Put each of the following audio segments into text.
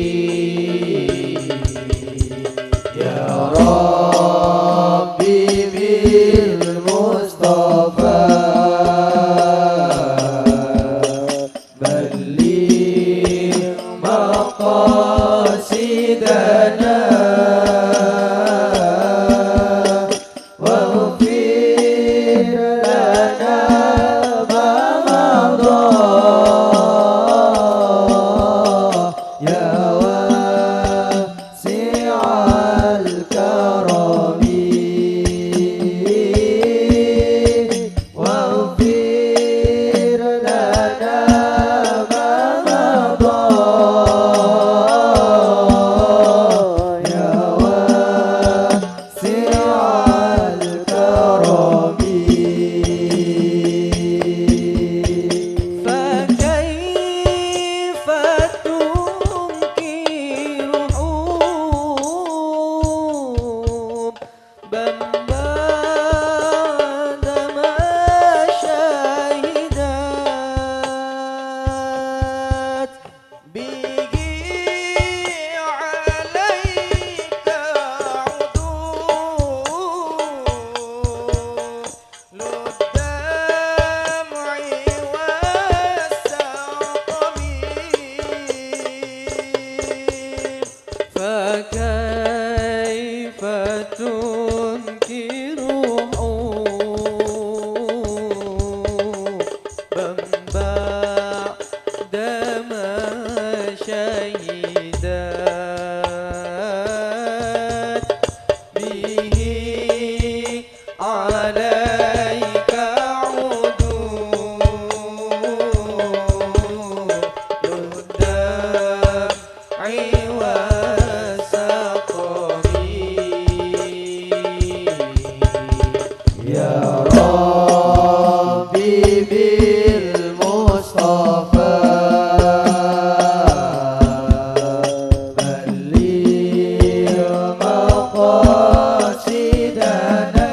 والعالمين يا ربي بالمصطفى بلغ مقاصدنا فكيف تنكر حبا بعدما شهدت به عليك عدول الدمع يا ربي بالمصطفى بلغ مقاصدنا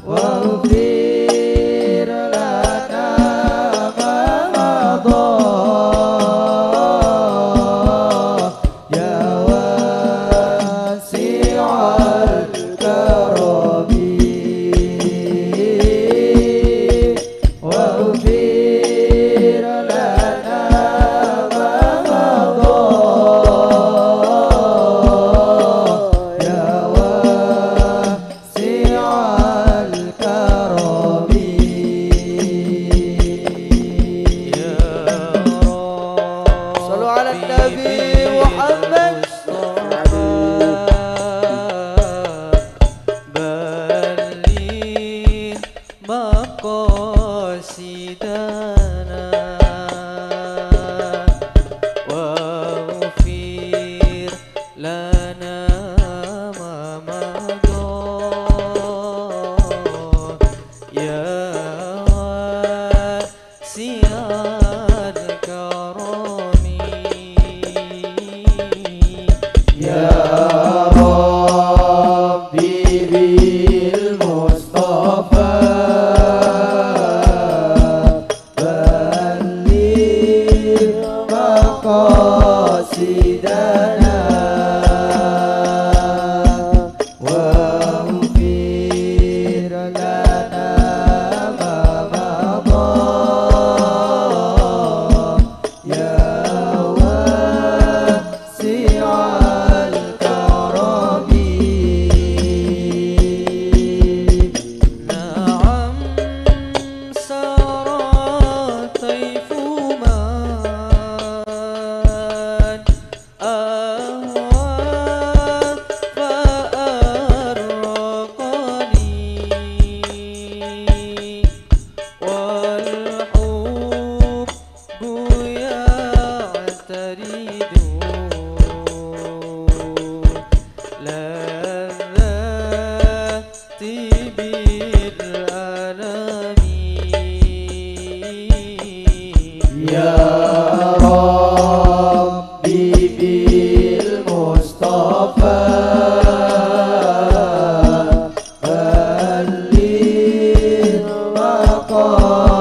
واغفر لنا ما مضى يا واسع الكرم واغفر لنا ما مضى يا واسع الكرم يا رب صلوا على النبي محمد مقاصدنا واغفر لنا ما مضى يا واسع الكرم يا ربي بالمصطفى مقاصدنا واغفر لنا ما مضى يا واسع الكرم نعم سرى طيف يا ربي بالمصطفى بلغ مقاصدنا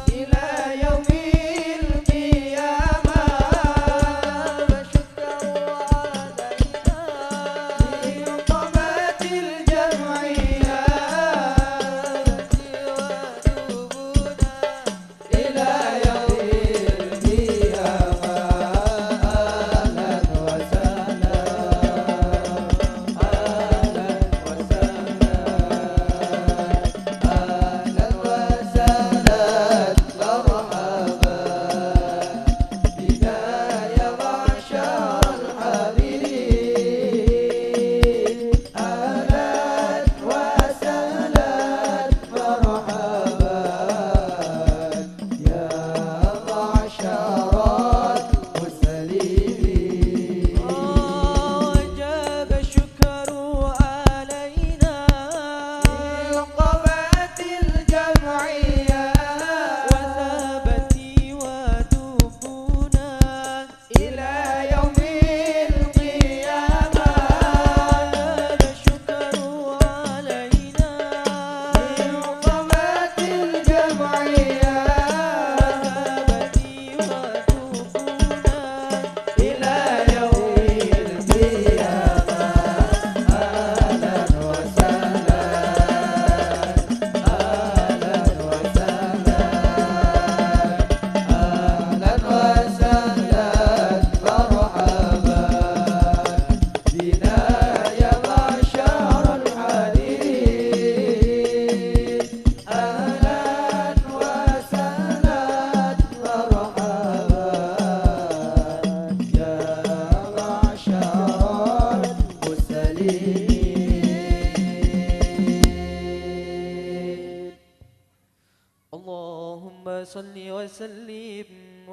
إلى يوم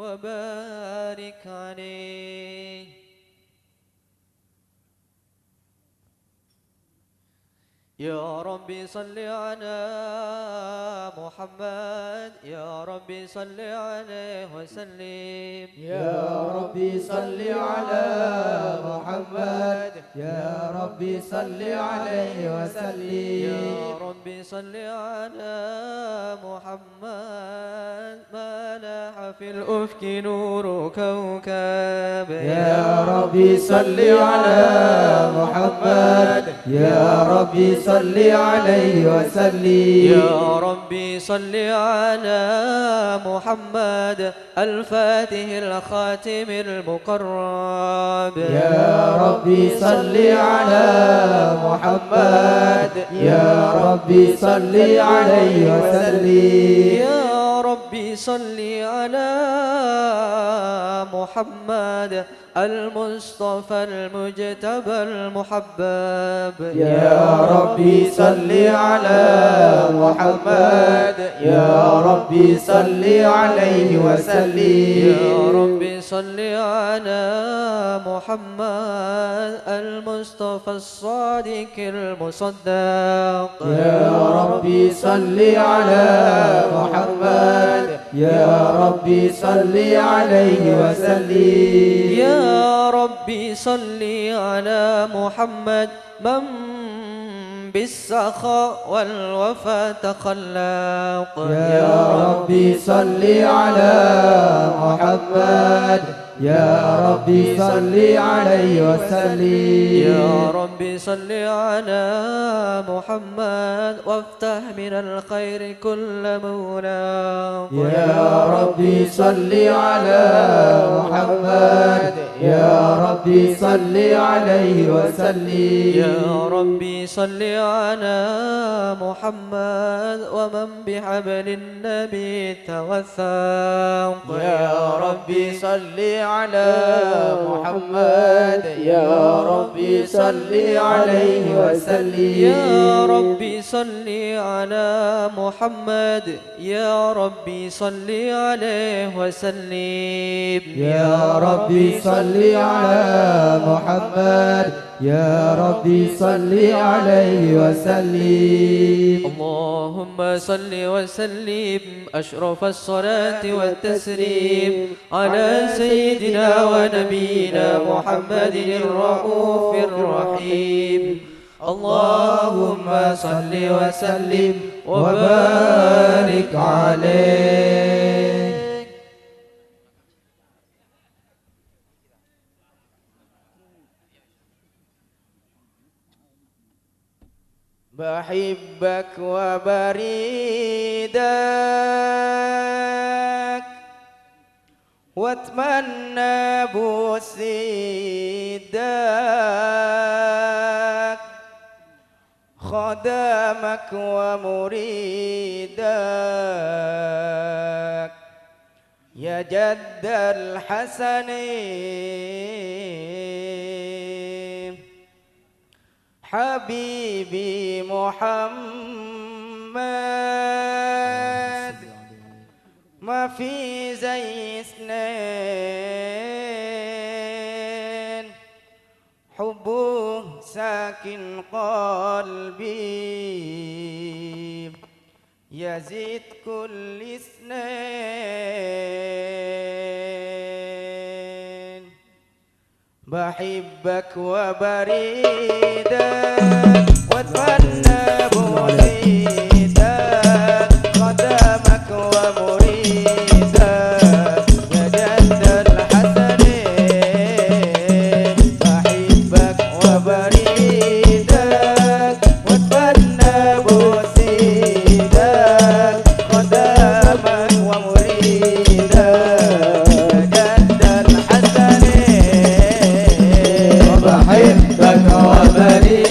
وبارك عليه. يا ربي صل على محمد، يا ربي صل عليه وسلم. يا ربي صل على محمد، يا ربي صل عليه وسلم. يا ربي صل على محمد، ملح في الأفق نور كوكب. يا ربي صل على محمد، يا ربي صل عليه وسلم. يا ربي صل على محمد الفاتح الخاتم المقرب. يا ربي صل على محمد، يا ربي صل عليه وسلم. يا ربي صل على محمد المصطفى المجتبى المحبب. يا ربي صل على محمد، يا ربي صل عليه وسلم. يا ربي صل على محمد المصطفى الصادق المصدق. يا ربي صل على محمد، يا ربي صل عليه وسلم. يا ربي صل على محمد من بالسخاء والوفا تخلق. يا ربي صل على محمد، يا ربي صل عليه وسلم. يا ربي صل على محمد وافتح من الخير كل مولاق. يا ربي صل على محمد، يا ربي صل عليه وسلم. يا ربي صل على محمد ومن بحبل النبي توثق. يا ربي صل على محمد، يا ربي صل عليه وسلم. يا ربي صل على محمد، يا ربي صل عليه وسلم. يا ربي صل على محمد، يا ربي صل عليه وسلم. اللهم صل وسلم أشرف الصلاة والتسليم على سيدنا ونبينا محمد الرؤوف الرحيم. اللهم صل وسلم وبارك عليه. بحبك وبريدك واتمنى بوسيدك، خدامك ومريدك يا جد الحسنين. حبيبي محمد ما في زي اثنين، حبه ساكن قلبي يزيد كل اثنين. بحبك وبريدك واتمنى بوحيدك، خدامك ومريدك يا جد الحسنين. بحبك وبريدك واتمنى بوحيدك، خدامك ومريدك يا جد الحسنين. بحبك وبريدك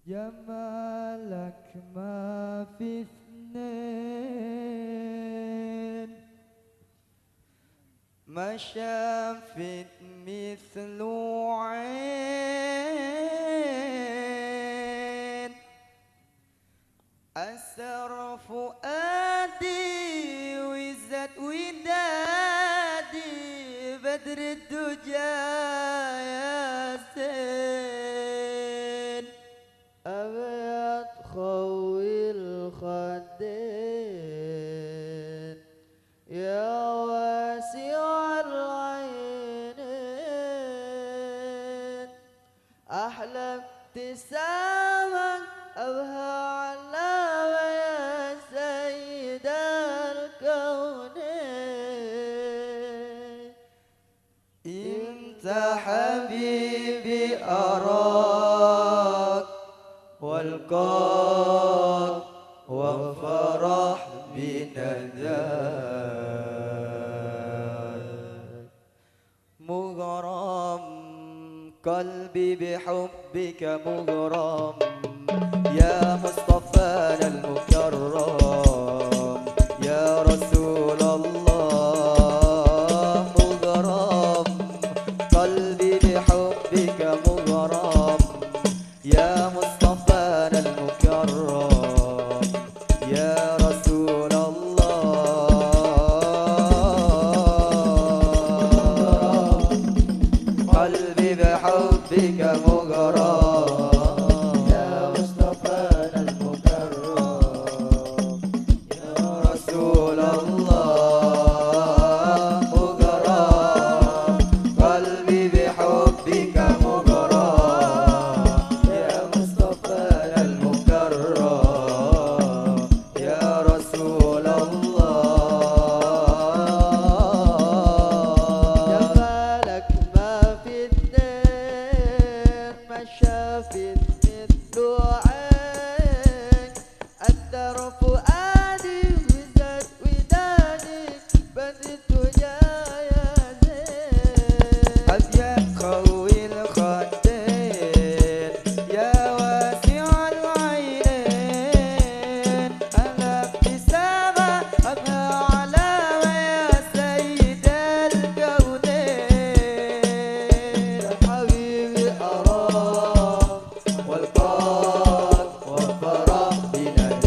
جمالك ما في اثنين ما شافت مثل عين أسر فؤادي وزت ودادي بدر الدجى ياسين أبيض خوي الخدين يا واسع العينين أحلى ابتسامة أبهى علامة يا سيد الكونين انت حبيبي أراك والقاك وفرح بنداك مغرم قلبي بحبك مغرم يا مصطفانا المكرم يا رسول الله مغرم قلبي بحبك مغرم يا مصطفانا المكرم يا رسول الله قلبي بحبك مغرم يا مصطفانا المكرم يا رسول الله مغرم قلبي بحبك مغرم يا مصطفانا المكرم يا رسول الله جمالك ما في اثنين ما شافت مثل عين أثر فؤادي وزاد وداني بدت يا زين أبيض خوي الخدين يا واسع العينين أنا ابتسامة أبهى علامة يا سيد الكونين يا حبيبي أراك والقاك وفرح بنداك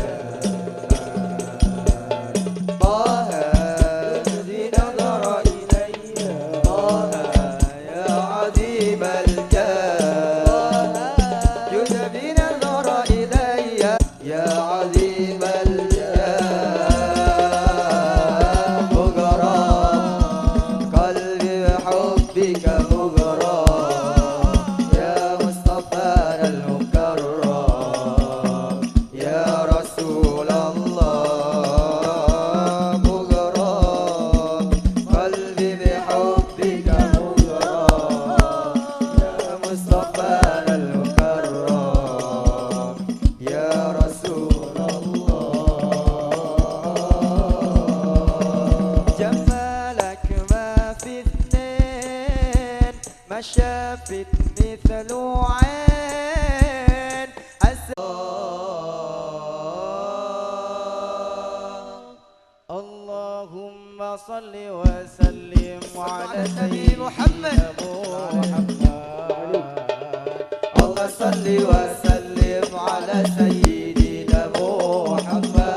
طه الذي نظر إلي طه يا عظيم الجاه جد بنظر إلي يا عظيم الجاه مغرم قلبي بحبك مغرم يا مصطفانا المكرم يا رسول الله مغرم قلبي بحبك مغرم يا مصطفانا المكرم يا رسول الله جمالك ما في اثنين ما شافت مثل عين اللهم صل وسلم على سيدنا محمد الله صل وسلم على سيدنا محمد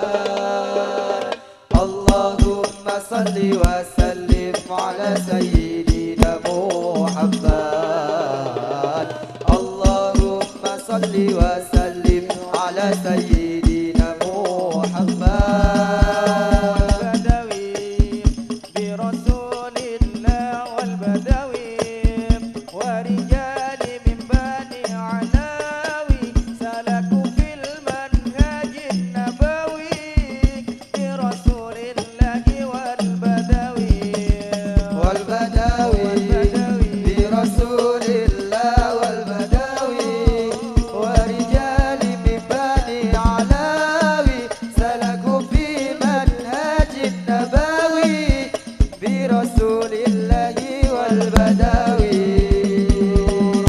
اللهم صل وسلم على سيدنا محمد اللهم صل وسلم على سيدنا محمد برسول الله والبدوي ورجال من بني علاوي سلكوا في المنهج النبوي برسول الله والبدوي برسول الله والبدوي ورجال من بني علاوي سلكوا في منهج النبوي برسول الله والبدوي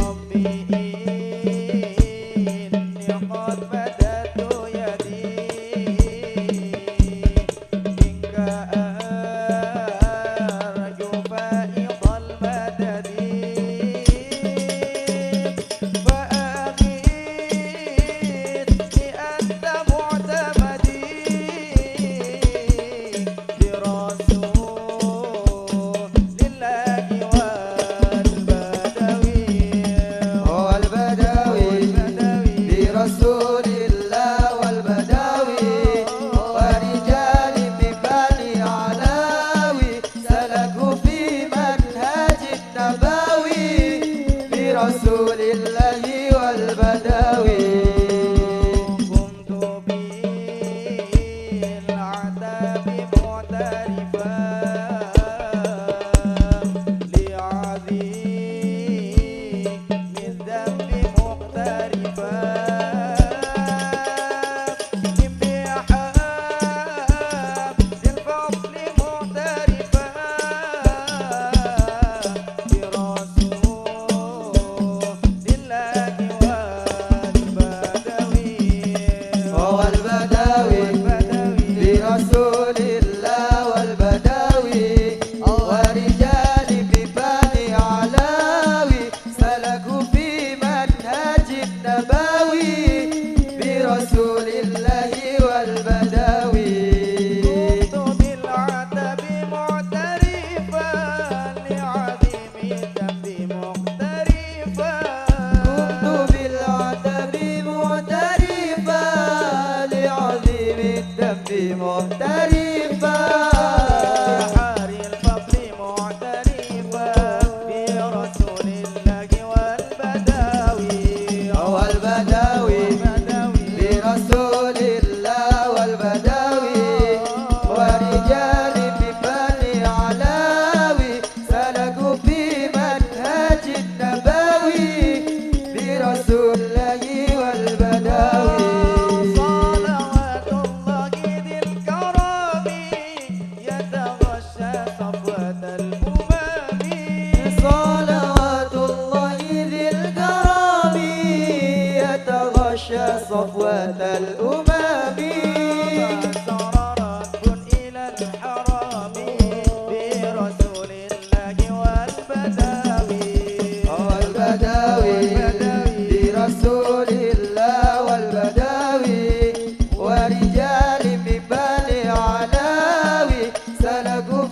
ربي إني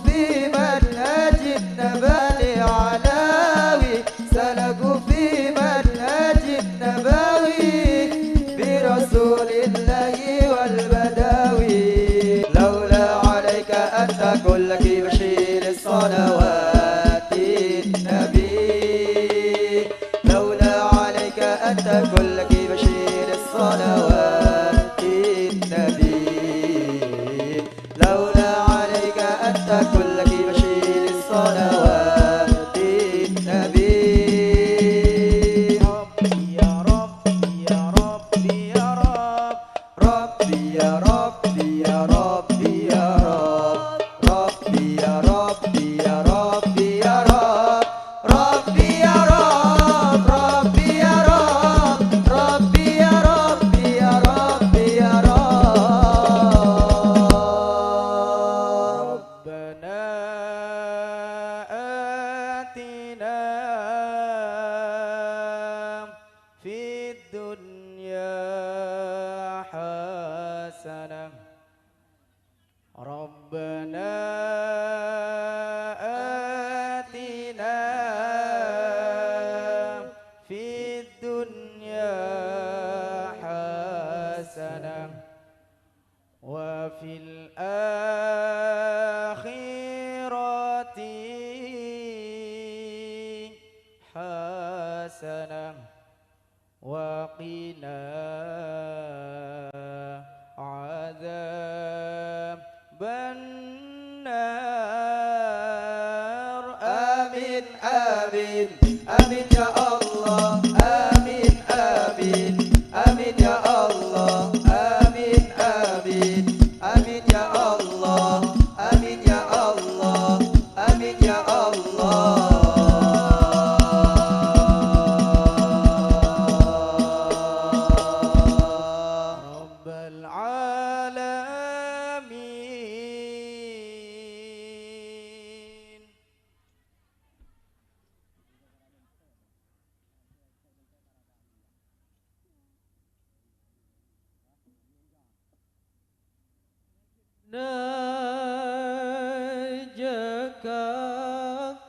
في منهج النبوي علاوي سلكوا في منهج النبوي برسول الله والبداوي لولا عليك أنت كلك بشير الصلوات النبي لولا عليك أنت كلك بشير الصلوات النبي لولا عليك أنت كلك بشير الصلوات النبي ربي يا ربي يا ربي يا ربي يا ربي يا ربي يا ربي يا رب ربي يا رب ربي يا ربي يا ربي يا رب ربنا آتنا في الدنيا حسنة ربنا آتنا في الدنيا حسنة وفي الآخرة حسنة وقنا عذاب النار آمين آمين آمين يا الله آمين آمين آمين يا الله آمين آمين آمين يا الله آمين يا الله آمين يا الله رب العالمين ناجاك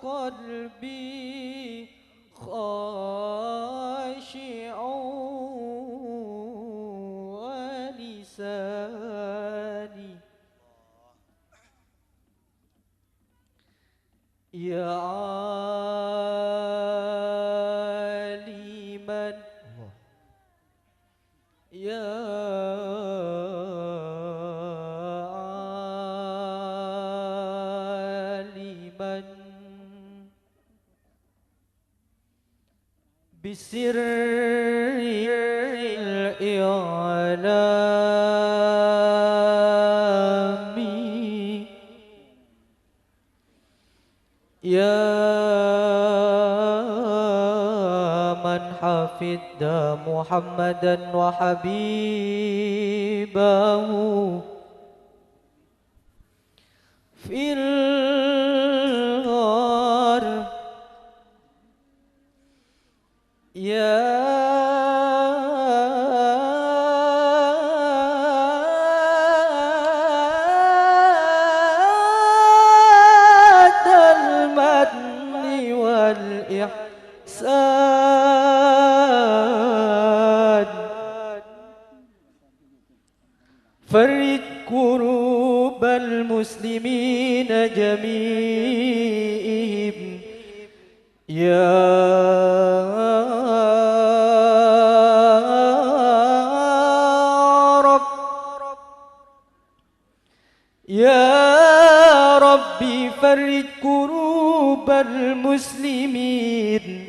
قلبي خاشع ولساني يا عالما يا عالما بسر الإعلام يا من حفظ محمدا وحبيبه في الغار يا ذا المن والإحسان فرج كروب المسلمين جميعهم يا رب يا ربي فرج كروب المسلمين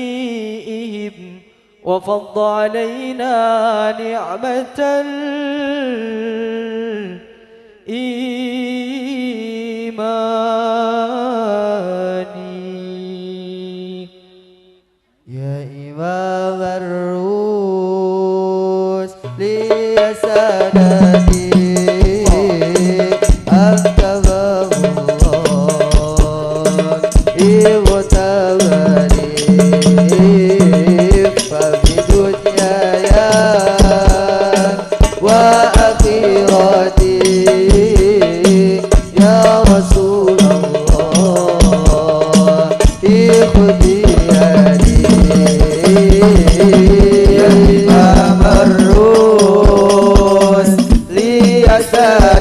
لجميعهم وفض علينا نعمة الإيمان يا إمام الرسل يا سندي أنت باب الله وتبارك ففي دنياي وأخيرا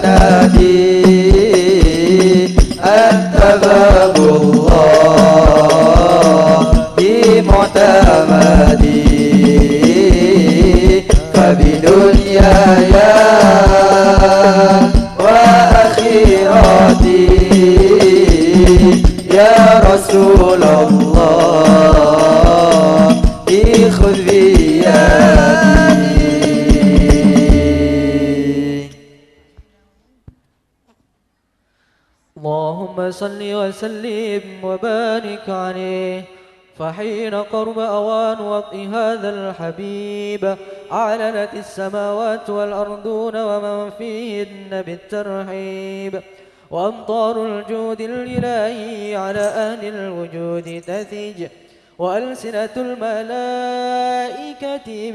نادي أنت باب الله معتمدي فبدنياي وآخرتي يا رسول الله خذ بيدي. اللهم صل وسلم وبارك عليه. فحين قرب أوان وطئ هذا الحبيب أعلنت السماوات والأرضون ومن فيهن بالترحيب، وأمطار الجود الإلهي على أهل الوجود تثج، وألسنة الملائكة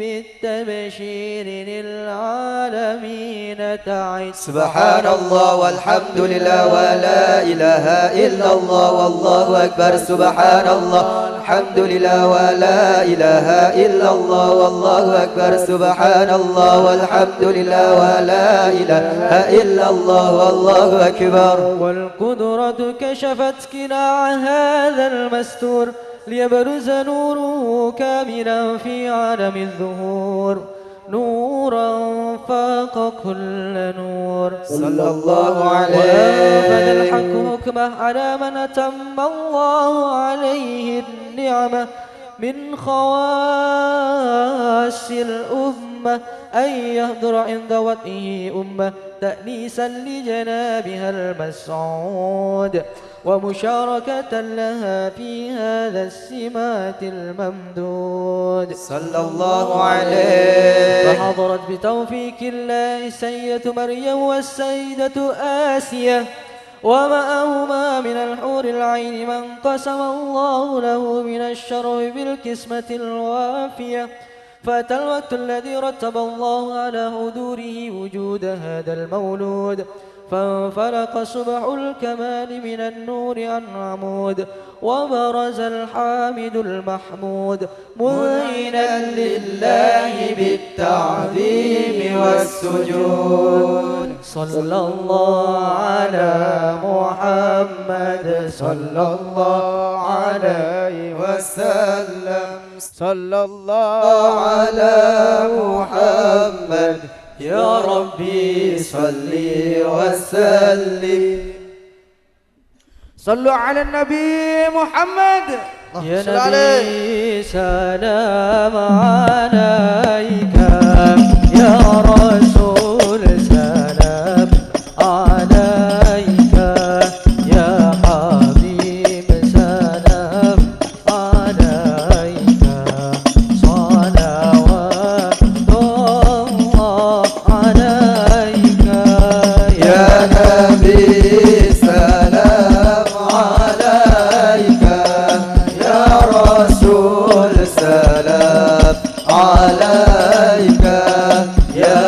بالتبشير للعالمين تعد. سبحان الله والحمد لله ولا إله إلا الله والله أكبر. سبحان الله الحمد لله ولا إله إلا الله والله أكبر. سبحان الله والحمد لله ولا إله إلا الله والله أكبر. والقدرة كشفت كناع هذا المستور ليبرز نوره كاملا في عالم الظهور، نورا فاق كل نور. صلى الله عليه وأنفذ الحق حكمه على من أتم الله عليه النعمة من خواص الأمة أن يهدر عند وطئه أمة تأنيسا لجنابها المسعود ومشاركة لها في هذا السمات الممدود. صلى الله عليه. فحضرت بتوفيق الله السيدة مريم والسيدة آسية ومعهما من الحور العين من قسم الله له من الشرف بالقسمة الوافية. فأتى الوقت الذي رتب الله على حضوره وجود هذا المولود، فانفلق صبح الكمال من النور عن عمود، وبرز الحامد المحمود مذعنا لله بالتعظيم والسجود. صلى الله على محمد صلى الله عليه وسلم. صلى الله على محمد يا ربي صل وسلم. صلوا على النبي محمد. يا نبي سلام عليك، يا رسول سلام عليك، يا حبيب سلام عليك، صلوات الله عليك يا نبي سلام عليك، يا رسول سلام عليك، يا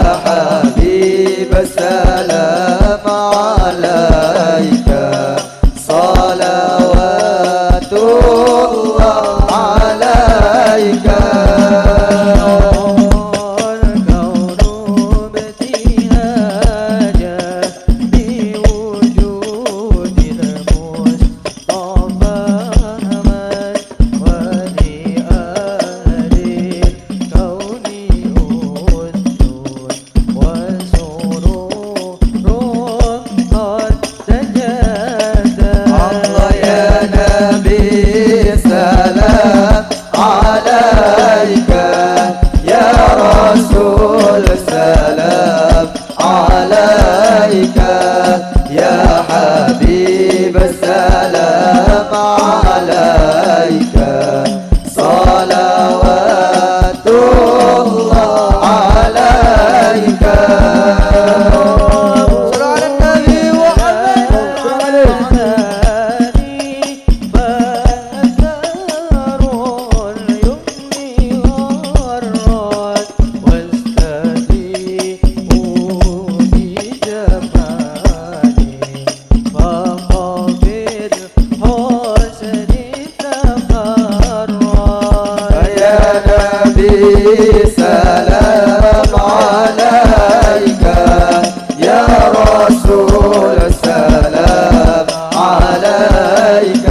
رسول السلام عليك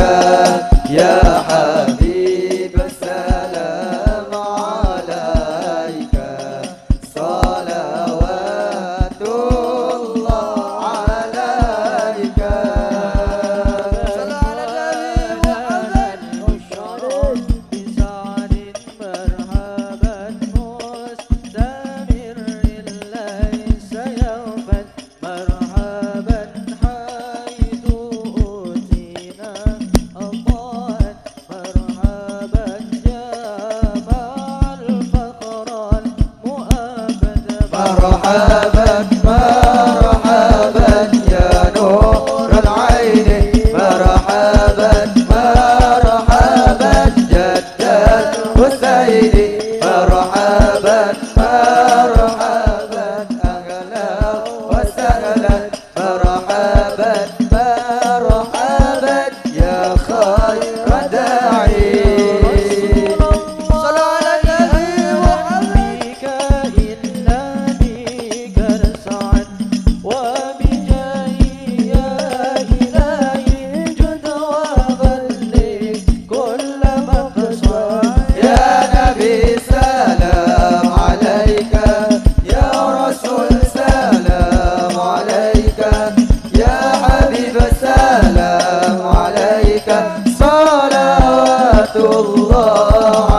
يا حبيب السلام عليك صلوات الله عليك صل على النبي محمد بسعد مرحبا مستمر ليس يوما مرحبا حيث أوتينا أضاءت مرحبا جامع الفخر المؤبد مرحبا مرحبا يا نور العين مرحبا مرحبا جد الحسين مرحبا مرحبا أهلا وسهلا مرحبا مرحبا يا خير داعي صلوا على النبي بك إلا بك ارسعد وبجاهي يا إلهي جد وبلغ كل مقصد يا نبي سلام عليك يا رسول سلام عليك يا حبيب سلام عليك صلوات الله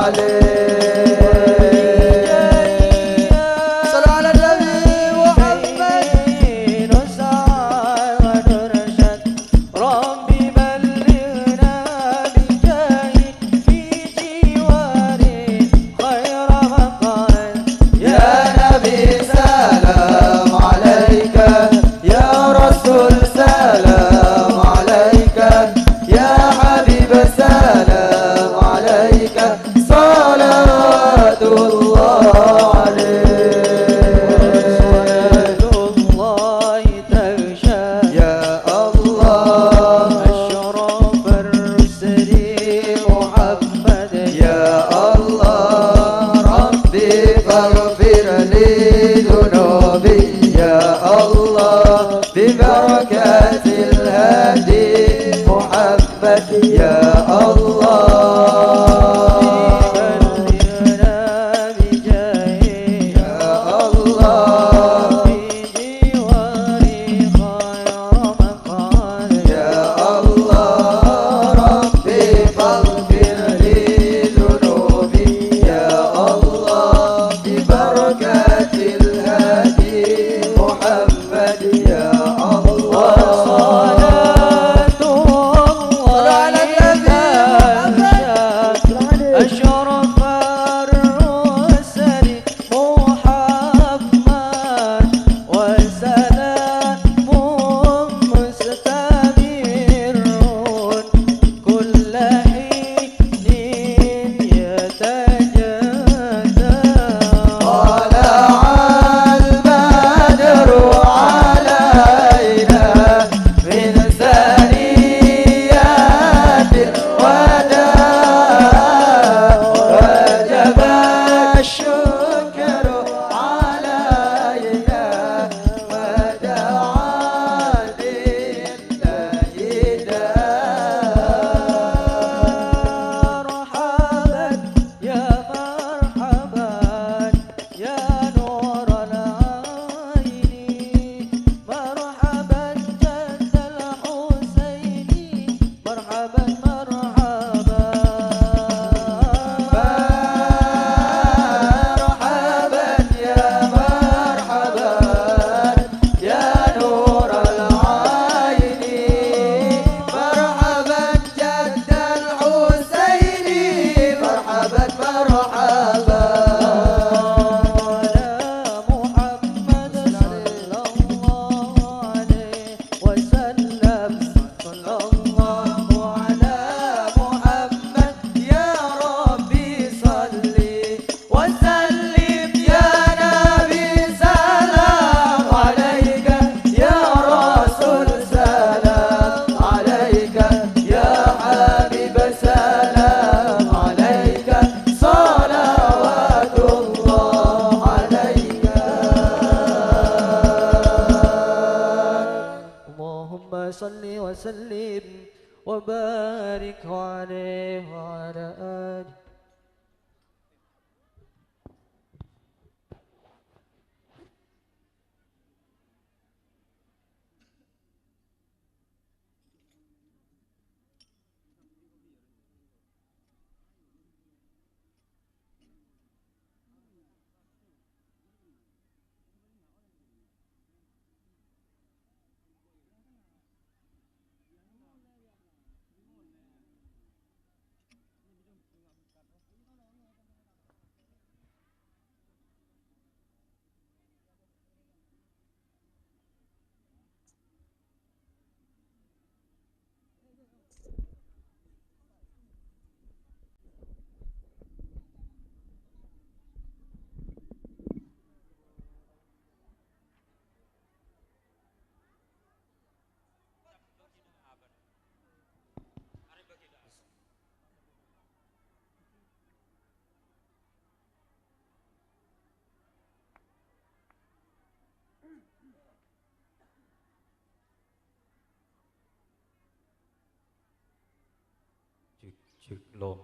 عليك صلوا على النبي محمد نسعى ونرشد ربي بلغنا بجاهي في جواري خير مقال يا نبي سلام عليك يا رسول سلام عليك يا حبيب سلام عليك صلاة الله عليك الله تغشى يا الله أشرف الرسل محمد يا الله ربي فاغفر لي ذنوبي يا الله ببركة الهادي محمد يا الله بلغنا بجاهي يا الله في جواري خير مقال يا الله ربي فاغفر لي ذنوبي يا الله ببركة الهادي محمد يا الله وصلاة الله على النبي صل وسلم وبارك عليه وعلى آله. Cik lom.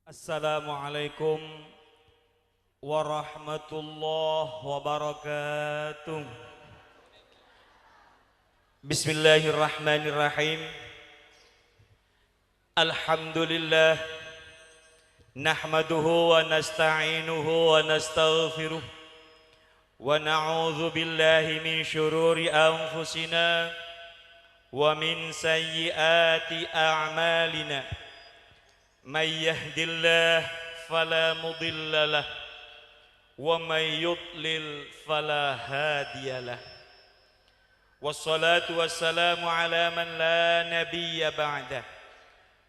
Assalamualaikum warahmatullahi wabarakatuh. Bismillahirrahmanirrahim. Alhamdulillah nahmaduhu wa nasta'inuhu wa nastaghfiruh wa na'udzu billahi min syururi anfusina wa min sayyiati a'malina. Man yahdillah fala mudilla lah wa man yudlil fala hadiyalah. Wassalatu wassalamu ala man la nabiyya ba'dah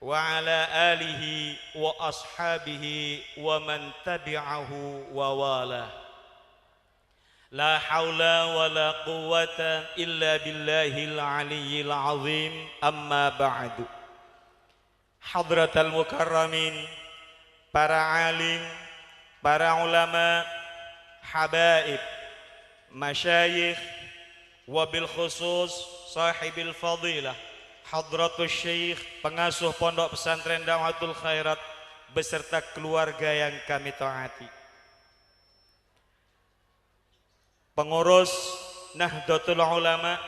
wa ala alihi wa ashabihi wa man tabi'ahu wa wala. La hawla wa la quwwata illa billahil aliyyil azim. Amma ba'du. Hadratal mukarramin, para alim, para ulama, habaib, masyayikh, wabil khusus sahibil fadilah, hadratus syekh, pengasuh pondok pesantren Da'watul Khairat beserta keluarga yang kami taati. Pengurus Nahdlatul Ulama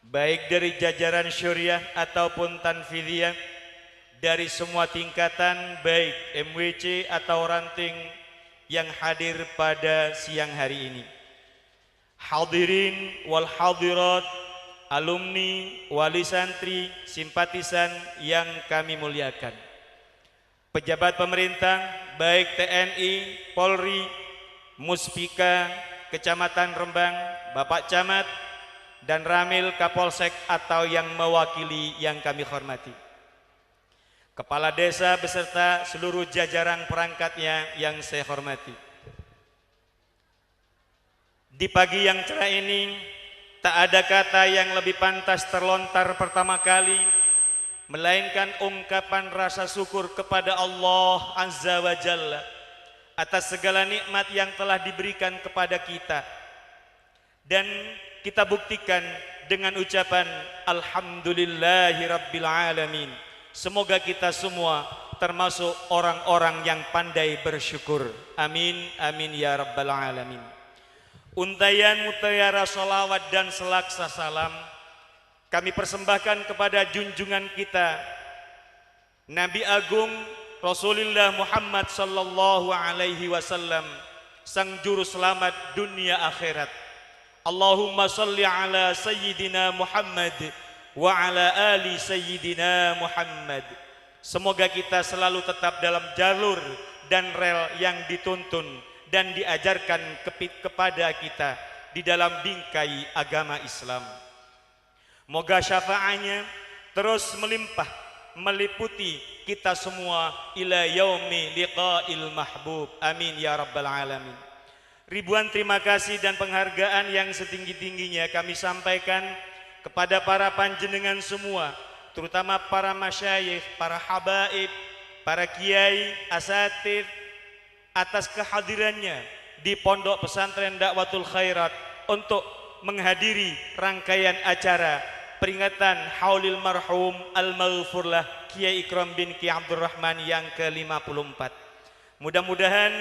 baik dari jajaran syuriah ataupun tanfidhiyah, dari semua tingkatan baik MWC atau ranting yang hadir pada siang hari ini. Hadirin wal hadirat, alumni, wali santri, simpatisan yang kami muliakan. Pejabat pemerintah, baik TNI, Polri, Muspika, Kecamatan Rembang, Bapak Camat, dan Ramil Kapolsek atau yang mewakili yang kami hormati. Kepala desa beserta seluruh jajaran perangkatnya yang saya hormati. Di pagi yang cerah ini, tak ada kata yang lebih pantas terlontar pertama kali, melainkan ungkapan rasa syukur kepada Allah Azza wa Jalla atas segala nikmat yang telah diberikan kepada kita. Dan kita buktikan dengan ucapan Alhamdulillahi Rabbil Alamin. Semoga kita semua termasuk orang-orang yang pandai bersyukur. Amin, amin ya Rabbal Alamin. Untayan mutiara salawat dan selaksa salam kami persembahkan kepada junjungan kita Nabi Agung Rasulullah Muhammad sallallahu alaihi wasallam, sang juru selamat dunia akhirat. Allahumma salli ala sayyidina Muhammad wa ala ali sayyidina Muhammad. Semoga kita selalu tetap dalam jalur dan rel yang dituntun dan diajarkan kepada kita di dalam bingkai agama Islam. Moga syafaatnya terus melimpah meliputi kita semua ila yaumi liqa'il mahbub. Amin ya rabbal alamin. Ribuan terima kasih dan penghargaan yang setinggi-tingginya kami sampaikan kepada para panjenengan semua, terutama para masyayikh, para habaib, para kiai, asatid, atas kehadirannya di Pondok Pesantren Dakwatul Khairat untuk menghadiri rangkaian acara peringatan Haulil Marhum Al-Maghfurlah Kiai Ikram bin Ki Abdurrahman yang ke-54. Mudah-mudahan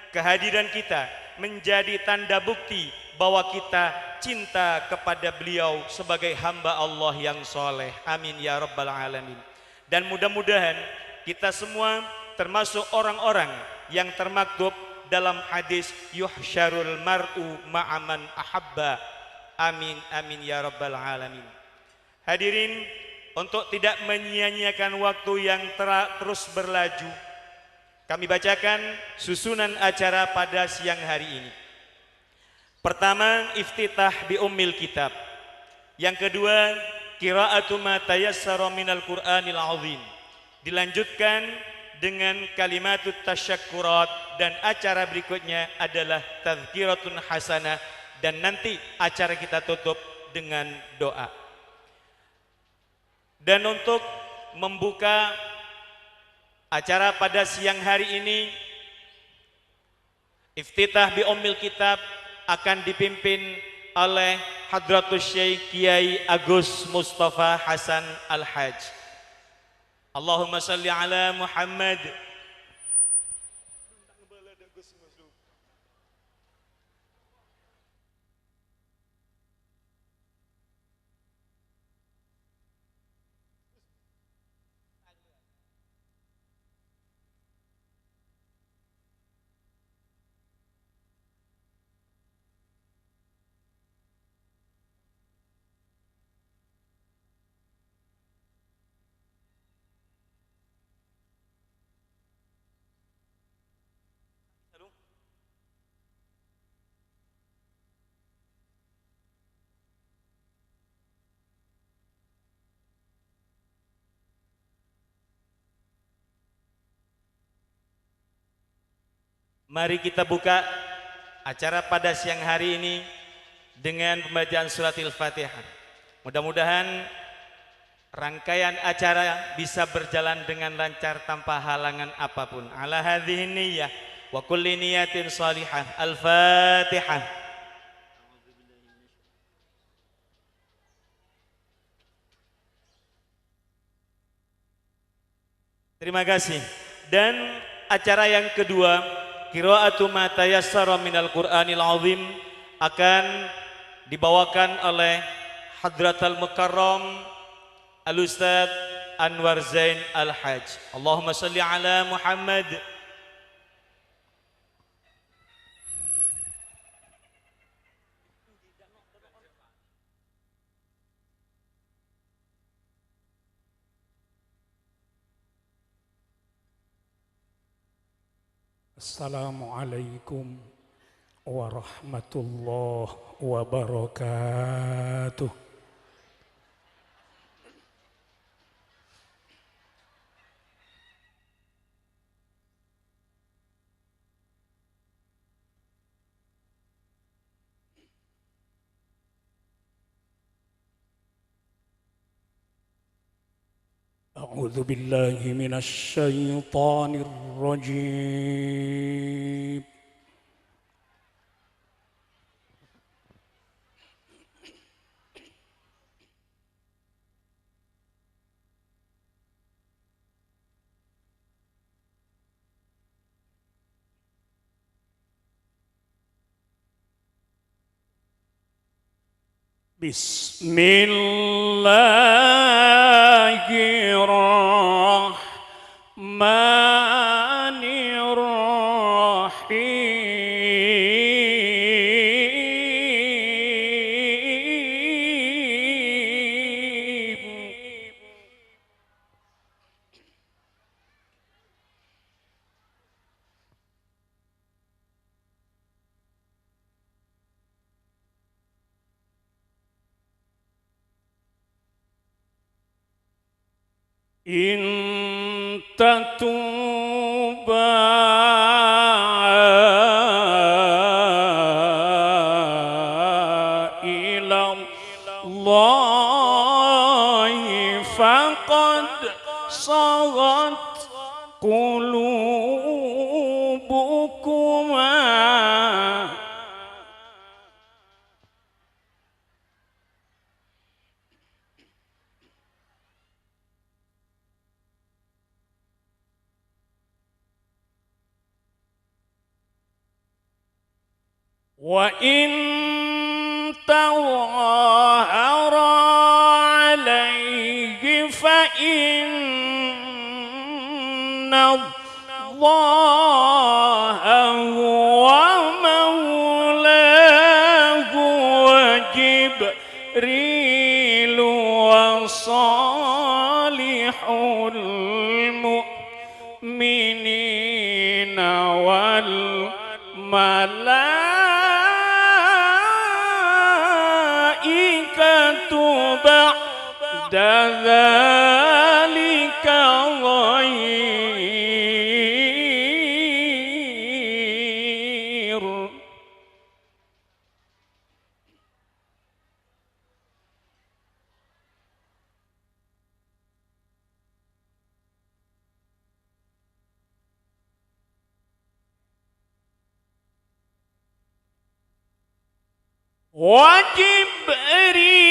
kehadiran kita menjadi tanda bukti bahwa kita cinta kepada beliau sebagai hamba Allah yang soleh. Amin ya rabbal alamin. Dan mudah-mudahan kita semua termasuk orang-orang yang termaktub dalam hadis yuhsyarul mar'u ma'aman ahabba. Amin amin ya rabbal alamin. Hadirin, untuk tidak menyia-nyiakan waktu yang terus berlaju, kami bacakan susunan acara pada siang hari ini. Pertama, iftitah bi ummil kitab. Yang kedua, qiraatu ma tayassara minal Qur'anil azim. Dilanjutkan dengan kalimatut tasyakkurat, dan acara berikutnya adalah tazkiratun hasanah, dan nanti acara kita tutup dengan doa. Dan untuk membuka acara pada siang hari ini, iftitah bi ummil kitab akan dipimpin oleh Hadratus Syekh Kiai Agus Mustafa Hasan Al-Hajj. Allahumma salli ala Muhammad. Mari kita buka acara pada siang hari ini dengan pembacaan surat Al-Fatihah. Mudah-mudahan rangkaian acara bisa berjalan dengan lancar tanpa halangan apapun. Ala hadhihi niyyah wa kulli niyatin salihah. Al-Fatihah. Terima kasih. Dan acara yang kedua, qiraatu ma tayassara minal Qur'anil azim, akan dibawakan oleh Hadratal Mukarram Al-Ustadz Anwar Zain Al-Hajj. Allahumma salli ala Muhammad. Assalamualaikum warahmatullahi wabarakatuh. أعوذ بالله من الشيطان الرجيم. بسم الله الرحمن الرحيم. إن تتوبا إلى الله فقد صغت قلوبكما. وإن تظاهر عليه فإن الله هو مولاه وجبريل وصالح المؤمنين والملائكة بعد ذلك ظهير.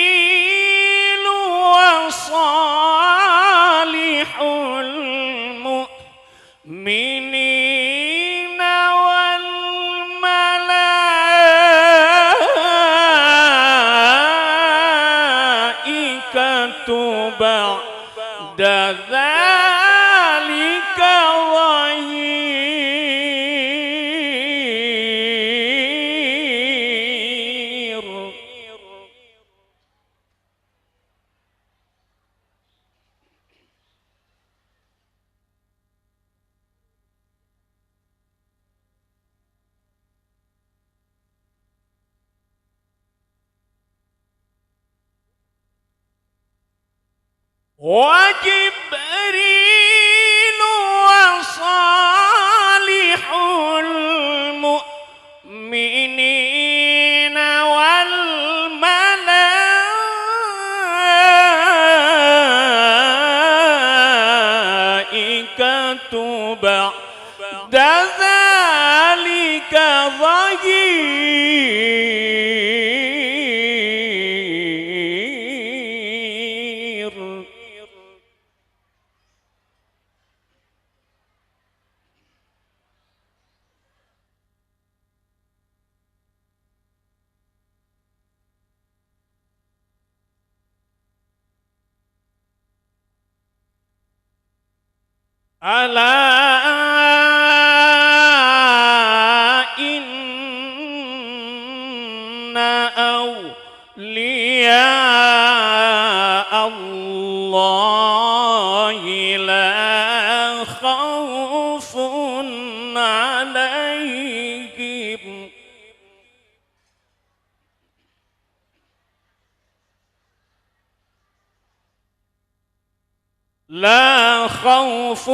وجبريل وصالح المؤمنين والملائكة بعد ذلك ظهير. وجبريل وصالح المؤمنين والملائكة بعد ذلك ظهير. ألا إن أولياء الله لا خوف عليهم لا خوف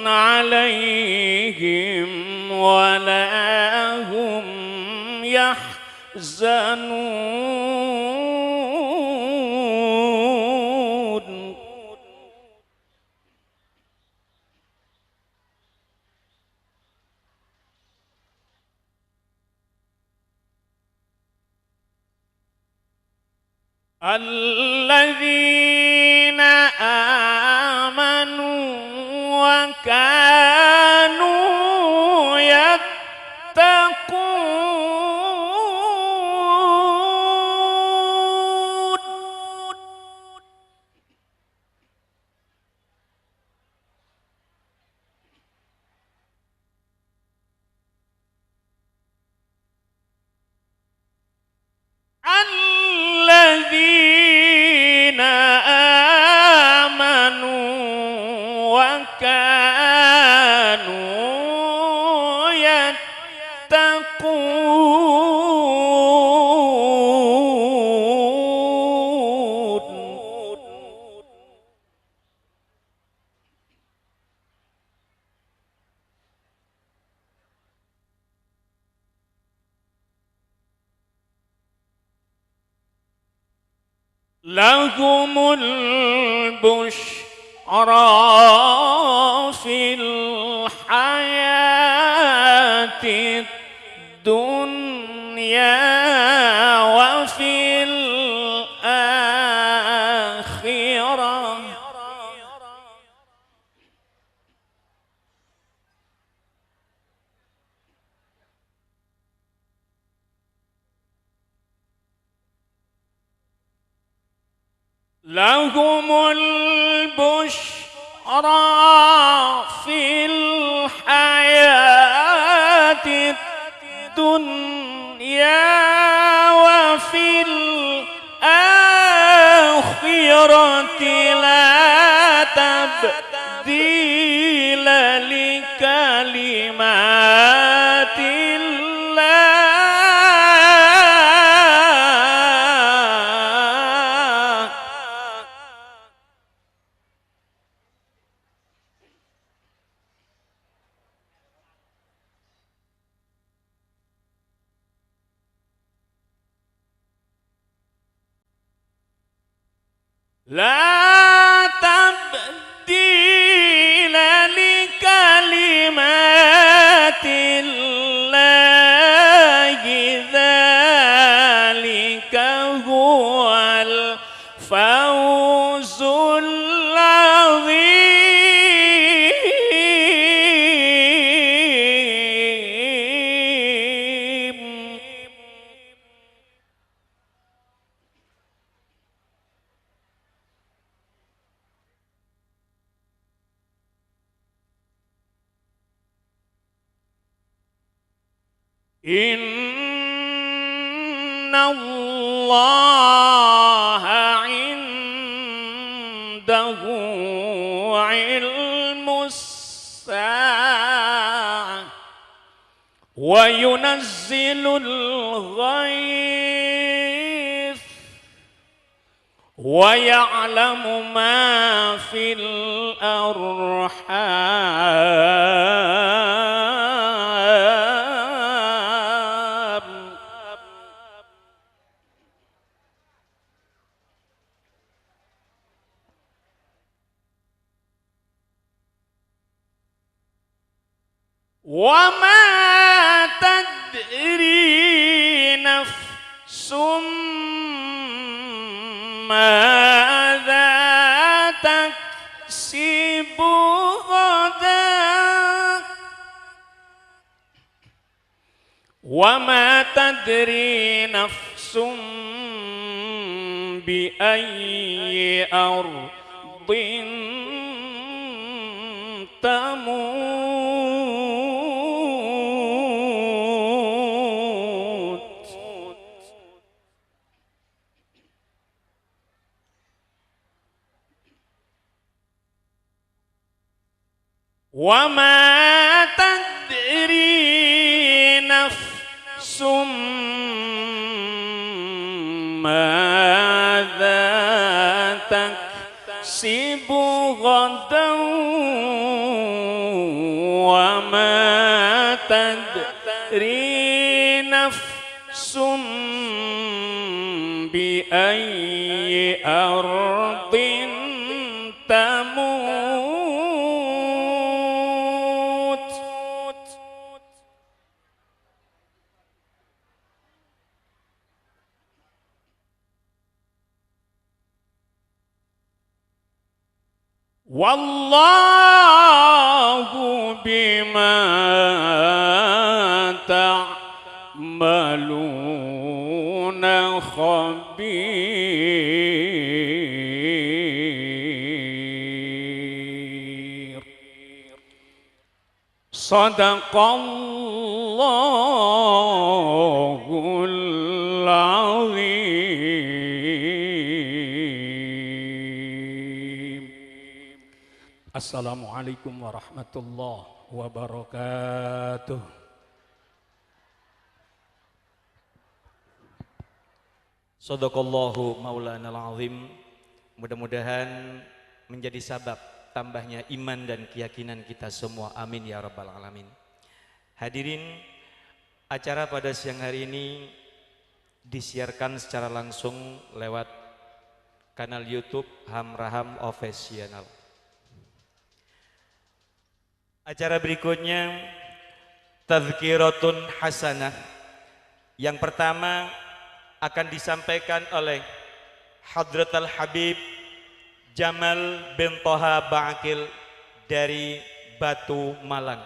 عليهم ولا هم يحزنون الذين آمنوا وكانوا يتقون الذين آمنوا وكانوا يتقون لهم البشرى في الحياة الدنيا وفي الآخرة لهم البشرى في الحياة الدنيا وفي الآخرة لا تبديل لكلمات الله لا تبديل لكلمات الله ذلك هو الفوز العظيم إن الله عنده علم الساعة وينزل الغيث ويعلم ما في الأرحام وما تدري نفس ماذا تكسب غدا وما تدري نفس بأي أرض تموت وما تدري نفس ماذا تكسب غدا نفس بأي أرض تموت والله بما تعملون خبير صدق الله العظيم. Assalamualaikum warahmatullahi wabarakatuh. Sadaqallahu maulana al-azim. Mudah-mudahan menjadi sabab tambahnya iman dan keyakinan kita semua. Amin ya rabbal alamin. Hadirin, acara pada siang hari ini disiarkan secara langsung lewat kanal YouTube Hamraham Official. Acara berikutnya Tazkiratun Hasanah. Yang pertama akan disampaikan oleh Hadratul Habib Jamal bin Toha Ba'akil dari Batu Malang.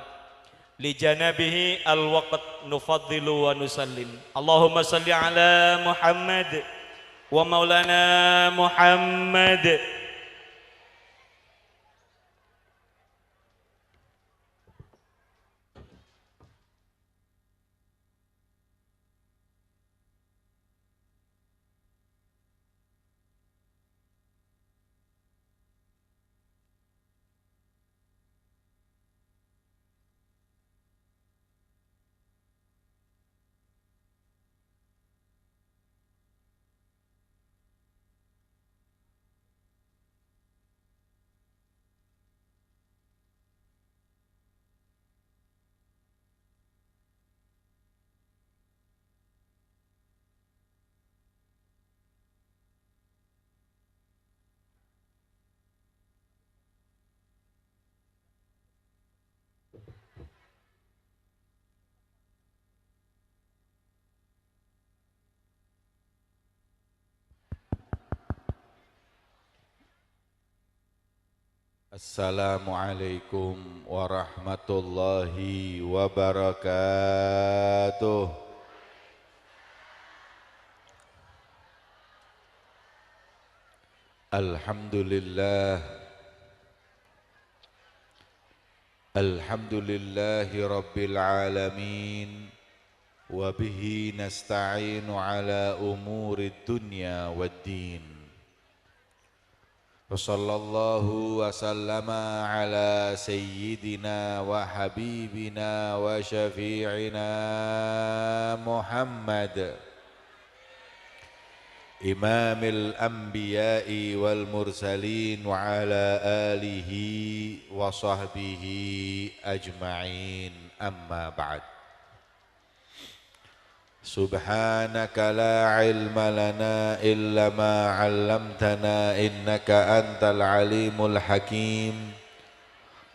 Li janabihi al-waqt nufaddilu wa nusallim. Allahumma salli ala Muhammad wa maulana Muhammad. Assalamualaikum warahmatullahi wabarakatuh. Alhamdulillah. Alhamdulillahi rabbil alamin. Wa bihi nasta'inu ala umuri dunya waddin. Wassallallahu wasallama ala sayyidina wa habibina wa syafi'ina Muhammad imamil anbiya'i wal mursalin wa ala alihi wa sahbihi ajma'in, amma ba'd. Subhanaka la ilma lana illa ma 'allamtana innaka antal alimul hakim.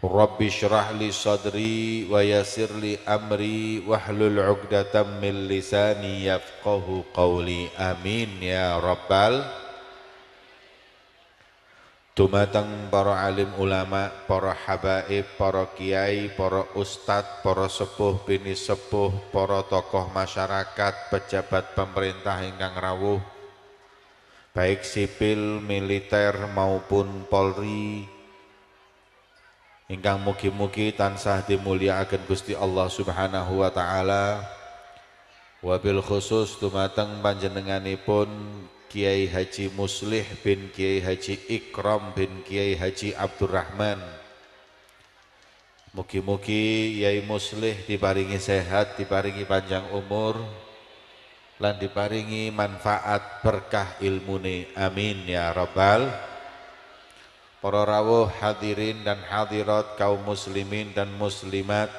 Rabbi shrah li sadri wa yassir li amri wahlul 'uqdatam min lisani yafqahu qawli. Amin ya rabbal. Dumateng para alim ulama, para habaib, para kiai, para ustadz, para sepuh bini sepuh, para tokoh masyarakat, pejabat pemerintah ingkang rawuh, baik sipil, militer maupun Polri, ingkang mugi-mugi tansah dimulyakaken Gusti Allah Subhanahu wa taala. Wabil khusus dumateng panjenenganipun Kiai Haji Muslih bin Kiai Haji Ikram bin Kiai Haji Abdurrahman. Mugi-mugi Yai Muslih diparingi sehat, diparingi panjang umur, lan diparingi manfaat berkah ilmune. Amin ya rabbal. Para rawuh hadirin dan hadirat, kaum muslimin dan muslimat,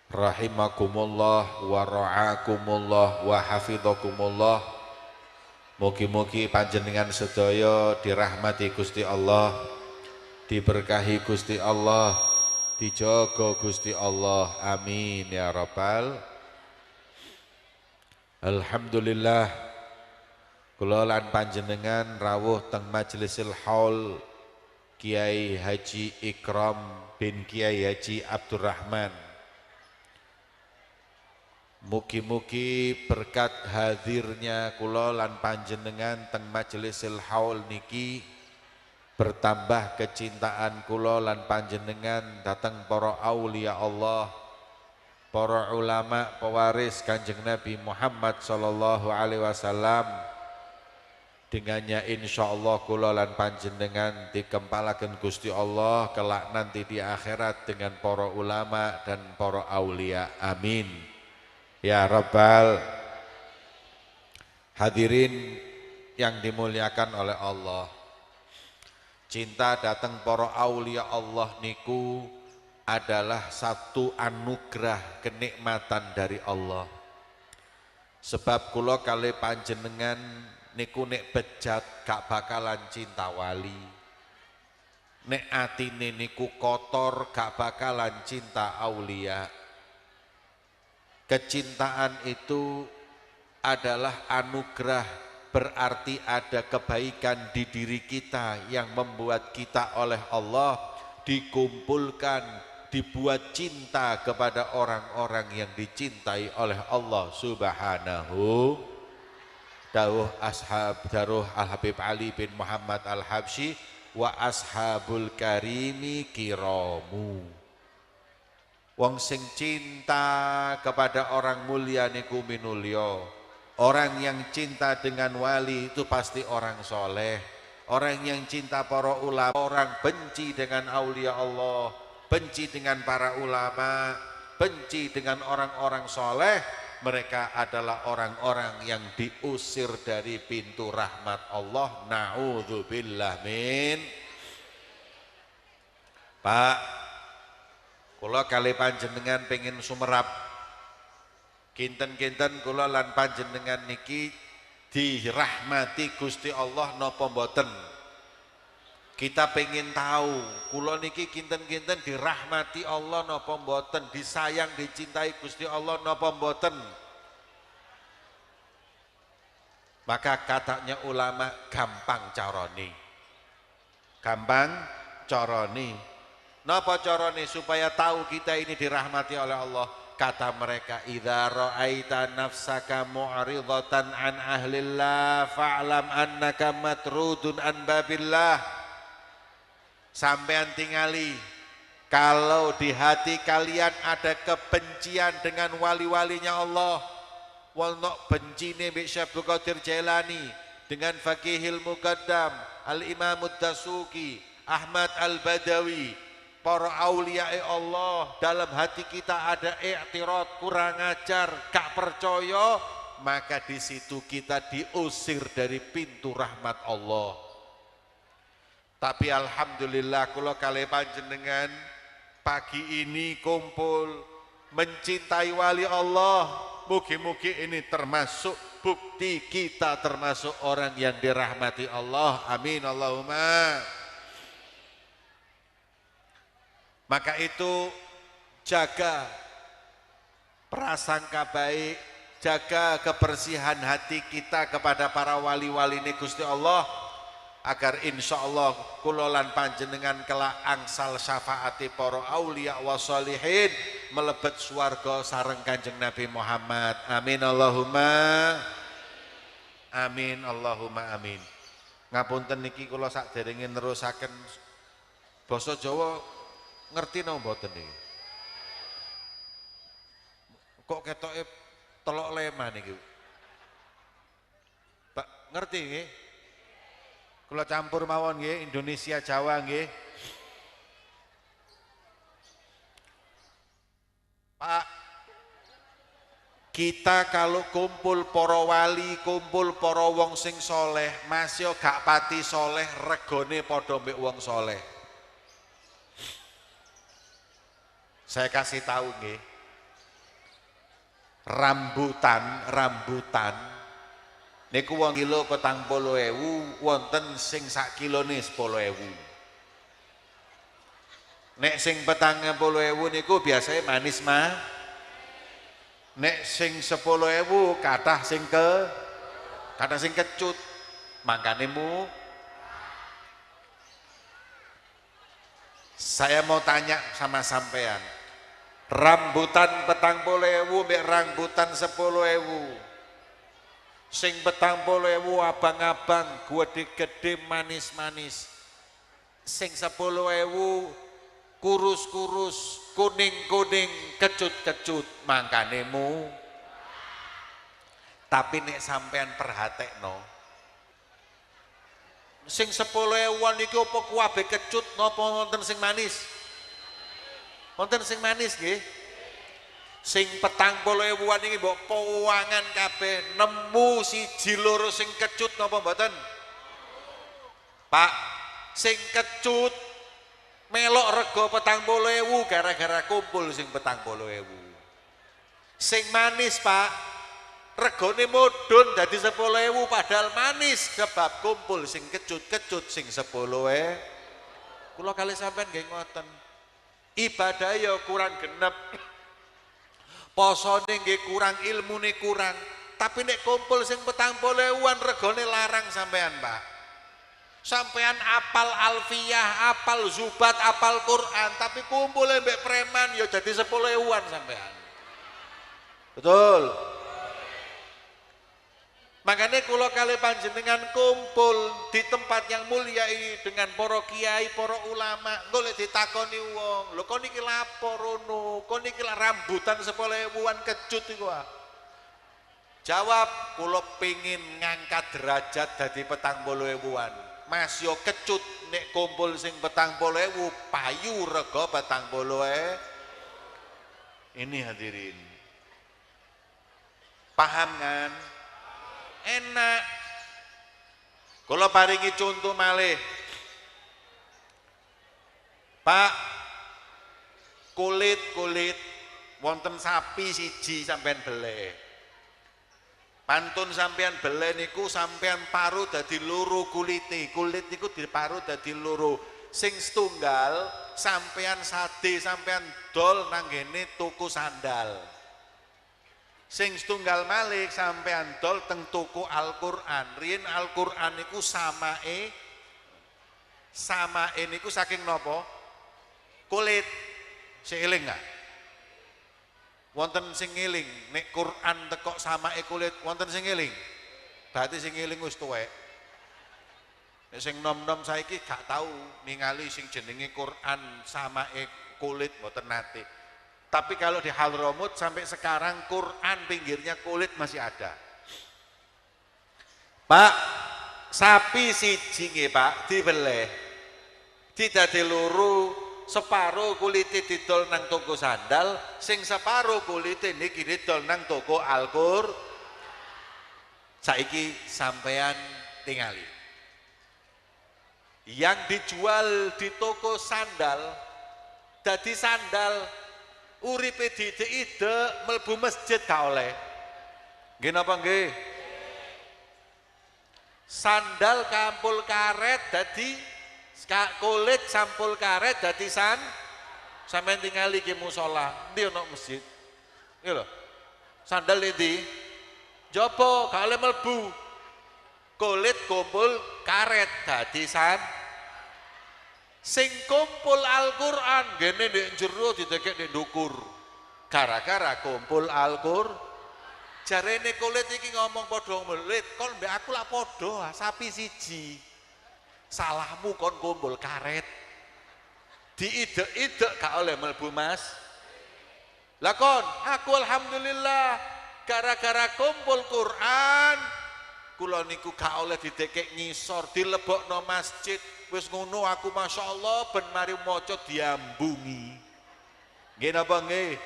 rahimakumullah wa ra'akumullah wa hafidhakumullah. Mugi-mugi panjenengan sedaya dirahmati Gusti Allah, diberkahi Gusti Allah, dijaga Gusti Allah. Amin ya rabbal. Alhamdulillah kula lan panjenengan rawuh teng Majlisil Haul Kiai Haji Ikram bin Kiai Haji Abdurrahman. Mugi-mugi berkat hadirnya kula lan panjenengan teng Majlisil Haul niki bertambah kecintaan kula lan panjenengan datang para aulia Allah, para ulama pewaris Kanjeng Nabi Muhammad sallallahu alaihi wasallam. Dengannya insyaallah kula lan panjenengan dikempalaken Gusti Allah kelak nanti di akhirat dengan para ulama dan para aulia. Amin ya rabbal. Hadirin yang dimuliakan oleh Allah, cinta datang para aulia Allah niku adalah satu anugerah kenikmatan dari Allah. Sebab kula kali panjenengan niku nek bejat gak bakalan cinta wali, nek atine niku kotor gak bakalan cinta aulia. Kecintaan itu adalah anugerah, berarti ada kebaikan di diri kita yang membuat kita oleh Allah dikumpulkan, dibuat cinta kepada orang-orang yang dicintai oleh Allah Subhanahu. Dawuh ashab daruh Al-Habib Ali bin Muhammad Al-Habsyi, wa ashabul karimi kiramu. Wong sing cinta kepada orang mulia niku minulya. Orang yang cinta dengan wali itu pasti orang soleh. Orang yang cinta para ulama, orang benci dengan aulia Allah, benci dengan para ulama, benci dengan orang-orang soleh, mereka adalah orang-orang yang diusir dari pintu rahmat Allah. Na'udzubillah min. Pak, kula kali panjenengan pengen sumerap, kinten-kinten kula lan panjenengan niki dirahmati Gusti Allah napa mboten? Kita pengen tahu kula niki kinten-kinten dirahmati Allah napa mboten, disayang dicintai Gusti Allah napa mboten? Maka katanya ulama gampang carane. Gampang carane. Napa carane supaya tahu kita ini dirahmati oleh Allah? Kata mereka, idza ra'aita nafsaka mu'ridatan an ahlillah fa'lam annaka matrudun an babillah. Sampean tingali, kalau di hati kalian ada kebencian dengan wali-walinya Allah, walno bencine mbek Syekh Abdul Qadir Jailani dengan Faqihil Muqaddam, Al-Imam Ad-Dasuki, Ahmad Al-Badawi, para aulia Allah, dalam hati kita ada i'tirad, kurang ajar, gak percaya, maka di situ kita diusir dari pintu rahmat Allah. Tapi alhamdulillah kula kali panjenengan pagi ini kumpul mencintai wali Allah. Mugi-mugi ini termasuk bukti kita termasuk orang yang dirahmati Allah. Amin Allahumma. Maka itu jaga prasangka baik, jaga kebersihan hati kita kepada para wali-wali ini Gusti Allah, agar insya Allah kula lan panjenengan kelak angsal syafaati para aulia wa sholihin melebet swarga sareng Kanjeng Nabi Muhammad. Amin Allahumma. Amin Allahumma amin. Ngapunten niki kula sakderenge nerusaken basa Jawa. Ngerti napa mboten niki? Kok ketoke telok leman niki? Pak, ngerti nggih? Kula campur mawon nggih, Indonesia Jawa nggih. Pak, kita kalau kumpul para wali, kumpul para wong sing soleh, masih gak pati soleh, regone padha mbek wong soleh. Saya kasih tahu nggih, rambutan niku wong kilo 40.000 wonten sing sak kilone 10.000. Nek sing 40.000 niku biasanya manis mah. Nek sing 10.000 kathah sing kecut. Makane saya mau tanya sama sampean. Rambutan 40.000 mbek rambutan 10.000. Sing 40.000 abang-abang, gede-gede, manis-manis. Sing 10.000 kurus-kurus, kuning-kuning, kecut-kecut, mangkane tapi nek sampean perhatekno sing 10.000-an iki apa kuwabe kecut napa wonten sing manis? Wonten sing manis nggih. Sing 40.000-an iki mbok powangan kabeh nemu siji loro sing kecut napa mboten? Pak, sing kecut melok rego 40.000 gara-gara kumpul sing 40.000. Sing manis Pak, regone mudhun dadi 10.000 padahal manis sebab kumpul sing kecut-kecut sing 10.000. Kula kali sampean nggih ngoten. Ibadah ya kurang genep. Posone nggih kurang, ilmune kurang. Tapi nek kumpul sing 40.000-an regone larang sampean, Pak. Sampean apal alfiyah, apal zubat, apal Quran, tapi kumpul mbek preman ya jadi 10.000-an sampean. Betul. Makanya kula kali panjenengan kumpul di tempat yang mulia ini dengan para kiai, para ulama, golek ditakoni wong, lho kok niki lapor ngono, kok niki rambutan 10.000-an kecut iku ah. Jawab, kula pengin ngangkat derajat dadi 40.000-an. Mas yo kecut nek kumpul sing 40.000 payu rego 40.000. Ini hadirin. Paham kan? Enak. Kula paringi contoh malih. Pak, kulit wonten sapi siji sampean beleh. Pantun sampean belen niku sampean paru dadi loro kulite. Kulit niku diparu dadi loro. Sing setunggal sampean sade sampean dol nang ngene tuku sandal. Sing setunggal malih sampean dol teng tuku Al-Qur'an. Riyen Al-Qur'an niku samae niku saking napa? Kulit. Sing eling enggak? Wonten sing ngiling nek Quran tekok samae kulit wonten sing ngiling. Berarti sing ngiling wis tuwek. Nek sing nom-nom saiki gak tahu ningali sing jenenge Quran samae kulit mboten nate. Tapi kalau di Hadramut sampai sekarang Quran pinggirnya kulit masih ada. Pak, sapi siji nggih Pak dibeleh. Didadi loro. Separo kulite didol nang toko sandal, sing separo kulite niki didol nang toko Al-Qur. Saiki sampean tingali. Yang dijual di toko sandal, dadi sandal, uripe ide mlebu masjid gak oleh. Nggih napa nggih? Sandal kampul karet dadi kulit sampul karet dadi sampean tingali ki musala ndi ono masjid iki lho sandal ndi jopo gak oleh mlebu kulit kumpul karet dadi sing kumpul Al-Qur'an ngene ndek jero didekek ndek ndukur gara-gara kumpul Al-Qur'an. Jarene kulit iki ngomong padha melit kon mbek aku lak padha sapi siji. Salahmu kon kumpul karet diide-ide gak oleh mlebu mas. Lah kon aku alhamdulillah gara-gara kumpul Quran kula niku gak oleh didekek ngisor dilebokno masjid wis ngono aku masyaallah ben mari maca diambungi. Nggih napa nggih?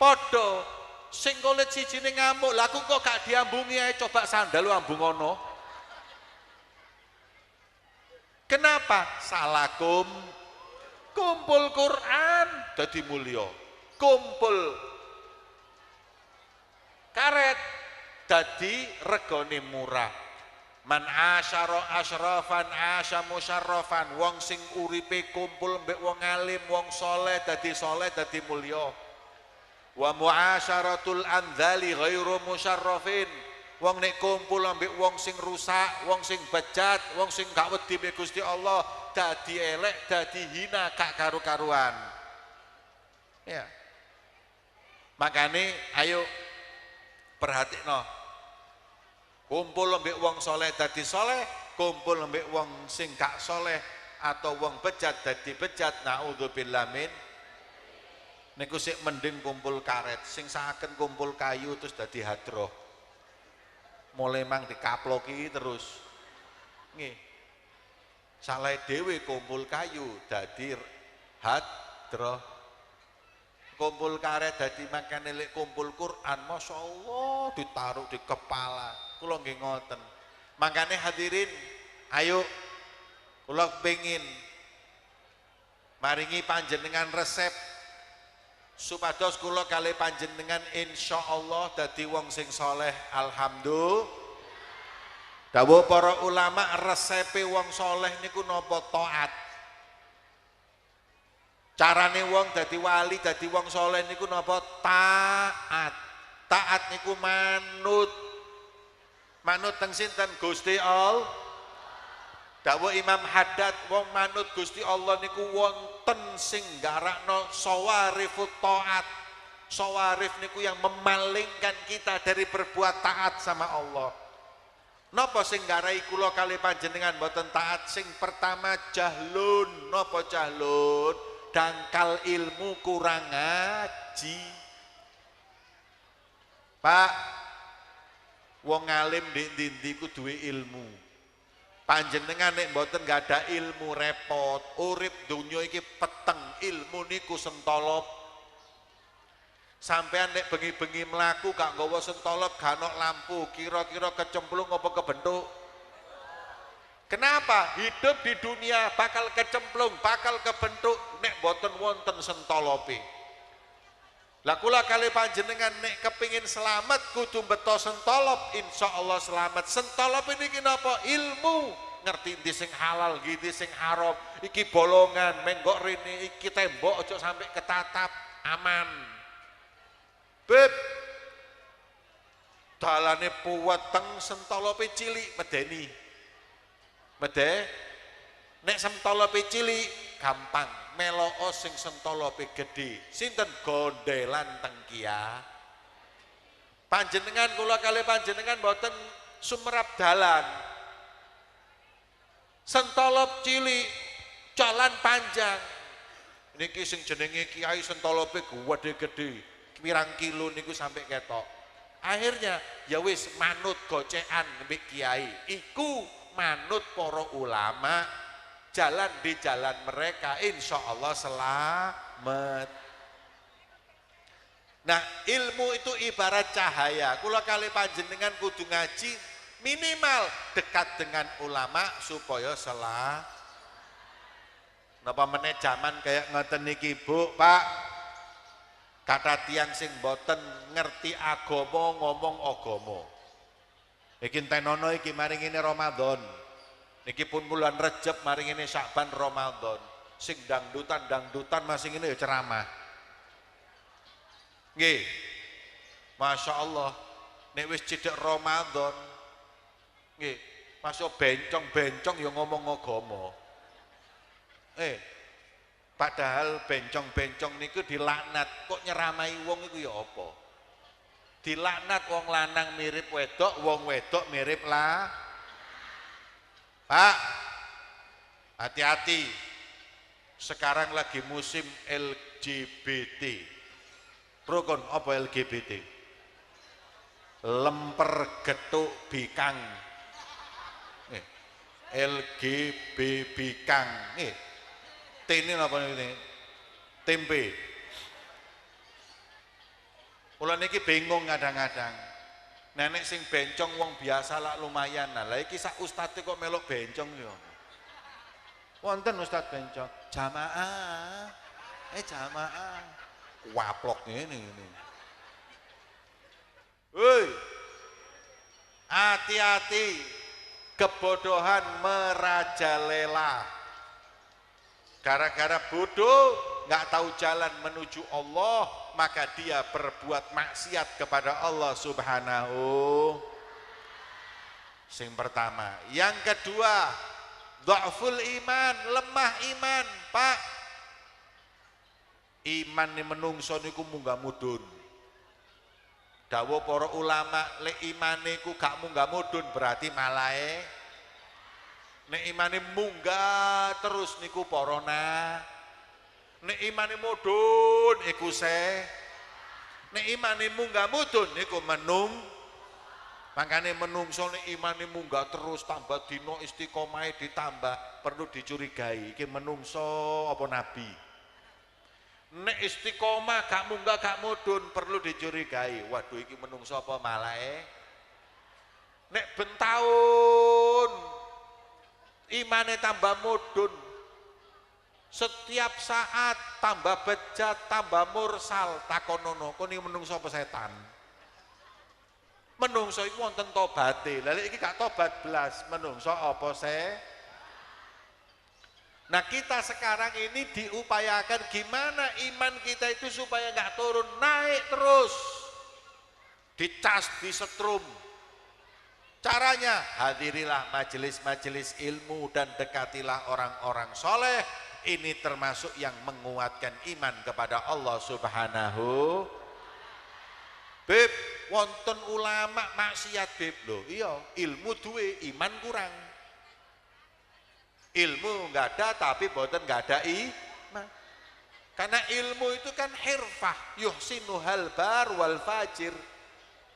Padha sing kulit sijine ngamuk lah aku kok gak diambungi ae coba sandal ambung ngono. Kenapa? Salah kumpul Quran dadi mulya. Kumpul karet dadi regane murah. Man asyara asyrafan asya musyarrafan, wong sing uripe kumpul mbek wong alim, wong soleh dadi mulya. Wa muasyaratul andzali ghairu musyarrafin, wong nek kumpul ambek wong sing rusak, wong sing bejat, wong sing gak wedi mbek Gusti Allah dadi elek, dadi hina, gak karu-karuan. Ya. Makane ayo perhatikno. Kumpul ambek wong soleh dadi soleh, kumpul ambek wong sing gak soleh atau wong bejat dadi bejat, naudzubillah min. Niku sik mending kumpul karet, sing saken kumpul kayu terus dadi hadroh. Mulai mang dikaploki terus. Nggih. Salah dhewe kumpul kayu dadi hadroh. Kumpul karet dadi makane lek kumpul Quran, masyaallah ditaruh di kepala. Kula nggih ngoten. Makane hadirin, ayo kula pengin maringi panjenengan resep supados kula kali panjenengan insyaallah dadi wong sing soleh. Alhamdulillah. Dawuh para ulama resepe wong soleh niku napa? Taat. Carane wong dadi wali, dadi wong soleh niku napa? Taat. Taat niku manut. Manut teng sinten? Gusti Allah. Dawuh Imam Haddad, wong manut Gusti Allah niku wonten sing garakno sawarifut taat. Sawarif niku yang memalingkan kita dari berbuat taat sama Allah. Napa sing garai kula kali panjenengan mboten taat? Sing pertama jahlun. Napa jahlun? Dangkal ilmu, kurang ngaji. Pak, wong alim ndi-ndi ku duwe ilmu. Panjenengan nek mboten gak ada ilmu repot. Urip donya iki peteng, ilmu niku sentolop. Sampean nek bengi-bengi mlaku gak nggawa sentolop, gak ono lampu, kira-kira kecemplung apa kebentuk? Kenapa? Hidup di dunia bakal kecemplung, bakal kebentuk nek mboten wonten sentolope. Lah kula kali panjenengan nek kepingin selamat kudu beto sentolop, insyaallah selamat. Sentolop ini napa? Ilmu. Ngerti ndi sing halal, ndi sing haram. Iki bolongan, menggok rene, iki tembok aja sampai ketatap, aman. Beb. Dalane puweteng sentolope cilik medeni. Nek sentolope cilik gampang. Meloo sing sentolope gede. Sinten? Gondelan tengkia. Panjenengan kula kali panjenengan mboten sumerap dalan. Sentolop cilik, jalan panjang. Niki sing jenenge kiai sentolope gede-gede. Pirang kilo niku sampai ketok. Akhirnya ya wis manut gocekan mbek kiai. Iku manut para ulama. Jalan di jalan mereka, insya Allah selamat. Nah, ilmu itu ibarat cahaya. Kula kali panjenengan kudu ngaji, minimal dekat dengan ulama supaya selamat. Napa meneh jaman kayak ngoten niki, Bu, Pak. Kata tiang sing boten ngerti agama ngomong agama. Iki tenono iki maring ini Ramadan. Niki pun bulan Rejab, maring ini Syakban, Ramadan. Sing dangdutan masing ini ya ceramah. Nggih. Masya Allah. Nek wis cedek Ramadan, nggih, masuk bencong-bencong ya ngomong agama. Padahal bencong-bencong niku dilaknat. Kok nyeramai wong iku ya apa? Dilaknat wong lanang mirip wedok, wong wedok mirip lah. Pak, hati-hati. Sekarang lagi musim LGBT. Prokon apa LGBT? Lemper getuk bikang. LGB bikang. Ini apa ini? Tempe. Kula niki bingung kadang-kadang. Nenek sing bencong wong biasa lah lumayan. Nah, iki sak ustadz kok melok bencong yo. Wonten ustadz bencong. Jamaah. Jamaah. Waplok ngene. Woi. Hati-hati, kebodohan merajalela. Gara-gara bodoh, nggak tahu jalan menuju Allah, maka dia berbuat maksiat kepada Allah Subhanahu. Sing pertama. Yang kedua, dha'ful iman, lemah iman, Pak. Iman ni menungso niku munggah mudun. Dawuh para ulama, lek imane ku gak munggah mudun berarti malahe nek imane munggah terus niku porona. Nek imane mudun iku se. Nek imane munggah mudun niku menung. Makane menungso nek imane munggah terus tambah dina istiqomahe ditambah perlu dicurigai iki menungso apa nabi. Nek istiqomah gak munggah gak mudun perlu dicurigai. Waduh iki menungso apa malahe. Nek bentahun imane tambah mudun, setiap saat tambah bejat, tambah mursal, takonono, kok ini menungso apa setan? Menungso itu wonten tobate, lalu ini gak tobat belas, menungso apa se? Nah kita sekarang ini diupayakan gimana iman kita itu supaya gak turun, naik terus, dicas, disetrum. Caranya, hadirilah majelis-majelis ilmu dan dekatilah orang-orang soleh. Ini termasuk yang menguatkan iman kepada Allah Subhanahu. Beb, wonten ulama maksiat beb loh. Iya, ilmu duwe, iman kurang. Ilmu nggak ada tapi boten nggak ada iman. Karena ilmu itu kan hirfah, yuhsinuhal bar wal fajir.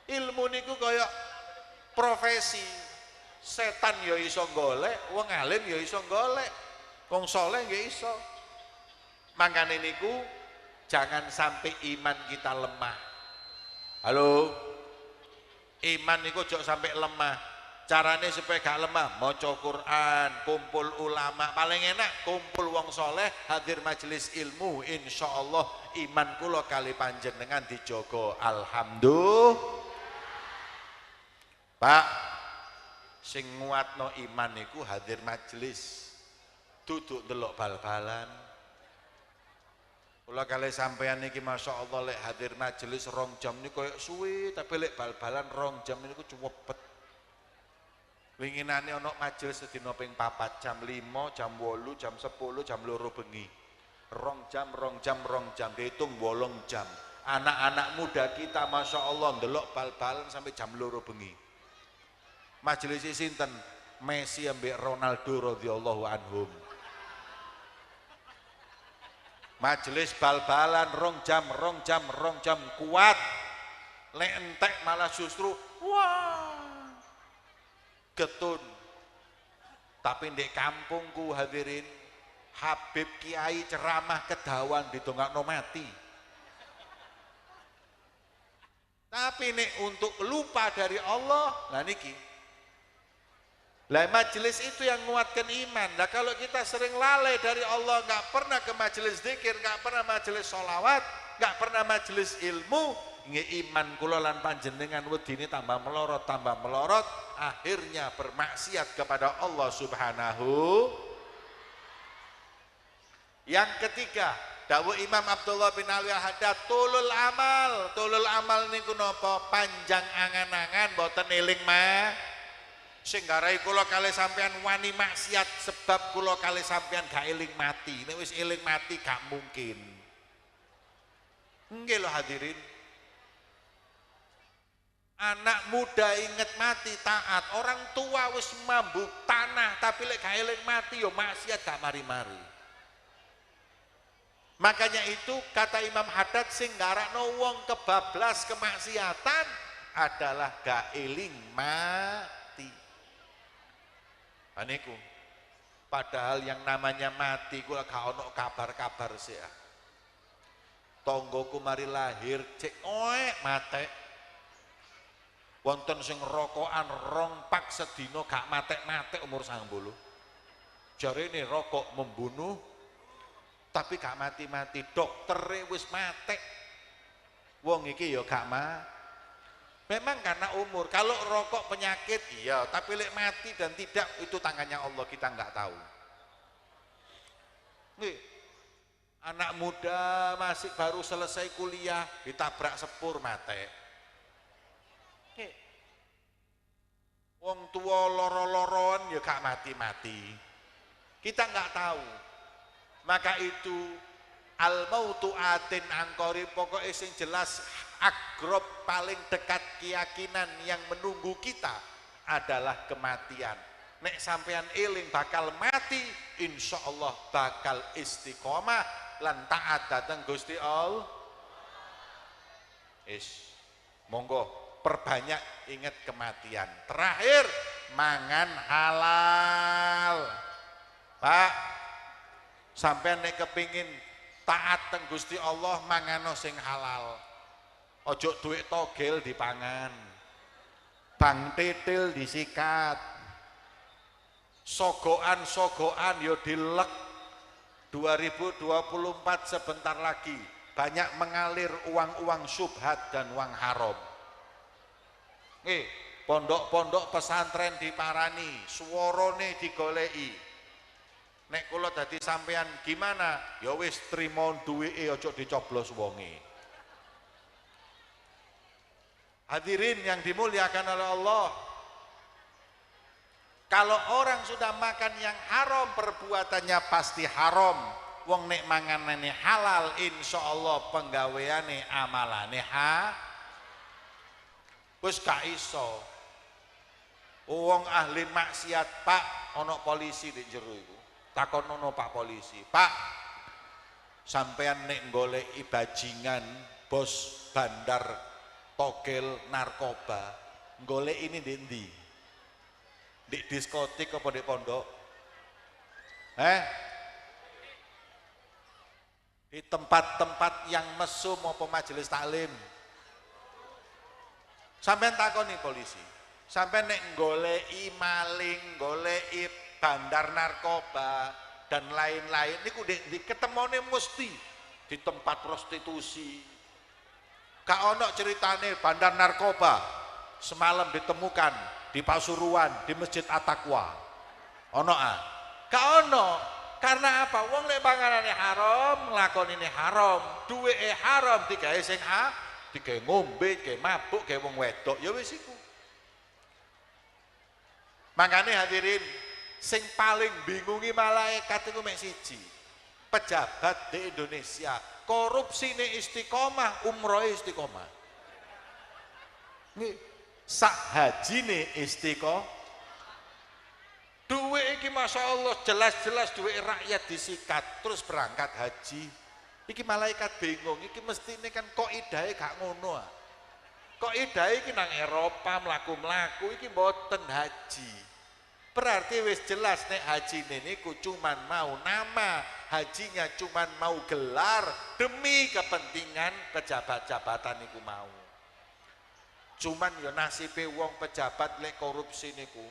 Ilmu niku koyok profesi, setan ya iso golek, wong alim ya iso golek, wong soleh ya iso. Makanya niku jangan sampai iman kita lemah. Halo, iman niku jangan sampai lemah. Caranya supaya gak lemah, maca Quran, kumpul ulama, paling enak kumpul wong soleh, hadir majelis ilmu, insya Allah iman kula kali panjenengan dijogo. Alhamdulillah. Pak, sing nguatno iman niku hadir majelis, duduk delok bal-balan. Kula kali sampean niki masya Allah lek hadir majelis 2 jam niku koyo suwe, tapi lek bal-balan 2 jam niku cepet. Winginane ana majelis sedina ping 4 jam 5, jam 8, jam 10, jam 2 bengi. 2 jam, dihitung 8 jam. Anak-anak muda kita masya Allah ndelok bal-balan sampai jam 2 bengi. Majelis sinten Messi ambek Ronaldo radhiyallahu anhum. Majelis bal-balan 2 jam kuat. Lek entek malah justru wah getun. Tapi di kampungku hadirin Habib Kiai ceramah kedawan didongakno mati. Tapi nek untuk lupa dari Allah, nah niki. Lah majelis itu yang menguatkan iman. Nah kalau kita sering lalai dari Allah, nggak pernah ke majelis zikir, nggak pernah majelis sholawat, nggak pernah majelis ilmu, iman kula lan panjenengan wedine tambah melorot, akhirnya bermaksiat kepada Allah Subhanahu. Yang ketiga, dawuh Imam Abdullah bin Ali Al-Haddad, tulul amal niku napa? Panjang angan-angan boten eling mah. Sing garai kula kali sampean wani maksiat sebab kula kali sampean gak eling mati. Nek wis eling mati gak mungkin. Nggih lho hadirin. Anak muda inget mati taat, orang tua wis mambuk tanah tapi lek gak eling mati yo maksiat gak mari-mari. Makanya itu kata Imam Haddad sing garakno wong kebablas kemaksiatan adalah gak eling mati. Aniku, padahal yang namanya mati gua gak ono kabar-kabar sih ya. Tonggoku mari lahir cek mate. Wonten sing rokokan 2 pak sedina gak mate umur 90. Jarene rokok membunuh tapi gak mati-mati. Doktere wis mate. Wong iki ya gak Memang karena umur. Kalau rokok penyakit, iya. Tapi lek mati dan tidak, itu tangannya Allah, kita nggak tahu. Nih, anak muda masih baru selesai kuliah, ditabrak sepur mati. Nih, wong tua loro-loroan ya gak mati-mati. Kita nggak tahu. Maka itu al-mautu atin angkori, pokoknya sing jelas agrob paling dekat keyakinan yang menunggu kita adalah kematian. Nek sampean eling bakal mati, insya Allah bakal istiqomah lan taat datang Gusti Allah. Monggo perbanyak ingat kematian. Terakhir, mangan halal. Pak, sampean nek kepingin taat teng Gusti Allah, mangano sing halal. Ojo duit togel dipangan, bang titil disikat, sogoan yo dilek. 2024 sebentar lagi banyak mengalir uang-uang syubhat dan uang haram. Pondok-pondok pesantren diparani, suworone digolei. Nek kula dadi sampean gimana? Ya wis trimo duwike, ojo dicoblos wonge. Hadirin yang dimuliakan oleh Allah, kalau orang sudah makan yang haram, perbuatannya pasti haram. Wong nek manganane halal, insya Allah penggaweane amalane wis gak iso. Wong ahli maksiat, Pak, ono polisi di jero iku. Takon ono Pak polisi, Pak, sampean nek goleki bajingan bos bandar togel narkoba, golek ini di endi? Di diskotik apa di pondok? Di tempat-tempat yang mesum apa majelis taklim? Sampean takoni polisi, sampean nek goleki maling, goleki bandar narkoba dan lain-lain niku di ketemone mesti di tempat prostitusi. Gak ono ceritane bandar narkoba semalam ditemukan di Pasuruan di Masjid At-Taqwa. Ono gak ono. Karena apa? Wong lek panganane haram, nglakonine haram, duweke haram, digawe sing digawe ngombe, digawe mabuk, gawe wong wedok, ya wis iku. Makane hadirin, sing paling bingungi malaikat iku mek siji. Pejabat di Indonesia korupsine istiqomah, umrohe istiqomah. Nih, sak hajine istiqomah. Duit iki Masya Allah jelas-jelas duit rakyat disikat terus berangkat haji. Iki malaikat bingung, iki mestine kan kok idahe gak ngono. Kok idahe iki nang Eropa mlaku-mlaku iki mboten haji. Berarti wis jelas nek hajine niku cuman mau nama, hajinya cuman mau gelar demi kepentingan pejabat-jabatan niku mau. Cuman ya nasibe wong pejabat lek korupsi niku,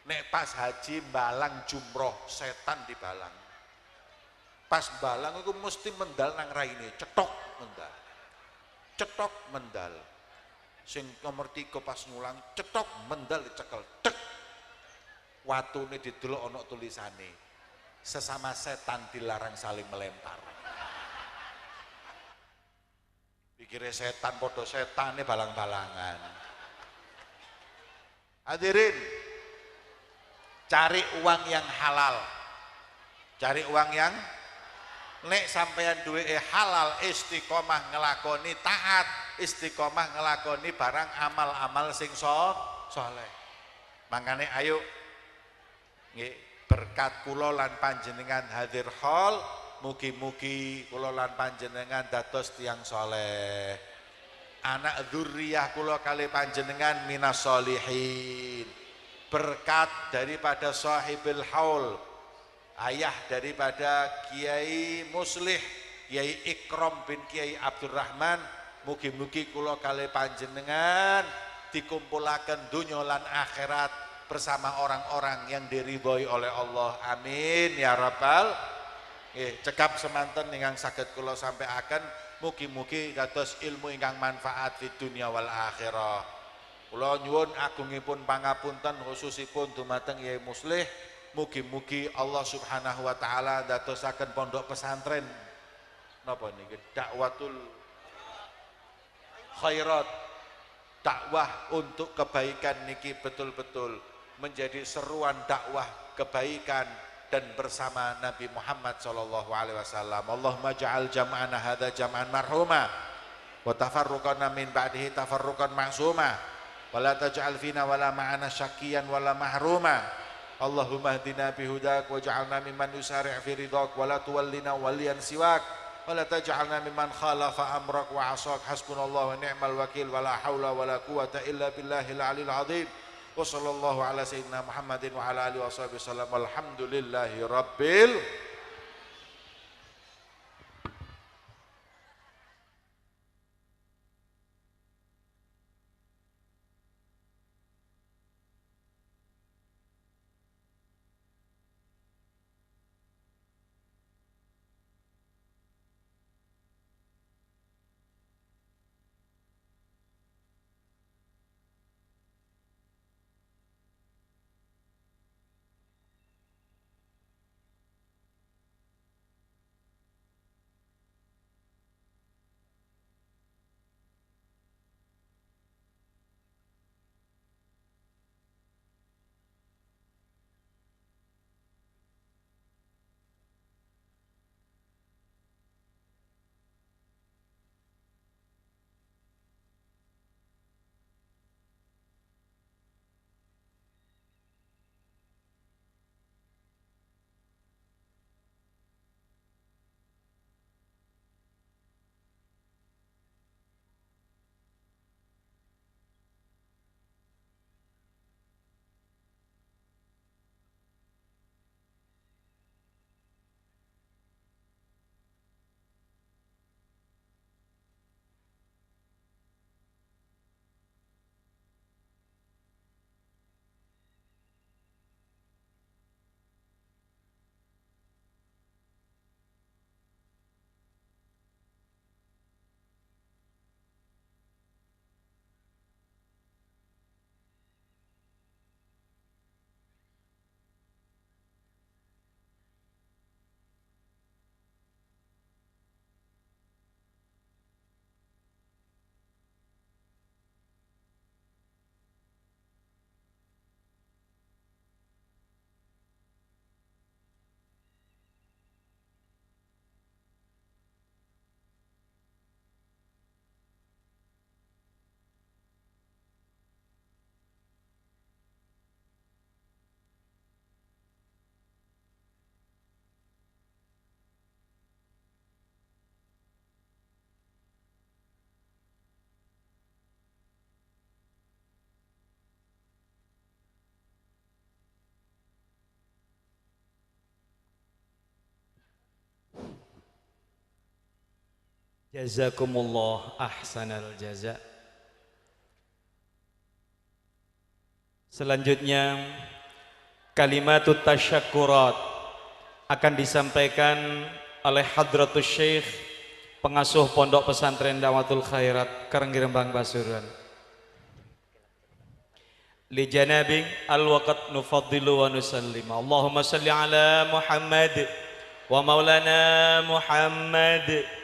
nek pas haji balang jumroh setan di balang. Pas balang iku mesti mendal nang raine, cetok mendal. Cetok mendal. Sing nomor 3 pas ngulang cetok mendal dicekel. Cek. Watune didelok ana tulisane. Sesama setan dilarang saling melempar. Pikire setan padha setane balang-balangan. Hadirin, cari uang yang halal. Cari uang yang nek sampeyan duweke halal, istiqomah ngelakoni taat, istiqomah ngelakoni barang amal-amal sing saleh. Mangkane ayo nggih berkat kula lan panjenengan hadir hall, mugi-mugi kula lan panjenengan dados tiyang saleh. Anak dzurriyyah kula kali panjenengan minas sholihin. Berkat daripada sahibul haul, ayah daripada Kiai Muslih, Kiai Ikram bin Kiai Abdurrahman, mugi-mugi kula kali panjenengan dikumpulaken dunya lan akhirat bersama orang-orang yang diridhoi oleh Allah. Amin ya rabbal. Cekap semanten ingkang saged kula sampaiaken, mugi-mugi dados ilmu ingkang manfaat di dunia wal akhirah. Kula nyuwun agungipun pangapunten khususipun dumateng Yai Muslih, mugi-mugi Allah Subhanahu wa taala dadosaken pondok pesantren napa niki dakwatul khairat, dakwah untuk kebaikan niki betul-betul menjadi seruan dakwah kebaikan dan bersama Nabi Muhammad sallallahu alaihi wasallam. Allahumma ja'al jam'ana hadza jam'an marhuma wa tafarruqana min ba'dihi tafarruqan ma'suma wa la taj'al fina wala ma'ana syaqqiyan wala mahruma. Allahumma hdina bihudak waj'alna mimman yusari' fi ridhak wa la tuwallina waliyan siwak wa la taj'alna mimman khalafa amrak wa 'asak. Hasbunallahu wa ni'mal wakil wa la haula wa la quwwata illa billahil 'aliyyil 'azim. Wa sallallahu ala sayyidina Muhammadin wa ala alihi washabihi wasallam. Alhamdulillahi rabbil Jazakumullah ahsanal jaza. Selanjutnya kalimatut tasyakkurat akan disampaikan oleh Hadratus Syekh pengasuh Pondok Pesantren Dakwatul Khairat Karangrembang Pasuruan. Li janabi al-waqt nufaddilu wa nusallim. Allahumma salli ala Muhammad wa maulana Muhammad.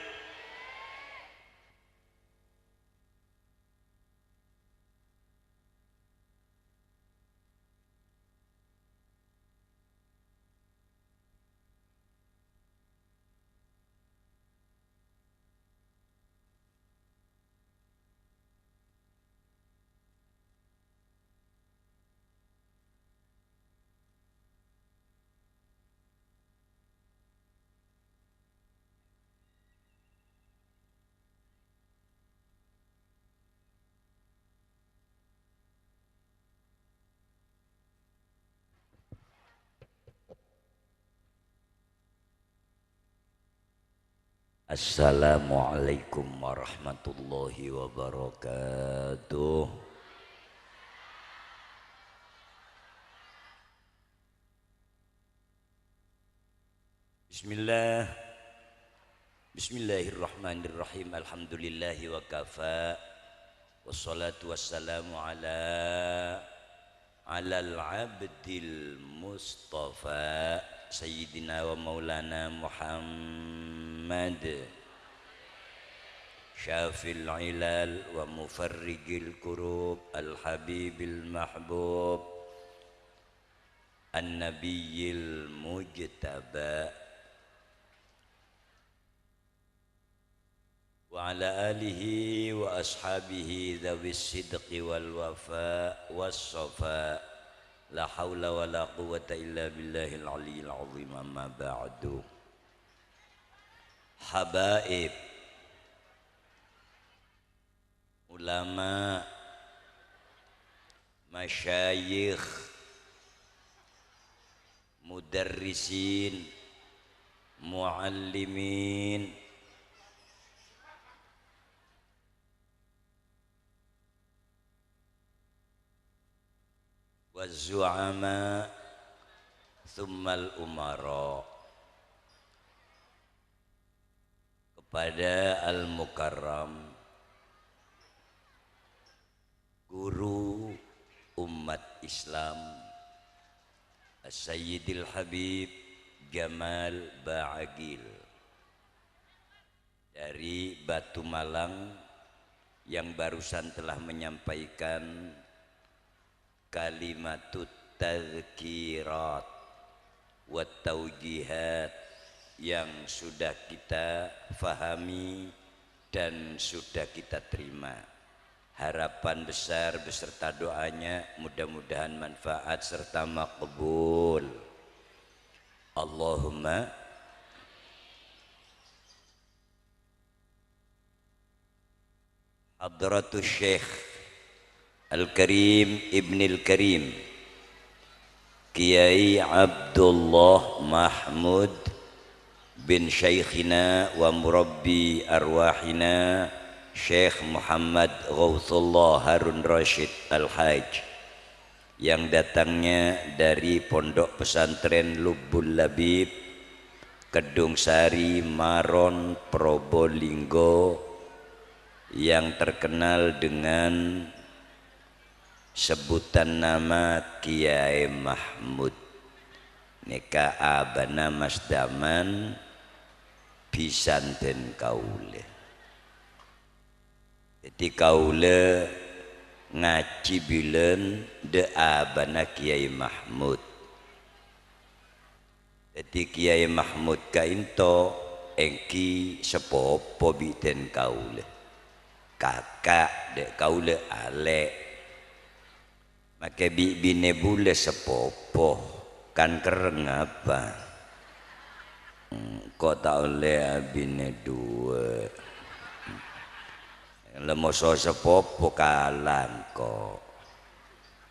Assalamualaikum warahmatullahi wabarakatuh. Bismillahirrahmanirrahim. Alhamdulillahi wa kafa wassalatu wassalamu ala al-abdil mustafa sayyidina wa maulana Muhammad syafil ilal wa mufarrijil kurub al-habibil mahbub an-nabiyil mujtaba wa ala alihi wa ashabihi dhawis sidqi wal wafa was safa la hawla wa la quwwata illa billahil aliyyil azim amma ba'du. Habaib, ulama, masyayikh, mudarrisin, muallimin, waz-zu'ama, thummal umara, kepada al-mukarram guru umat Islam Sayyidil Habib Jamal Ba'agil dari Batu Malang yang barusan telah menyampaikan kalimatut tazkirat wa taujihat yang sudah kita fahami dan sudah kita terima. Harapan besar beserta doanya mudah-mudahan manfaat serta makbul. Allahumma Hadratus Syekh Al-Karim Ibnil Karim Kiai Abdullah Mahmud bin Syekhina wa murabbi arwahina Syekh Muhammad Ghawthullah Harun Rashid Al-Hajj yang datangnya dari Pondok Pesantren Lubbul Labib Kedung Sari Maron Probolinggo yang terkenal dengan sebutan nama Kiai Mahmud Nika abana masdaman bisanten kaule. Jadi kaule ngaji bilen de abana Kiai Mahmud. Jadi Kiai Mahmud kainto engki sepopo biten kaule. Kakak de kaule alek. Maka bine bule sepopo kan kereng apa? Kok tak oleh abine dua. Lemoso sepopo kalan kok.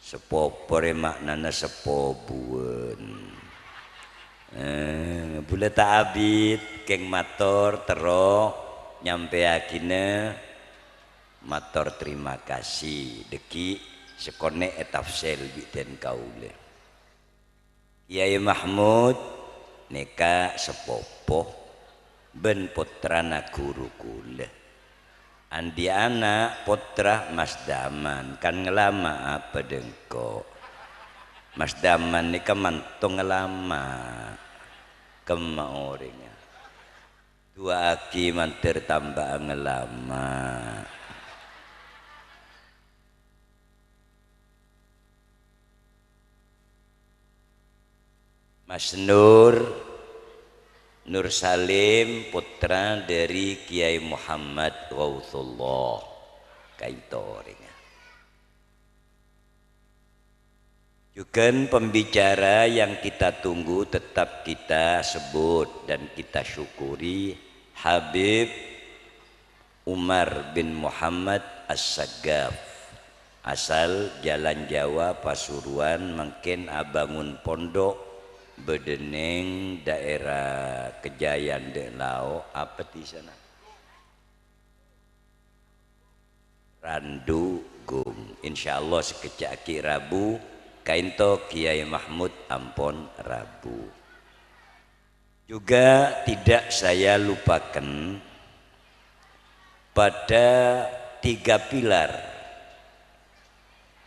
Sepopo re maknana sepobuan. Bule tak abid keng mator tero nyampe akine mator terima kasih deki sekone etafsel biten kaule. Kiai Mahmud neka sepopo ben putrana guru kule. Andi anak putra Mas Daman kan ngelama apa dengko. Mas Daman neka mantung ngelama kemaorinya. Dua aki mantir tambah ngelama. Mas Nur Salim putra dari Kiai Muhammad Ghawthullah kaitorinya. Juga pembicara yang kita tunggu tetap kita sebut dan kita syukuri Habib Umar bin Muhammad As-Saggaf, asal Jalan Jawa Pasuruan, mungkin abangun pondok bedeneng daerah Kejayaan Delao apa di sana Randu Gung. Insyaallah sekejap Rabu kainto Kiai Mahmud ampon Rabu. Juga tidak saya lupakan pada 3 pilar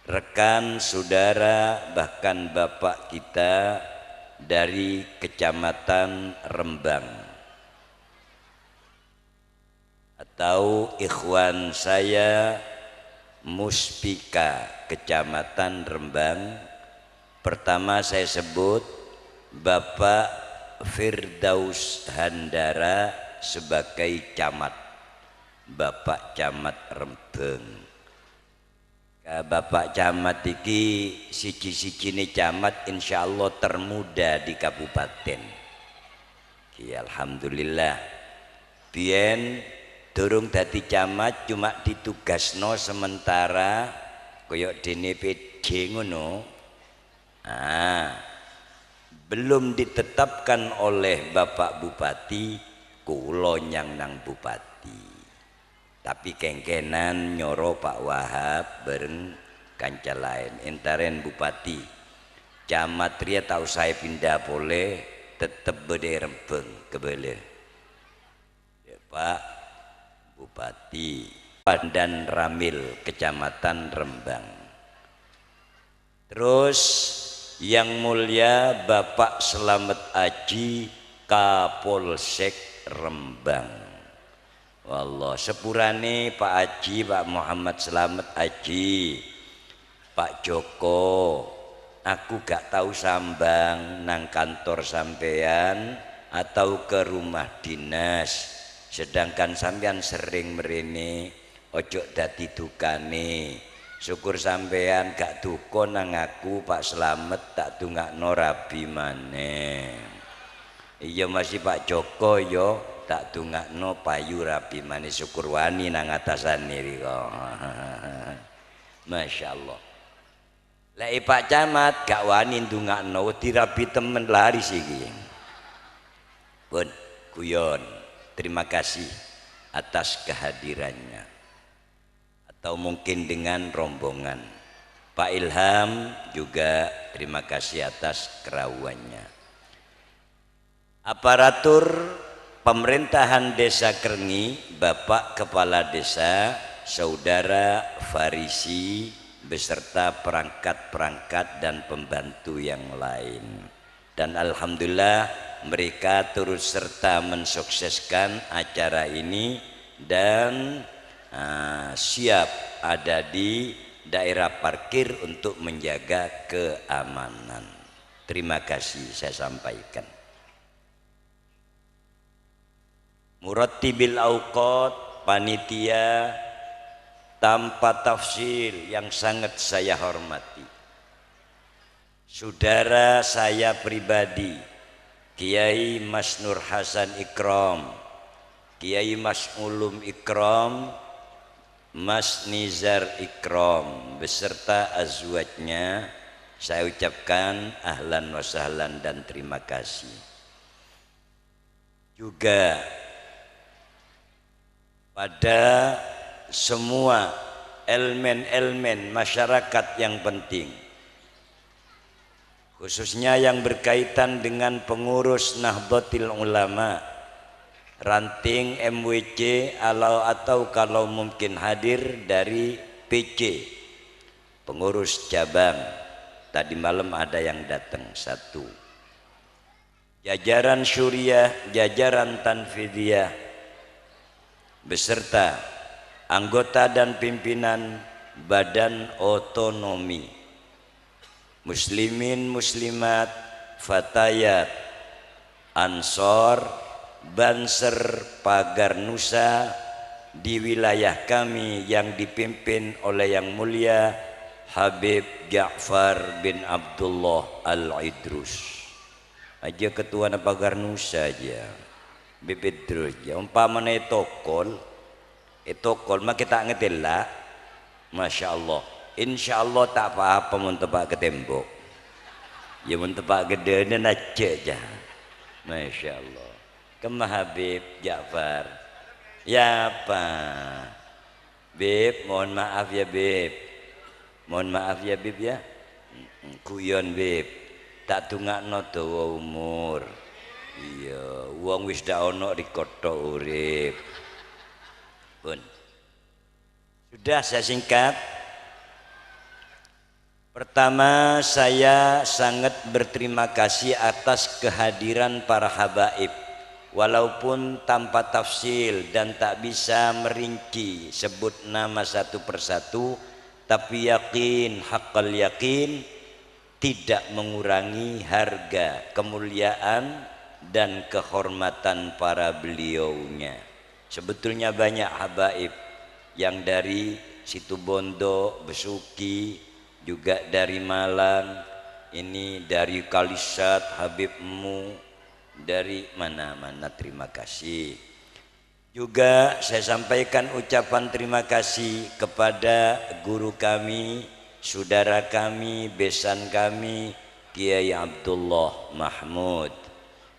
rekan, saudara, bahkan bapak kita dari Kecamatan Rembang, atau ikhwan saya Muspika Kecamatan Rembang. Pertama saya sebut Bapak Firdaus Handara sebagai camat, Bapak Camat Rembang. Bapak Camat iki siji-sijine camat insyaallah termuda di kabupaten. Alhamdulillah. Biyen durung dadi camat cuma ditugasno sementara koyok dene PD ngono. Belum ditetapkan oleh Bapak Bupati, kula nyang nang Bupati. Tapi kengkenan nyoro Pak Wahab bareng kanca lain entaren Bupati. Camat ria tahu saya pindah boleh tetep bede Rembang kebele. Ya, Pak Bupati Pandan Ramil Kecamatan Rembang. Terus yang mulia Bapak Slamet Aji Kapolsek Rembang. Wallah sepurane Pak Aji, Pak Muhammad Slamet Aji, Pak Joko, aku gak tahu sambang nang kantor sampean atau ke rumah dinas. Sedangkan sampean sering merene ojo dadi dukane. Syukur sampean gak duka nang aku Pak Slamet tak dungakno rabi maneh. Iya masih Pak Joko yo tak dungakno payu rabi maneh, syukur wani nang atasan niri kok. Masya Allah. Lek Pak Camat gak wani dungakno wedi rabi temen laris iki. Pun guyon. Terima kasih atas kehadirannya, atau mungkin dengan rombongan. Pak Ilham juga terima kasih atas kerawannya. Aparatur pemerintahan Desa Krengi, Bapak Kepala Desa, Saudara Farisi beserta perangkat-perangkat dan pembantu yang lain. Dan alhamdulillah mereka turut serta mensukseskan acara ini dan siap ada di daerah parkir untuk menjaga keamanan. Terima kasih saya sampaikan. Murattibil Auqat, panitia tanpa tafsil yang sangat saya hormati. Saudara saya pribadi Kiai Mas Nur Hasan Ikram, Kiai Mas Ulum Ikram, Mas Nizar Ikram beserta azwajnya, saya ucapkan ahlan wa sahlan dan terima kasih. Juga pada semua elemen-elemen masyarakat yang penting, khususnya yang berkaitan dengan pengurus Nahdlatul Ulama, ranting MWC atau kalau mungkin hadir dari PC, pengurus cabang. Tadi malam ada yang datang satu. Jajaran Syuriah, jajaran Tanfidiyah, beserta anggota dan pimpinan Badan Otonomi Muslimin Muslimat Fatayat Ansor Banser Pagar Nusa di wilayah kami yang dipimpin oleh Yang Mulia Habib Ja'far bin Abdullah Al-Idrus aja ketua Pagar Nusa aja Bibit terus ya umpamanya etokol mah kita ngetelak. Masya Allah, insya Allah tak apa-apa mun tepak ke tembok ya mun tepak gede dan aja aja. Masya Allah. Kemah Habib Ja'far ya apa Bib, mohon maaf ya Bib, mohon maaf ya Bib ya, kuyon Bib tak tungakno dawa umur. Iya wong wis dak ono dikothok urip. Pun sudah saya singkat. Pertama, saya sangat berterima kasih atas kehadiran para habaib. Walaupun tanpa tafsil dan tak bisa merinci sebut nama satu persatu, tapi yakin, haqqal yakin, tidak mengurangi harga, kemuliaan dan kehormatan para beliaunya. Sebetulnya banyak habaib yang dari Situbondo, Besuki, juga dari Malang, ini dari Kalisat, Habibmu, dari mana-mana, terima kasih. Juga saya sampaikan ucapan terima kasih kepada guru kami, saudara kami, besan kami, Kiai Abdullah Mahmud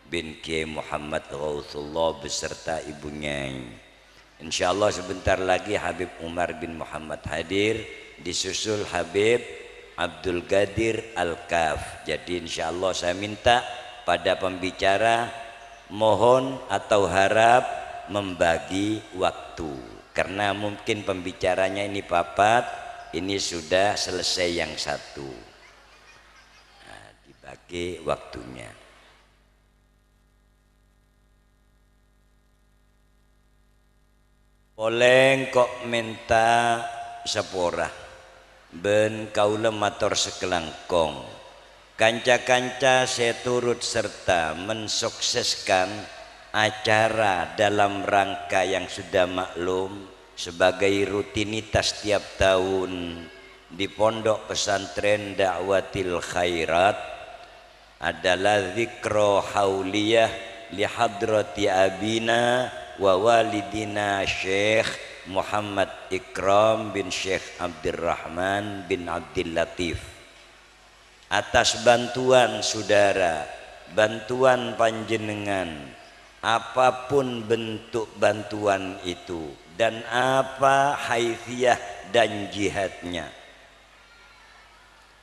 bin Kiai Muhammad Gauthullah beserta ibunya. Insyaallah sebentar lagi Habib Umar bin Muhammad hadir, disusul Habib Abdul Qadir Al-Kaf. Jadi insyaallah saya minta pada pembicara mohon atau harap membagi waktu, karena mungkin pembicaranya ini papat, ini sudah selesai yang satu. Nah, dibagi waktunya. Boleh kok minta sepora ben kaula matur sekelangkong. Kanca-kanca saya turut serta mensukseskan acara dalam rangka yang sudah maklum sebagai rutinitas tiap tahun di Pondok Pesantren Da'watil Khairat adalah zikro hauliyah li hadrati abina wa walidina Syekh Muhammad Ikram bin Syekh Abdurrahman bin Abdul Latif. Atas bantuan saudara, bantuan panjenengan, apapun bentuk bantuan itu dan apa haithiyah dan jihadnya,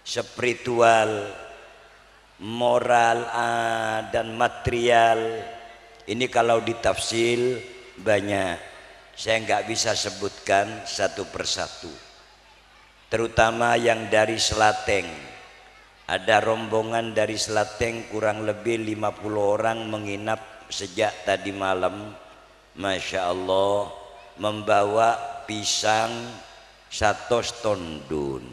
spiritual, moral dan material, ini kalau ditafsil banyak, saya nggak bisa sebutkan satu persatu. Terutama yang dari Selateng, ada rombongan dari Selateng kurang lebih 50 orang menginap sejak tadi malam, Masya Allah, membawa pisang 100 tondun,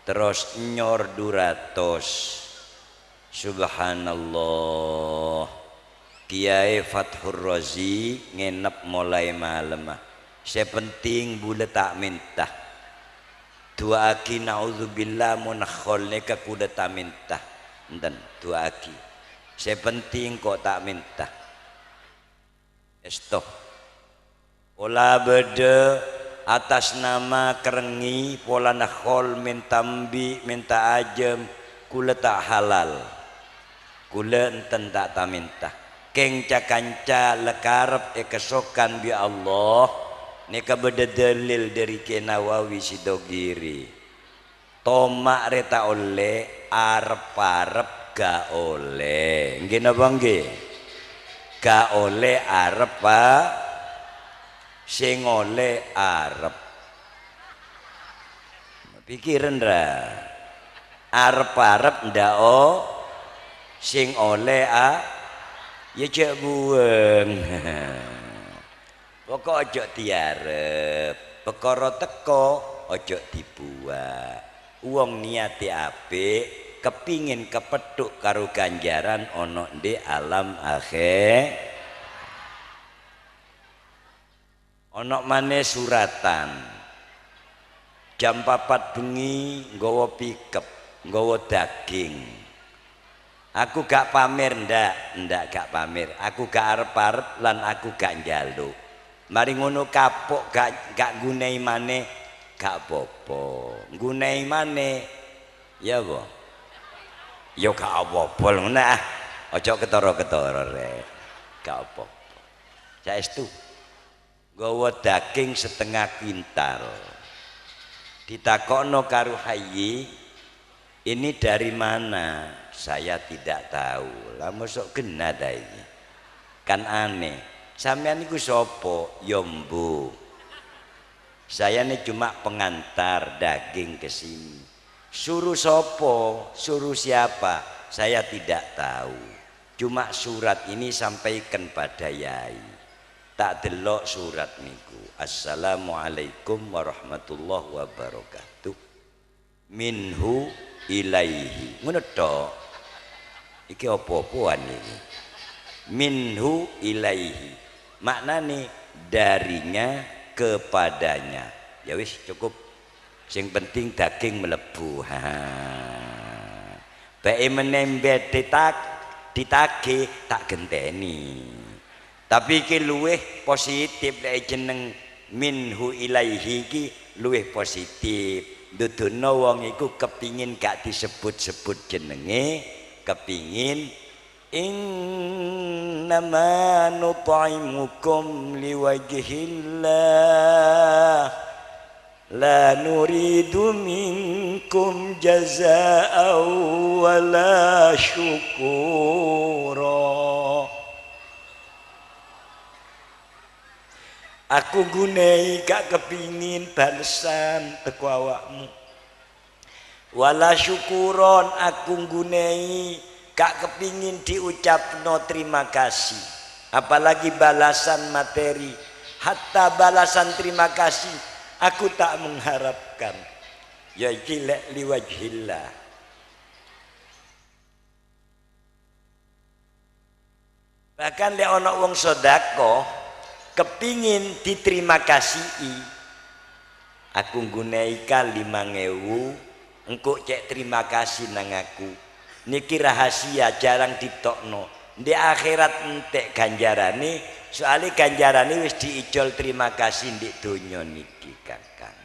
terus nyor 200, subhanallah. Kiai Fathur Razi nginep mulai malam. Saya penting boleh tak minta dua aki na'udzubillah munakhol neka kuda tak minta dan dua aki. Saya penting kok tak minta. Stop. Pola beda atas nama kerengi pola nakhol minta mbi minta ajem kula tak halal. Kula enten tak minta. Kengca kanca lekarep kesokan bi Allah neka beda dalil dari Kenawawi Sidogiri. Tomak reta oleh arep-arep ga oleh. Nggih napa nggih? Ga oleh arep Pak, sing oleh arep. Pikiran ra. Arep-arep ndak sing oleh ya cek bueng. Pokok ojo diarep, perkara teko ojo dibuat. Wong niate apik, kepingin kepethuk karo ganjaran ana di alam akhir. Ana maneh suratan. Jam 4 bengi nggawa pikep, nggawa daging. Aku gak pamer ndak gak pamer. Aku gak arep-arep lan aku gak njaluk. Mari ngono kapok gak gunai maneh gak apa-apa. Gunai maneh ya apa? Ya gak apa-apa ngono ah. Aja ketara-ketara rek. Gak apa-apa. Saestu nggawa daging setengah kintal. Ditakokno karo Hayyi, ini dari mana? Saya tidak tahu. Lah mosok genah ta iki. Kan aneh. Sampeyan niku sapa? Ya mbu. Saya ini cuma pengantar daging ke sini. Suruh sopo, suruh siapa? Saya tidak tahu. Cuma surat ini sampaikan pada yai. Tak delok surat niku. Assalamualaikum warahmatullahi wabarakatuh. Minhu ilaihi. Ngono tok. Iki apa-apaan ini? Minhu ilaihi. Maknane darinya kepadanya. Ya wis cukup. Sing penting daging melebu. Bae menembet ditagih tak genteni. Tapi iki luwih positif lek jeneng minhu ilaihi iki luwih positif. Dudono wong iku kepingin gak disebut-sebut jenenge, kepingin innama nut'imukum liwajhillah la nuridu minkum jazaa'an wala syukura. Aku gunai gak kepingin balesan teko awakmu. Wala syukuron aku gunai gak kepingin diucapno terima kasih. Apalagi balasan materi. Hatta balasan terima kasih aku tak mengharapkan. Ya iki lek liwajhillah. Bahkan lek ana wong sedekah kepingin diterima kasih, aku gunaika 5.000 engkau cek terima kasih nang aku. Niki rahasia jarang ditokno. Di akhirat entek ganjarane, soalnya ganjarane wis diijol terima kasih di donya niki kakang.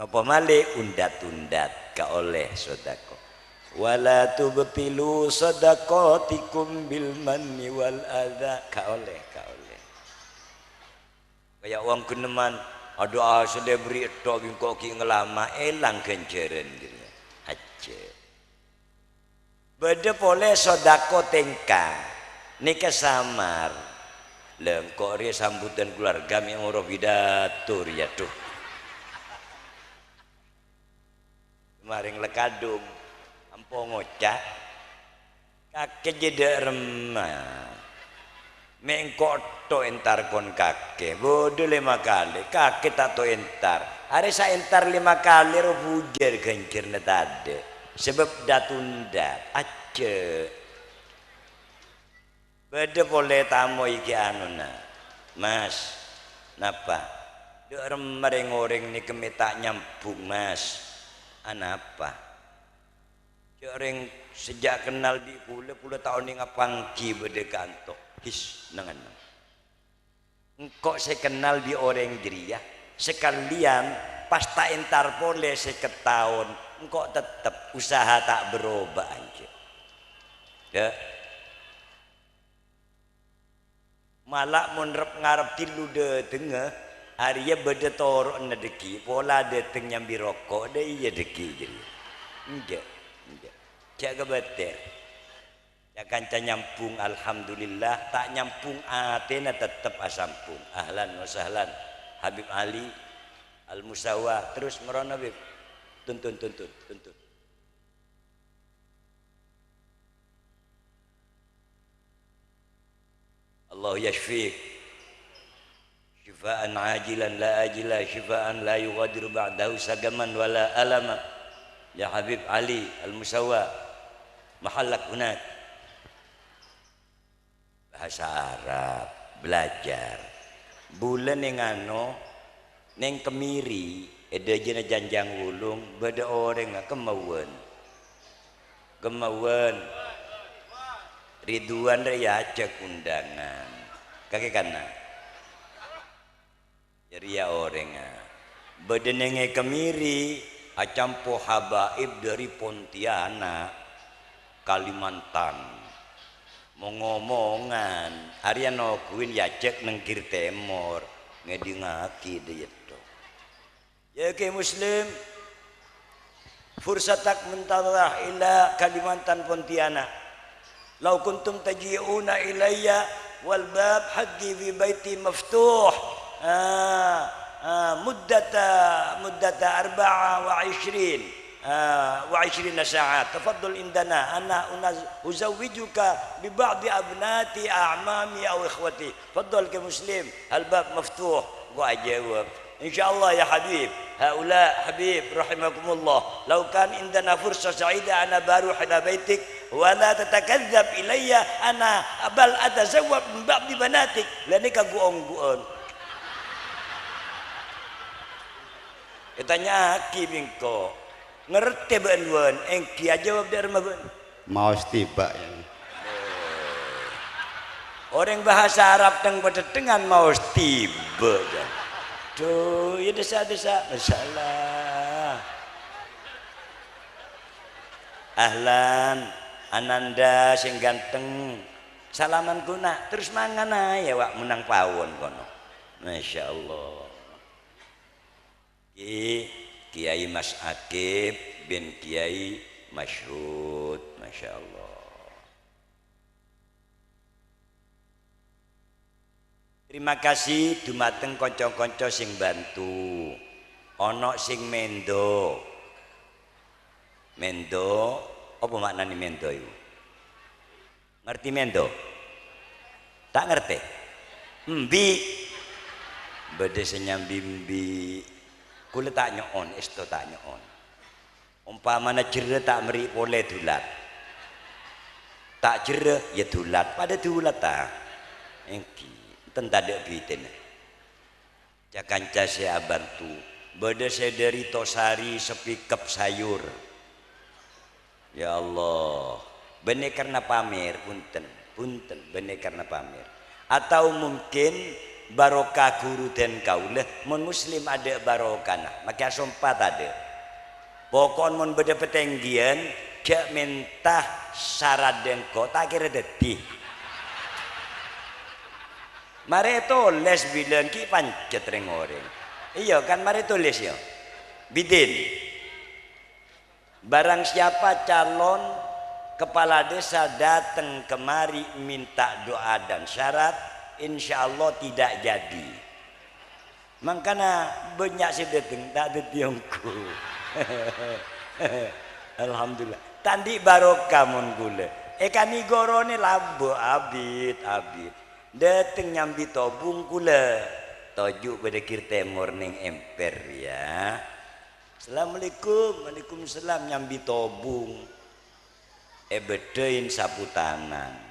Napa malih undat-undat gak oleh sedekah. Wala tubtilu sadaqatikum bil manni wal adza. Ka oleh kaya wong geneman ada asale beri tok kok ki ngelama elang ganjaran gitu aja. Beda boleh sedekah tengka nika samar lengkok ri sambutan keluarga mi ora pidato ya tuh maring lekadung ngocak kakek jeda remah mengkok to entar kon kakek bodoh 5 kali kakek tak to entar hari saya entar 5 kali ro bujar gencir tade sebab datunda aja beda boleh tamu iki anuna mas napa dek remah-remah ni kemita nyambung mas anapa orang sejak kenal di pula tahun ini ngapangki berdekanto his nangan engkau saya kenal di orang jeriah sekalian pas tak entar boleh seketahun engkau tetap usaha tak berubah aja ya malah menrep ngarep tilu de tengah hari ya beda torok nedeki pola deteng nyambi rokok deh iya deki jadi enggak jaga beter ya kanca nyampung alhamdulillah tak nyampung atena tetap asampung ahlan wa sahlan Habib Ali Al Musawa terus merona Habib tuntun Allah yashfiq syifaan ajilan la ajila syifaan la yughadiru ba'dahu sagaman wala alama ya Habib Ali Al Musawa mahallak hunak bahasa Arab belajar bulan yang ano neng kemiri ada jena janjang wulung beda orang kemauan Ridwan raya cek undangan kakek kana jadi ya orang beda nenge kemiri acampo habaib dari Pontianak Kalimantan mau ngomongan harian nokuin ya cek nengkir temor ngedingaki dia itu ya ke muslim fursatak mentarah ila Kalimantan Pontianak lau kuntum taji'una ilayya wal bab haqqi fi baiti maftuh muddata 24 ساعات تفضل عندنا أنا أزوجك ببعض أبناتي أعمامي أو إخوتي تفضل كمسلم الباب مفتوح وأجاوب إن شاء الله يا حبيب هؤلاء حبيب رحمكم الله لو كان عندنا فرصة سعيدة أنا بروح إلى بيتك ولا تتكذب إلي أنا بل أتزوج من بعض بناتك لأنك guon. Katanya aki bingko ngerti ben engki jawab dari mah Mau tiba ya. orang bahasa Arab teng dengan mau tiba ya. Tuh ya desa-desa masalah. Ahlan Ananda sing ganteng salaman kuna terus mangan ae wak menang pawon kono. Masya Allah. Kiai Mas Akib bin Kiai Masyhud, Masya Allah. Terima kasih dumateng konco-konco sing bantu. Ono sing mendo. Mendo, apa maknanya mendo itu? Ngerti mendo? Tak ngerti? Mbi. Bede senyambi mbi. Kula tak nyoon, esto tak nyoon. Umpamana jere tak meri boleh dulat. Tak jere ya dulat, pada dulat tak. Engki, tentada bitin. Jakanca saya bantu. Beda saya dari tosari sepikap sayur. Ya Allah, benih karena pamer, punten, benih karena pamer. Atau mungkin barokah guru dan kaulah mun muslim ada barokana maka sompat ada pokon mun beda petenggian jak mentah syarat dan ko tak kira deti mare tulis bilang ki pancet reng orang iya kan mare tulis ya bidin barang siapa calon kepala desa datang kemari minta doa dan syarat insya Allah tidak jadi. Makanya banyak sih datang tak ada tiongku. Alhamdulillah. Tandi barokah mun gula. Ikan igorone labo abid. Datang nyambi tobung gula. Tojuk pada kirte morning emper ya. Assalamualaikum, waalaikumsalam nyambi tobung. Bedain sapu tangan.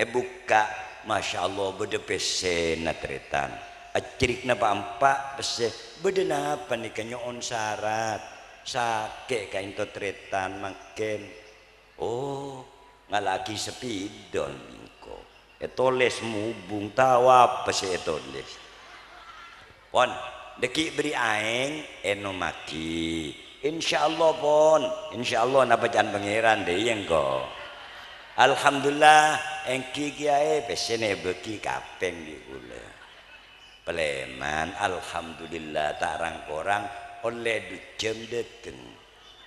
Buka. Masya Allah beda pesen natretan acirik na pampak pesen beda napa nih kanyoon syarat sake kain to tretan makin oh ngalaki sepidon bingko etoles mubung tawa pesen etoles pon deki beri aeng eno maki insyaallah pon insyaallah napa jan pangeran deh yang go alhamdulillah engki kiai pesene beki kapeng di kula Pleman alhamdulillah tarang korang oleh dujem deteng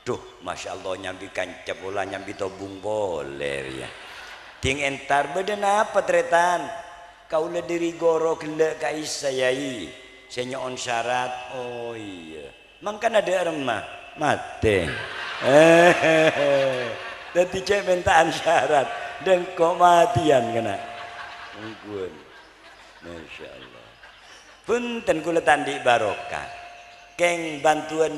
duh masya Allah nyambi kancap bola nyambi tobung boleh ya ting entar beden apa tretan kau le diri goro kele kai sayai senyoon syarat oh iya mangkan ada remah mate Dadi cek mintaan syarat dan kematian kena. Mungkin, masya Allah. Punten kula tandi barokah. Keng bantuan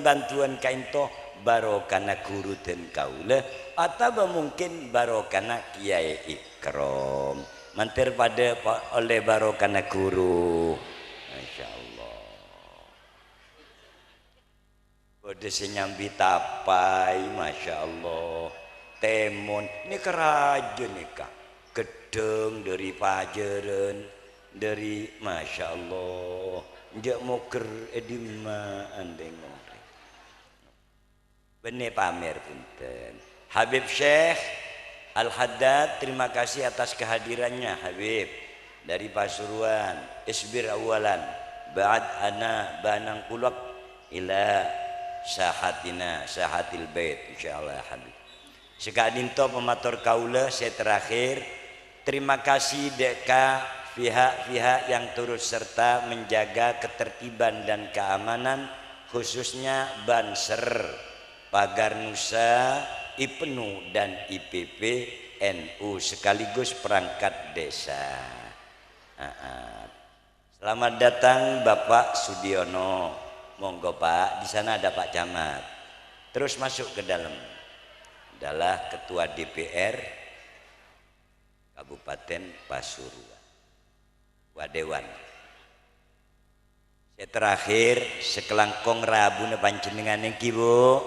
kain toh barokah na guru dan kaula atau mungkin barokah na kiai ikram. Mantir pada oleh barokah na guru. Masya Allah. Bode senyambi tapai, masya Allah. Temon ini keraja nikah gedeng dari pajaran dari masya Allah njak moker edima andeng ngore benih pamer punten Habib Syekh Al-Haddad terima kasih atas kehadirannya Habib dari Pasuruan isbir awalan ba'd ana banang kulak ila sahatina sahatil bait insyaallah Habib sekadinto pematur kaula saya terakhir terima kasih deka pihak-pihak yang turut serta menjaga ketertiban dan keamanan, khususnya Banser, Pagar Nusa, IPNU dan IPP NU sekaligus perangkat desa. Selamat datang Bapak Sudiono. Monggo Pak, di sana ada Pak Camat. Terus masuk ke dalam. Adalah Ketua DPR Kabupaten Pasuruan. Wadewan. Saya terakhir sekelangkong rabu ne panjenengan iki Bu.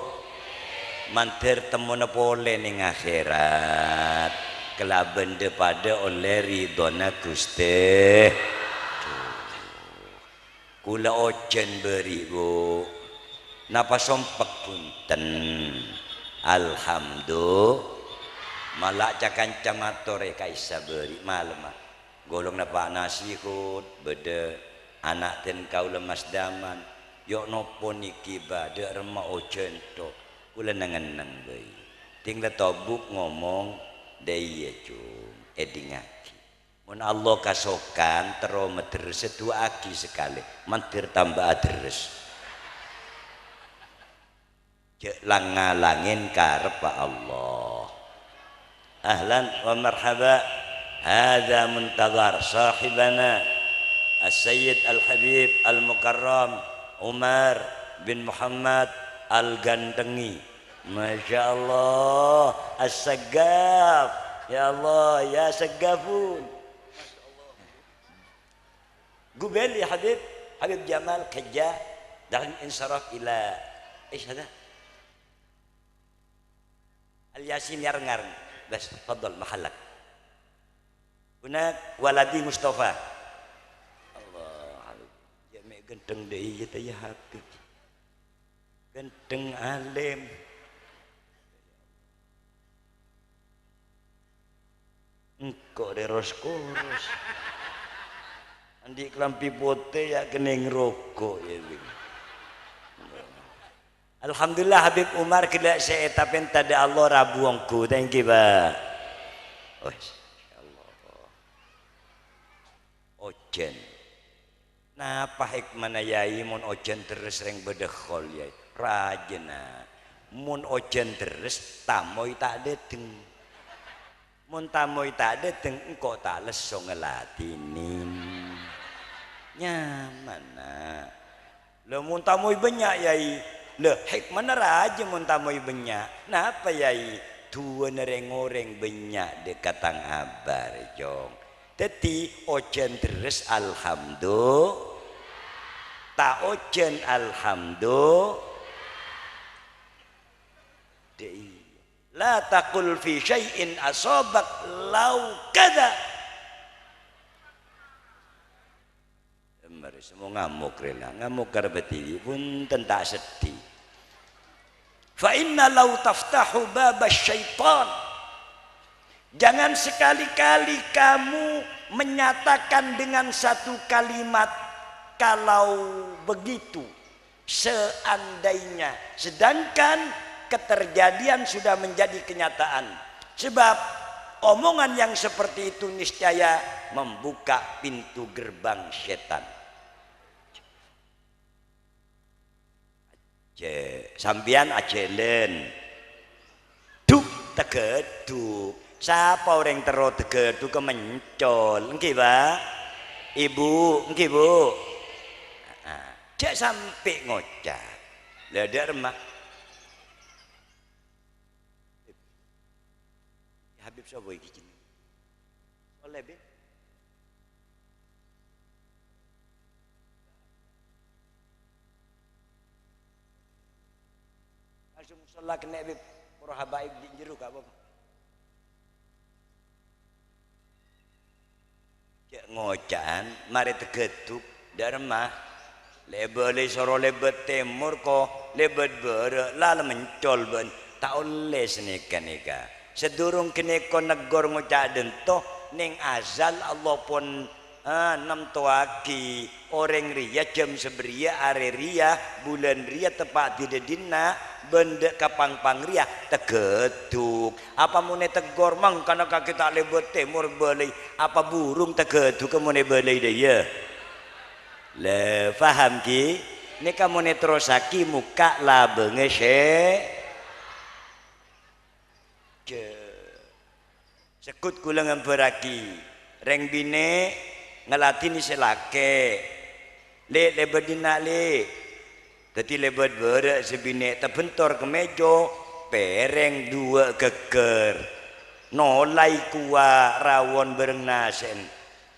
Mantir temune pole ning akhirat. Kelaben pada oleh ridona Gusti. Kula ojen beri Bu. Napa sompek punten. Alhamdulillah. Malak cakan camatore kaisa beri malam. Golong napa nasi kut beda anak ten kau lemas daman. Yok nopo niki bade remah ojen tok. Kula nengen-neng bayi. Tinggal tobuk ngomong daya cum edingaki. Mun Allah kasokan tero medres sedua aki sekali. Mantir tambah adres. Cek langalangin karep Allah. Ahlan wa marhaba. Hadza muntazar sahibana As-Sayyid Al-Habib Al-Mukarram Umar bin Muhammad Al-Gandengi. Masya Allah. As-Sagaf. Ya Allah ya Sagafun. Gubel ya Habib. Habib Jamal Kajah. Dan insaraf ila ايش هذا الياسين يرنغر بس تفضل محلك. هناك ولدي مصطفى. Allah jami genteng deui teh ya Habib. Genteng alim. Engkau deros-kurus. Andi kelampi putih ya kening rokok ya. Alhamdulillah Habib Umar kila saya etapin tada Allah rabuangku. Thank you Pak. Oh, Allah. Ojen. Napa hikmana yai mun ojen terus sering bedekhol yai. Rajena. Mun ojen terus tamoy tak deteng. Mun tamoy tak deteng engkau tak leso ngelatinin. Nyaman nak. Lo mun tamoy banyak yai. Lo hikmana raja mun tamoy banyak. Napa yai? Tua nereng-oreng banyak dekatang abar jong. Teti ojen terus alhamdulillah. Tak ojen alhamdulillah. La taqul fi syai'in asabak lau kada. Mari semua ngamuk rela, ngamuk karbeti pun tentak sedih. Fa inna lau taftahu babas syaitan. Jangan sekali-kali kamu menyatakan dengan satu kalimat kalau begitu, seandainya, sedangkan keterjadian sudah menjadi kenyataan. Sebab omongan yang seperti itu niscaya membuka pintu gerbang setan. Sambian ajelen duk tegeduk. Siapa orang tero tegeduk kemencol nggih Pak Ibu nggih Bu. Cek sampai ngocak lha dak remak Habib sapa iki jeneng oleh Bib langsung musalla kena Bib para habaib di jero gak apa-apa. Cek ngocan mari tegeduk dak remah lebele soro lebet timur kok lebet bere lal mencol ben tak oleh senika sedurung kene kon negor ngocak dento ning azal Allah pun enam tuaki orang ria jam seberia are ria bulan ria tepat di dedina benda kapang pangria tegeduk apa mune tegor mang karena kaki tak lebet temur belai apa burung tegeduk kemune belai deh ya le faham ki ini kamu ne terosaki muka lah bengese sekut kula ngamperaki reng bine ngelatini selake le lebedina le dadi lebed beurek sebine tebentor ke mejo pereng dua geger nolai kuah rawon bereng nasen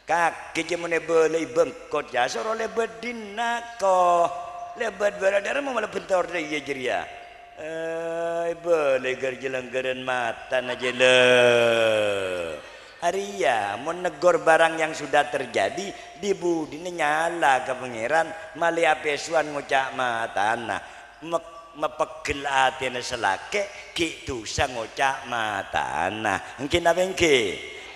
kaki jemune belai bengkot jasa ro lebedina ko lebed beurek darah mau bentor deh ya jeria belai gerjelenggeran mata aja le Arya menegor barang yang sudah terjadi dibudine nyala ke pangeran malia pesuan ngucak matana mepegel atine selake ki dosa ngucak matana mungkin apa engke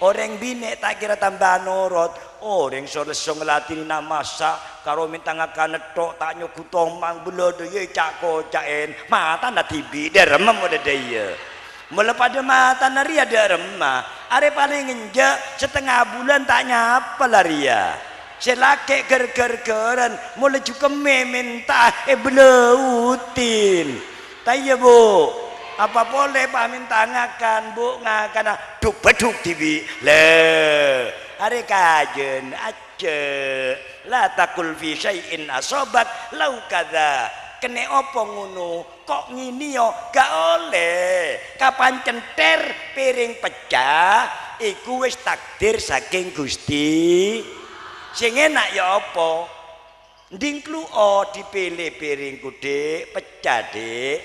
orang bine tak kira tambah nurut orang soleso ngelatini namasa karo minta ngakane tok tak nyoku tomang belodo ye cak kocaen matana tibi derem udah daya mulai pada mata naria ada remah are paling ngenjak setengah bulan tak nyapa laria selake ger-ger-geran mulai juga meminta belautin tanya bu apa boleh pak minta ngakan bu ngakan duk beduk tibi le are kajen aja la takul fi syai'in asobat lau kada kene opo ngono kok ngini yo gak oleh kapan center piring pecah iku wis takdir saking Gusti sing enak ya apa ndingklu dipilih piringku Dik pecah Dik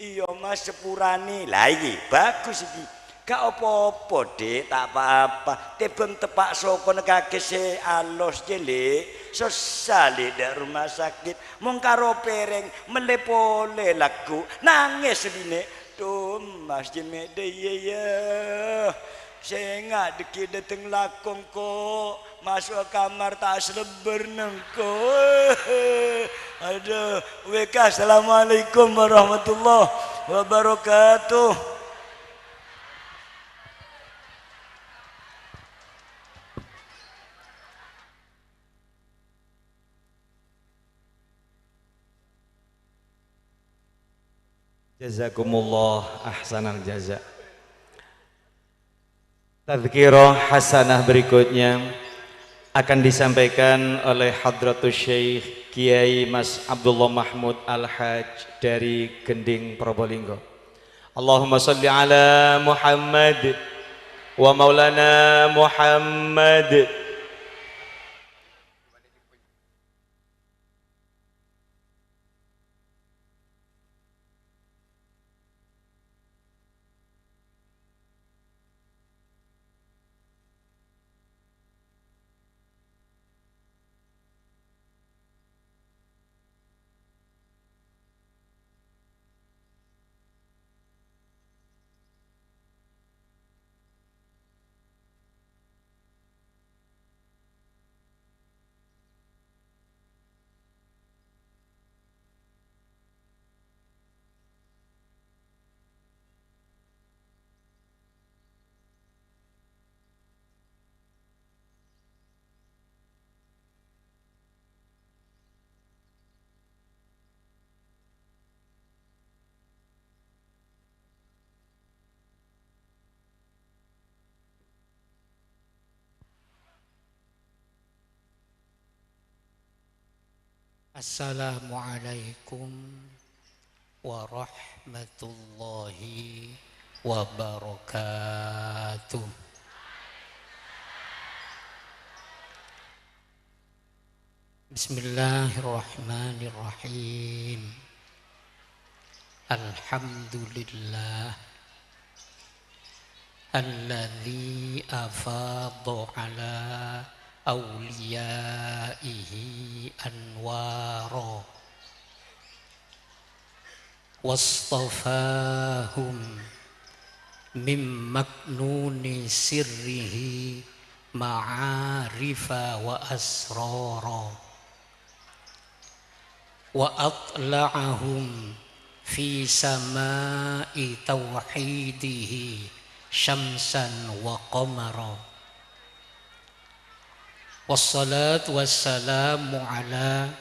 iya Mas sepurane lah iki bagus iki gak apa-apa Dik tak apa-apa tebeng tepak saka nekake se alos jelek sesali dak rumah sakit mung karo pereng melepole laku nangis bine tuh Mas jemek deye ya saya deki dateng lakong kok masuk kamar tak seleber nengko aduh WK assalamualaikum warahmatullahi wabarakatuh. Jazakumullah ahsanal jaza. Tadzkirah hasanah berikutnya akan disampaikan oleh Hadratus Syekh Kiai Mas Abdullah Mahmud Al-Hajj dari Gending Probolinggo. Allahumma salli ala Muhammad wa maulana Muhammad. Assalamualaikum warahmatullahi wabarakatuh. Bismillahirrahmanirrahim. Alhamdulillah alladzi afadha ala awliyaihi anwara wastafahum min maknuni sirrihi ma'arifa wa asrara wa atla'ahum fi sama'i tauhidihi syamsan wa qamara. Wassalatu wassalamu ala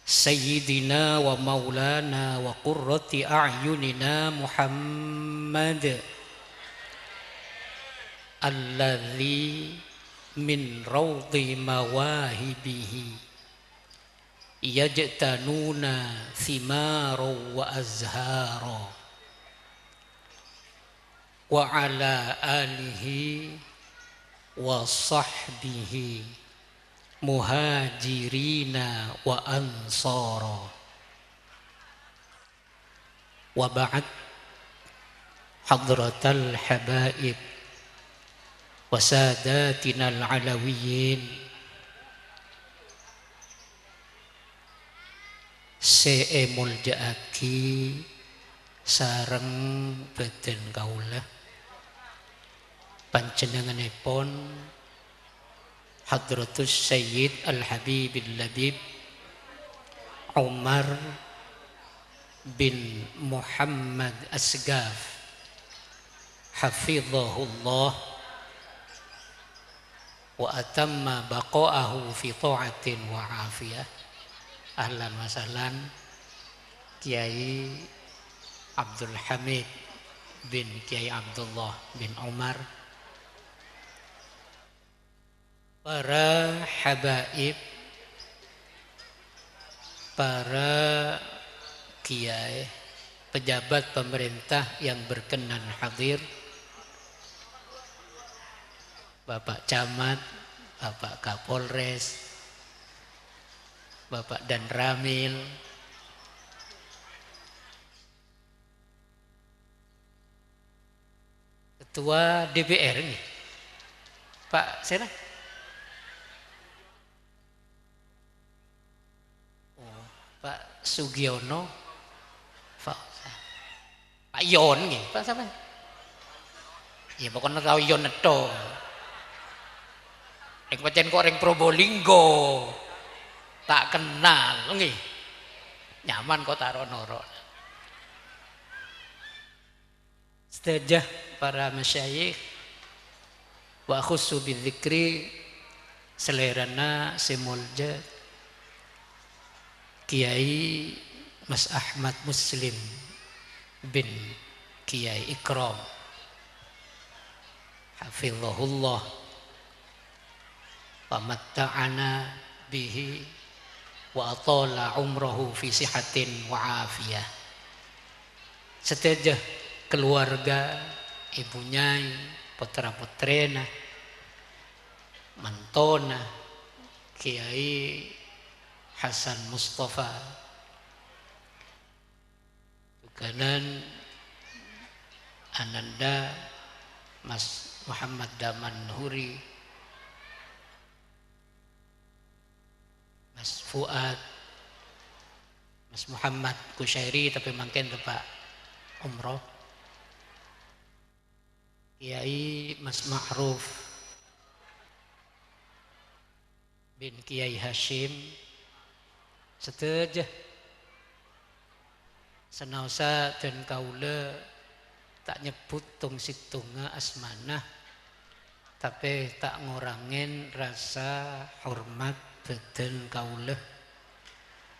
sayyidina wa maulana wa qurrati a'yunina Muhammad alladzi min rawdi mawahibihi yajtanuna thimara wa azhara wa ala alihi wa sahbihi muhajirina wa ansara. Wa ba'd, hadratal habaib wa sadatina al-alawiyyin, se'emuljaaki sareng badan kaula panjenenganipun Hadratus Sayyid Al-Habibil Labib Umar bin Muhammad Asgaf hafizahullah wa atamma baqa'ahu fi ta'atin wa afiyah. Ahlan wa sahlan Kiai Abdul Hamid bin Kiai Abdullah bin Umar, para habaib, para kiai, pejabat pemerintah yang berkenan hadir, Bapak Camat, Bapak Kapolres, Bapak dan Ramil, Ketua DPR ini, Pak Sera, Pak Sugiono, Pak Yon nih, Pak siapa? Ya pokoknya tahu Yon itu, yang pancen kok orang Probolinggo. Tak kenal nggih. Nyaman kok taruh noro. Sedajah para masyayikh wa khussu bidzikri selerana simulja Kiai Mas Ahmad Muslim bin Kiai Ikram hafizahullah wa matta'ana bihi wa atala umrahu fi sihatin wa afiyah. Sedajah keluarga, ibu nyai, putra putrena, mantona Kiai Hasan Mustafa, Tuganan Ananda Mas Muhammad Daman Huri, Mas Fuad, Mas Muhammad Kusyairi tapi mungkin Pak umroh, Kiai Mas Ma'ruf bin Kiai Hashim, sedajah senausa dan kaula tak nyebut tung situnga asmanah tapi tak ngurangin rasa hormat badan kaula.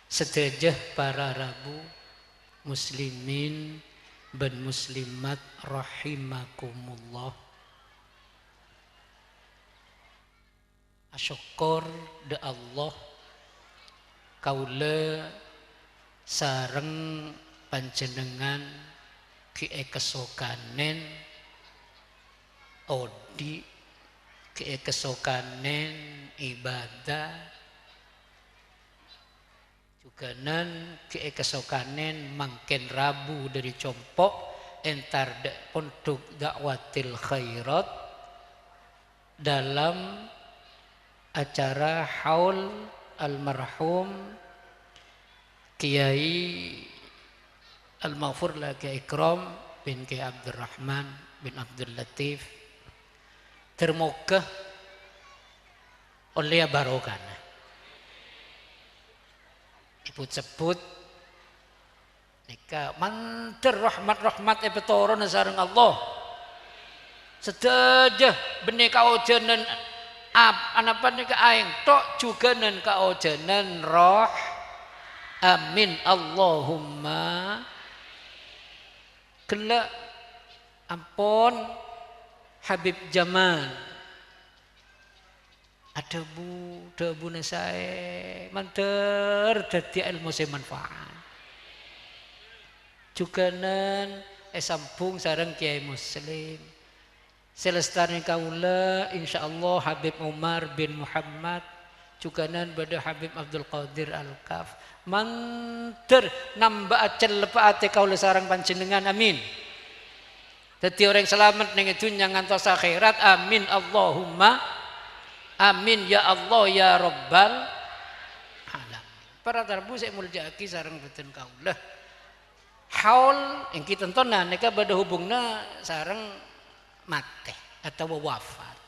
Sedajah para rabu muslimin dan muslimat rahimakumullah. Asyukur de Allah kaula sareng panjenengan kiai kesokanen odi kiai kesokanen ibadah juganan kiai kesokanen mangken rabu dari compok entar pondok dakwatil khairat dalam acara haul almarhum Kiai Al-Maghfur Kiai Ikram bin Kiai Abdurrahman bin Abdul Latif termoga oleh barokah. Ibu sebut nika manter rahmat-rahmat petoro sareng Allah. Sedaya benih kaojanan apa nika aing tok juga nen kaojanan roh. Amin Allahumma. Kelak ampun Habib Jamal. Ada bu saya manter dadi ilmu saya manfaat. Juga nen sambung sareng Kiai Muslim. Selestari kaula insyaallah Habib Umar bin Muhammad juga nan pada Habib Abdul Qadir Al-Kaf manter nambah acel lepaate kaula sareng panjenengan amin. Dadi orang selamat ning dunya ngantos akhirat amin Allahumma amin ya Allah ya Rabbal alamin. Para tarbu saya muljaki sareng beten kaula. Haul yang kita tontonan nika pada hubungna sareng mati atau wafat.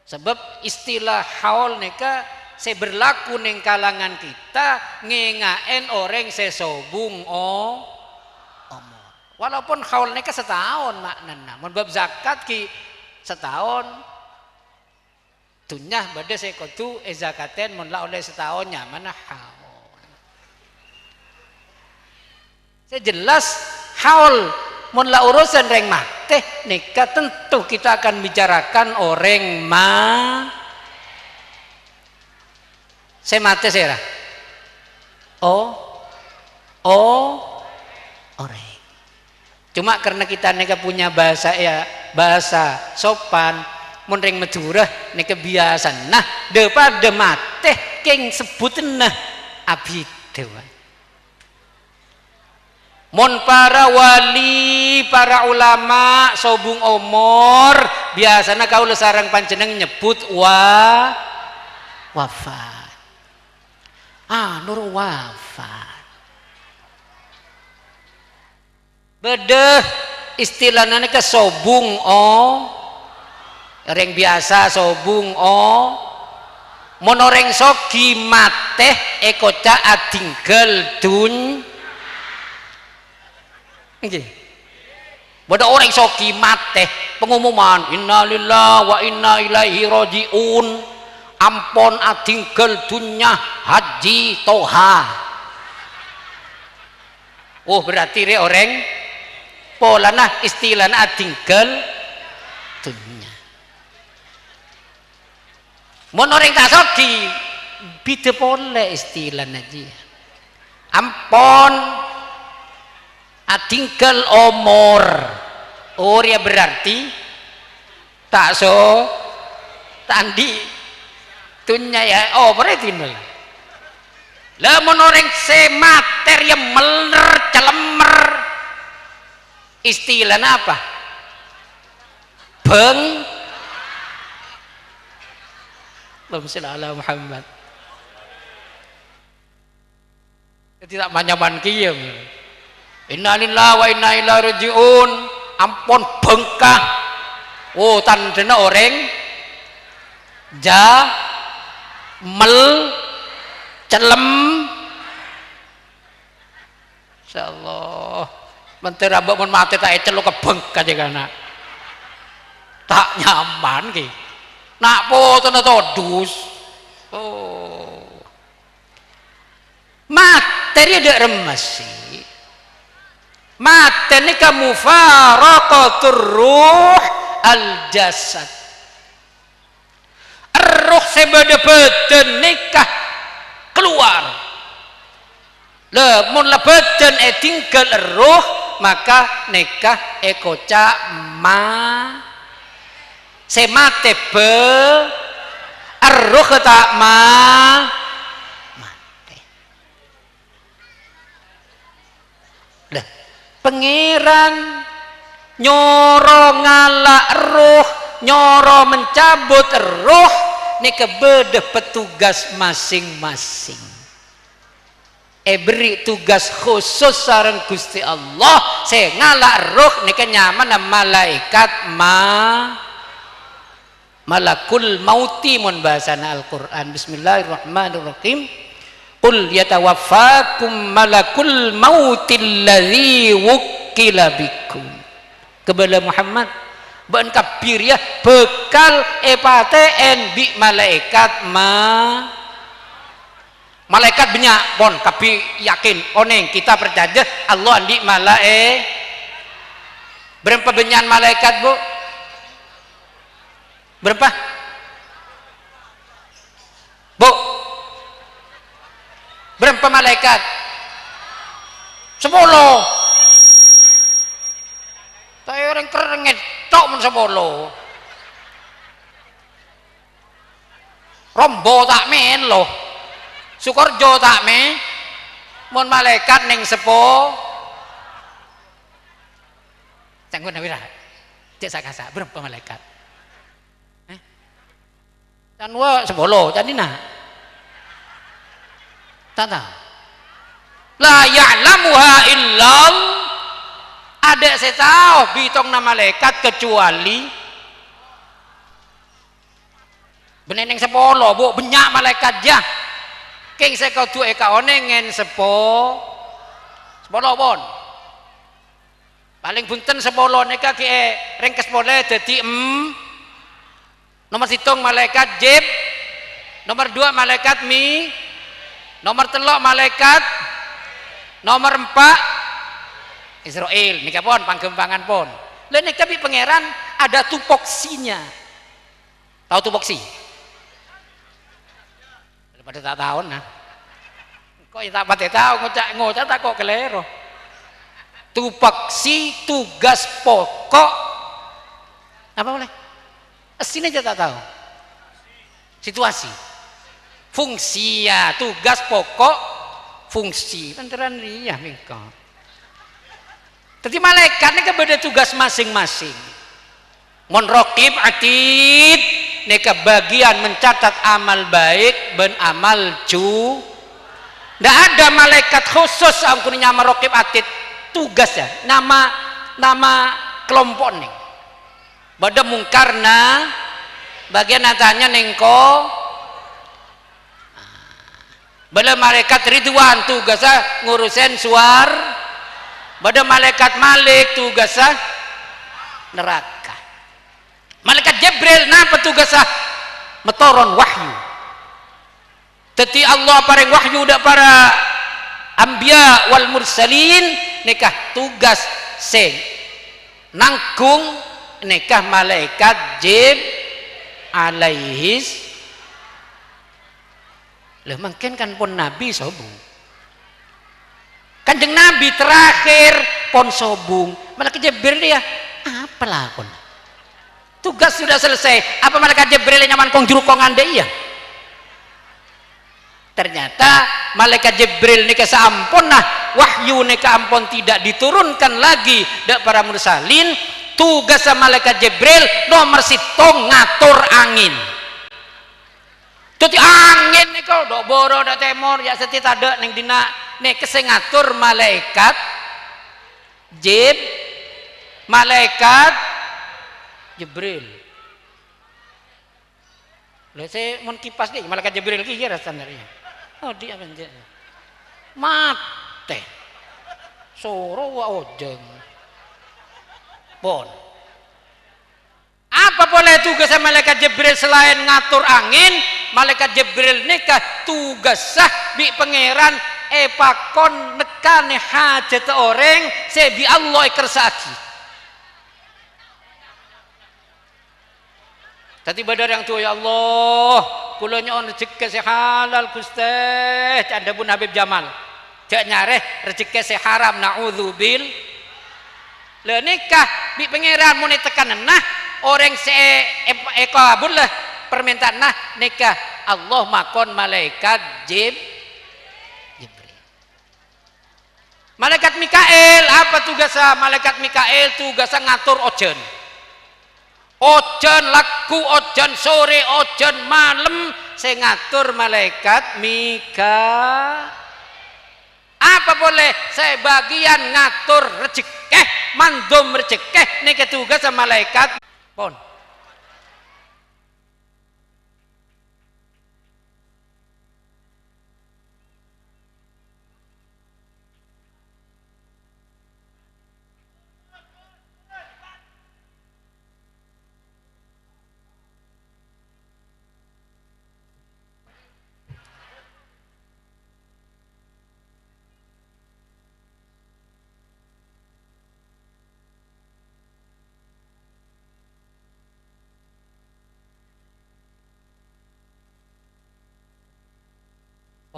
Sebab istilah haul nika saya berlaku neng kalangan kita ngengaen orang sesobung omor. Walaupun haul nika setahun maknana. Mun bab zakat ki setahun. Tunyah bade saya kudu zakaten mun la oleh setahunnya mana haul. Saya jelas haul mun la urusan reng mati nika tentu kita akan bicarakan orang saya mati saya orang cuma karena kita nika punya bahasa bahasa sopan mun reng Madura nika biasa nah daripada mati keng sebutin nah abid dewa. Mon para wali, para ulama, sobung omor, biasanya kaula sareng panjenengan nyebut wafat. Nur wafat. Bedeh istilahnya ke sobung orang biasa sobung mon orang sogi mateh ekoca atinggal dun. Nggih. Bada orang soki mate pengumuman innalillahi wa inna ilaihi rajiun ampun atinggal dunya haji toha. Oh berarti re orang polana istilahna atinggal dunya. Mun orang tak soki bide pole istilahna dia. Ampun atinggal omor ya berarti tak tandi tunya ya berarti nol lamun orang semater yang meler celemer istilahnya apa beng Allahumma sholli ala Muhammad tidak manyaman kieu. Innalillahi wa inna ilaihi rajiun ampun bengkah tandena orang celem insyaallah menteri abak mun mati tak celuk kebengkah jekana tak nyaman ki nak poten todus materi ada remasi mati ini kamu faraqatur ruh al jasad ruh sebada badan nikah keluar mun la badan tinggal ruh maka nikah ekoca semate ruh tak Pengiran nyoro ngalak roh, nyoro mencabut roh, ini kebeda petugas masing-masing. Beri tugas khusus sareng Gusti Allah, saya ngalak roh, ini nyaman malaikat malakul mauti mun bahasana Al-Qur'an. Bismillahirrahmanirrahim. Qul yatawaffakum malakul mautil ladzi wukkila bikum. Kepada Muhammad ban kabir ya bekal epaten bi malaikat malaikat banyak bon kapi yakin oneng kita percaya Allah andi berapa banyak malaikat bu? Berapa? Bu? Berapa malaikat? 10. Saya orang kerenget tok men 10. Rombo tak men loh. Sukorjo tak men. Mun malaikat ning sepo. Canggun nawira. Cek sakasa berapa malaikat? Dan wa 10 jadi nah. Tata. La ya'lamuha illal. Ada saya tahu bitong nama malaikat kecuali beneneng 10 bu banyak malaikat jah. Keng saya kau tu eka onengen 10 bon. Paling bunten 10 neka ki rengkes boleh dadi nomor situng malaikat Jib, nomor 2 malaikat Mi, nomor 3 malaikat, nomor 4 Israel. Nika pon panggembangan pon. Lah nika bi pangeran ada tupoksinya. Tahu tupoksi? Daripada tak tahu nah. Kok ya tak pati tahu ngocak tak kok kelero. Tupoksi tugas pokok apa boleh? Sini aja tak tahu. Situasi. Fungsi ya, tugas pokok fungsi. Lantaran iya mingko. Jadi malaikat ini beda tugas masing-masing. Mon raqib atid neka bagian mencatat amal baik ben amal ju. Ndak ada malaikat khusus ampun nama raqib atid tugasnya nama kelompok nih. Bada mungkarna bagian natanya nengko. Bada malaikat Ridwan tugasnya ngurusin suar. Bada malaikat Malik tugasnya neraka. Malaikat Jibril napa tugasnya metoron wahyu. Teti Allah paring wahyu dak para anbiya wal mursalin nikah tugas sing nanggung nikah malaikat Jib alaihis. Lah mungkin kan pun nabi sobung. Kanjeng Nabi terakhir pon sobung. Malaikat Jibril dia apalah pon. Tugas sudah selesai. Apa malaikat Jibril nyaman kong juru kong ande iya? Ternyata malaikat Jibril nika saampun nah wahyu nika ampun tidak diturunkan lagi dak para mursalin. Tugas malaikat Jibril nomor sitong ngatur angin. Jadi angin nika dok boro dak temor ya seti tade ning dina nek sing ngatur malaikat malaikat Jibril. Lha saya mun kipas nih malaikat Jibril ki ya rasanya. Oh dia benjek. Mate. Soro wa ojeng. Pon. Apa boleh tugas malaikat Jibril selain ngatur angin? Malaikat Jibril nikah tugas sah bi pangeran pakon nekane hajat orang sebi Allah kersaki. Tadi badar yang tua ya Allah, kula nyon rezeki se halal Gusti, canda pun Habib Jamal. Jak nyareh rezeki se haram naudzubil. Le nikah bi pangeran mun tekan nah orang se kabul lah permintaan nah nikah Allah makon malaikat Jibril. Malaikat Mikael apa tugasnya? Malaikat Mikael tugasnya ngatur ojen. Ojen laku, ojen sore, ojen malam saya ngatur malaikat apa boleh saya bagian ngatur rezeki mandum rezeki ini tugas malaikat pon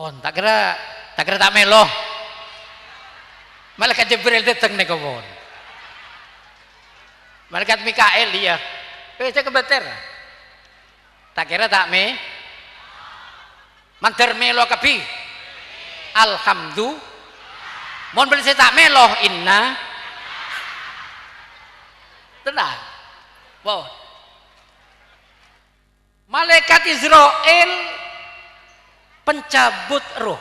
Oh, tak kira tak melo. Malaikat Jibril datang nih kebon. Malaikat Mikael dia. Saya kebeter. Tak kira tak me. Mantar melo kapi. Alhamdulillah. Mohon beli saya tak melo inna. Tenang. Wow. Malaikat Israel pencabut roh.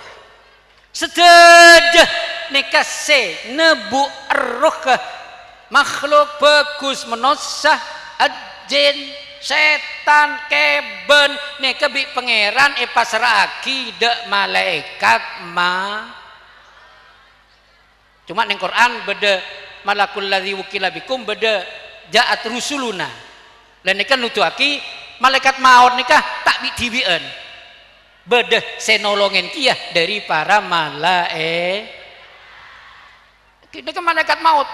Sededah nikase nebu roh ke makhluk bagus menosah jin setan keben nikebi pangeran pasraki dek malaikat ma. Cuma ning Quran beda malakul ladzi wukila bikum beda jaat rusuluna. Lan nika nutuaki malaikat maut nikah tak diwieun. Beda senolongen kia dari para malaik. Ini kan malaikat maut.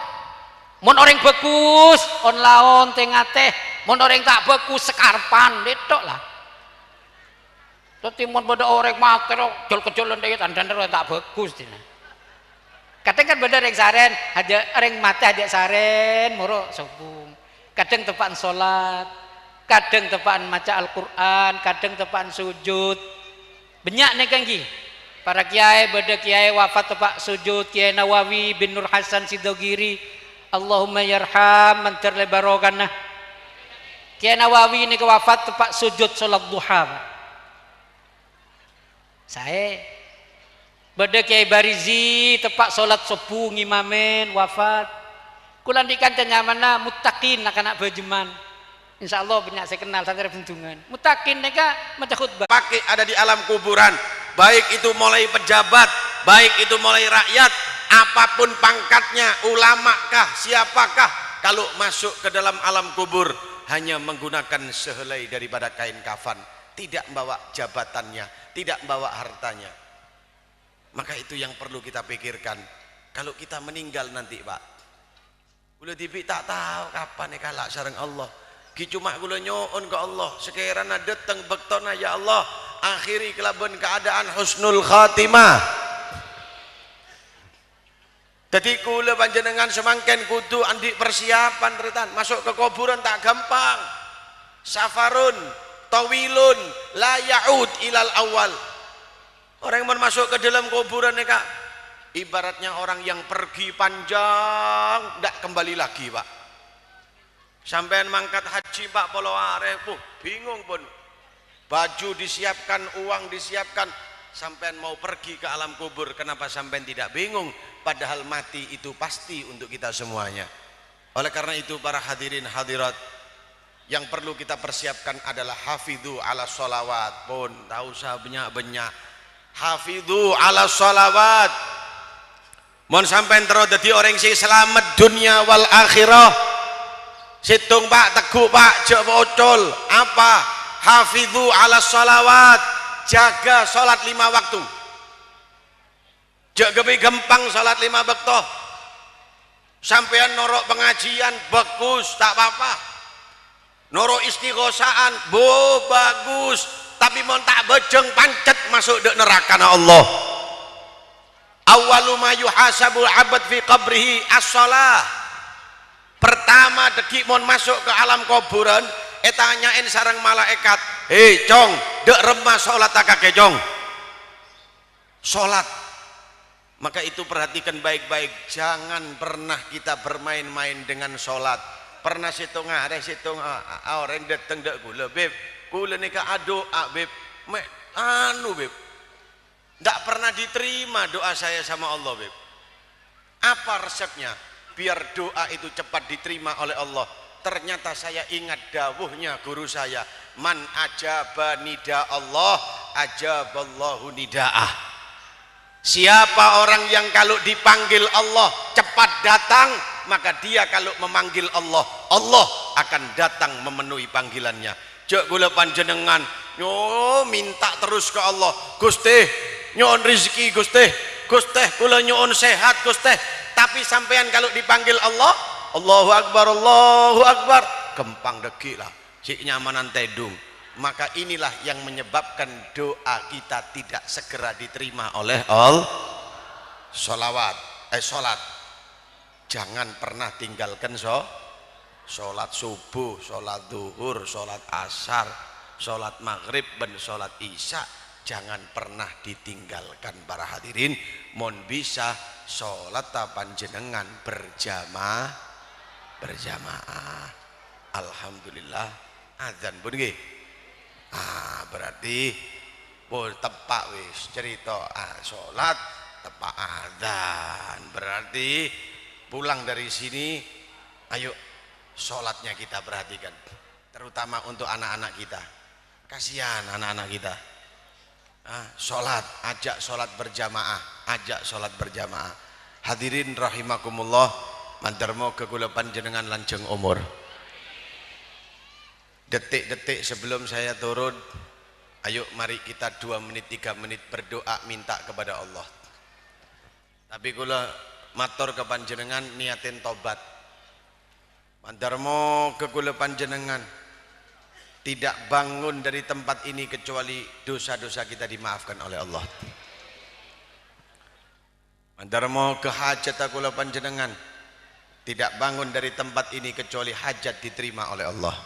Mun orang bagus on laon tengah teh, mun orang tak bagus sekarpan detok lah. Tapi mun beda orang mati jol-jolan dia tanda-tanda tak bagus dina. Kadang kan beda orang saren, aja orang mati aja saren moro sobung. Kadang tepaan salat, kadang tepaan maca Al-Qur'an, kadang tepaan sujud. Banyak nih kanggi. Para kiai beda kiai wafat tepak sujud, Kiai Nawawi bin Nur Hasan Sidogiri. Allahumma yarham man terlebarogana. Kiai Nawawi ini wafat tepak sujud salat duha. Saya beda Kiai Barizi tepak salat subuh ngimamen wafat. Kulan di kancanya mana muttaqin anak berjeman. Insyaallah banyak saya kenal santri bendungan. Muttaqin neka maca khutbah. Pakai ada di alam kuburan, baik itu mulai pejabat, baik itu mulai rakyat, apapun pangkatnya, ulama kah, siapakah, kalau masuk ke dalam alam kubur hanya menggunakan sehelai daripada kain kafan, tidak membawa jabatannya, tidak membawa hartanya. Maka itu yang perlu kita pikirkan. Kalau kita meninggal nanti, Pak, ulah tipi tak tahu kapan kalak sareng Allah. Ki cuma kula nyoon ke Allah, sekiranya datang bektona ya Allah, akhiri kelaban keadaan husnul khatimah. Jadi kula panjenengan semangken kudu andi persiapan retan, masuk ke kuburan tak gampang. Safarun tawilun la yaud ilal awal. Orang yang masuk ke dalam kuburan Kak, ibaratnya orang yang pergi panjang tidak kembali lagi, Pak. Sampai mangkat haji Pak Polo Areh, bingung pun. Baju disiapkan, uang disiapkan, sampai mau pergi ke alam kubur. Kenapa sampai tidak bingung? Padahal mati itu pasti untuk kita semuanya. Oleh karena itu para hadirin hadirat, yang perlu kita persiapkan adalah hafidhu ala sholawat. Pun tak usah banyak-banyak. Hafidhu ala sholawat. Mohon sampai terus jadi orang sing selamat dunia wal akhirah. Situng Pak, teguh Pak, jek bocol. Apa? Hafidhu ala sholawat. Jaga sholat 5 waktu. Jek gebi gampang sholat 5 waktu. Sampean norok pengajian bagus, tak apa-apa. Norok istighosaan, bagus. Tapi mau tak bejeng pancet masuk dek neraka na Allah. Awwalu ma yuhasabul abad fi qabrihi as-shalah. Pertama dekik mon masuk ke alam kuburan, tanyain sarang malaikat, hei cong, dek remah sholat kakek cong, sholat. Maka itu perhatikan baik-baik, jangan pernah kita bermain-main dengan sholat. Pernah situng ada situng orang dateng dek gula beb, gula nikah doa beb, beb, ndak pernah diterima doa saya sama Allah beb. Apa resepnya? Biar doa itu cepat diterima oleh Allah. Ternyata saya ingat dawuhnya guru saya, man ajaba nida Allah ajaballahu nida'ah. Siapa orang yang kalau dipanggil Allah cepat datang, maka dia kalau memanggil Allah, Allah akan datang memenuhi panggilannya. Jek gula panjenengan nyo minta terus ke Allah, Gusti nyon rezeki, Gusti kula nyon sehat, Gusti. Tapi sampean kalau dipanggil Allah, Allahu Akbar, gempang deki lah, cik nyamanan tedung. maka inilah yang menyebabkan doa kita tidak segera diterima oleh Allah. Sholat. Jangan pernah tinggalkan sholat subuh, sholat duhur, sholat asar, sholat maghrib, dan sholat isya. Jangan pernah ditinggalkan para hadirin. Mohon bisa sholat panjenengan berjamaah. Alhamdulillah azan pun nggih. Berarti tepak wis cerita sholat tepak azan. Berarti pulang dari sini ayo sholatnya kita perhatikan, terutama untuk anak-anak kita. Kasihan anak-anak kita. Ajak sholat berjamaah. Hadirin rahimakumullah, mandarmo kekula panjenengan lanjeng umur. Detik-detik sebelum saya turun, ayo mari kita 2 menit 3 menit berdoa minta kepada Allah. Tapi kula matur ke panjenengan niatin tobat. Mandarmo kekula panjenengan tidak bangun dari tempat ini kecuali dosa-dosa kita dimaafkan oleh Allah. Mandarmo kehajat kula panjenengan tidak bangun dari tempat ini kecuali hajat diterima oleh Allah.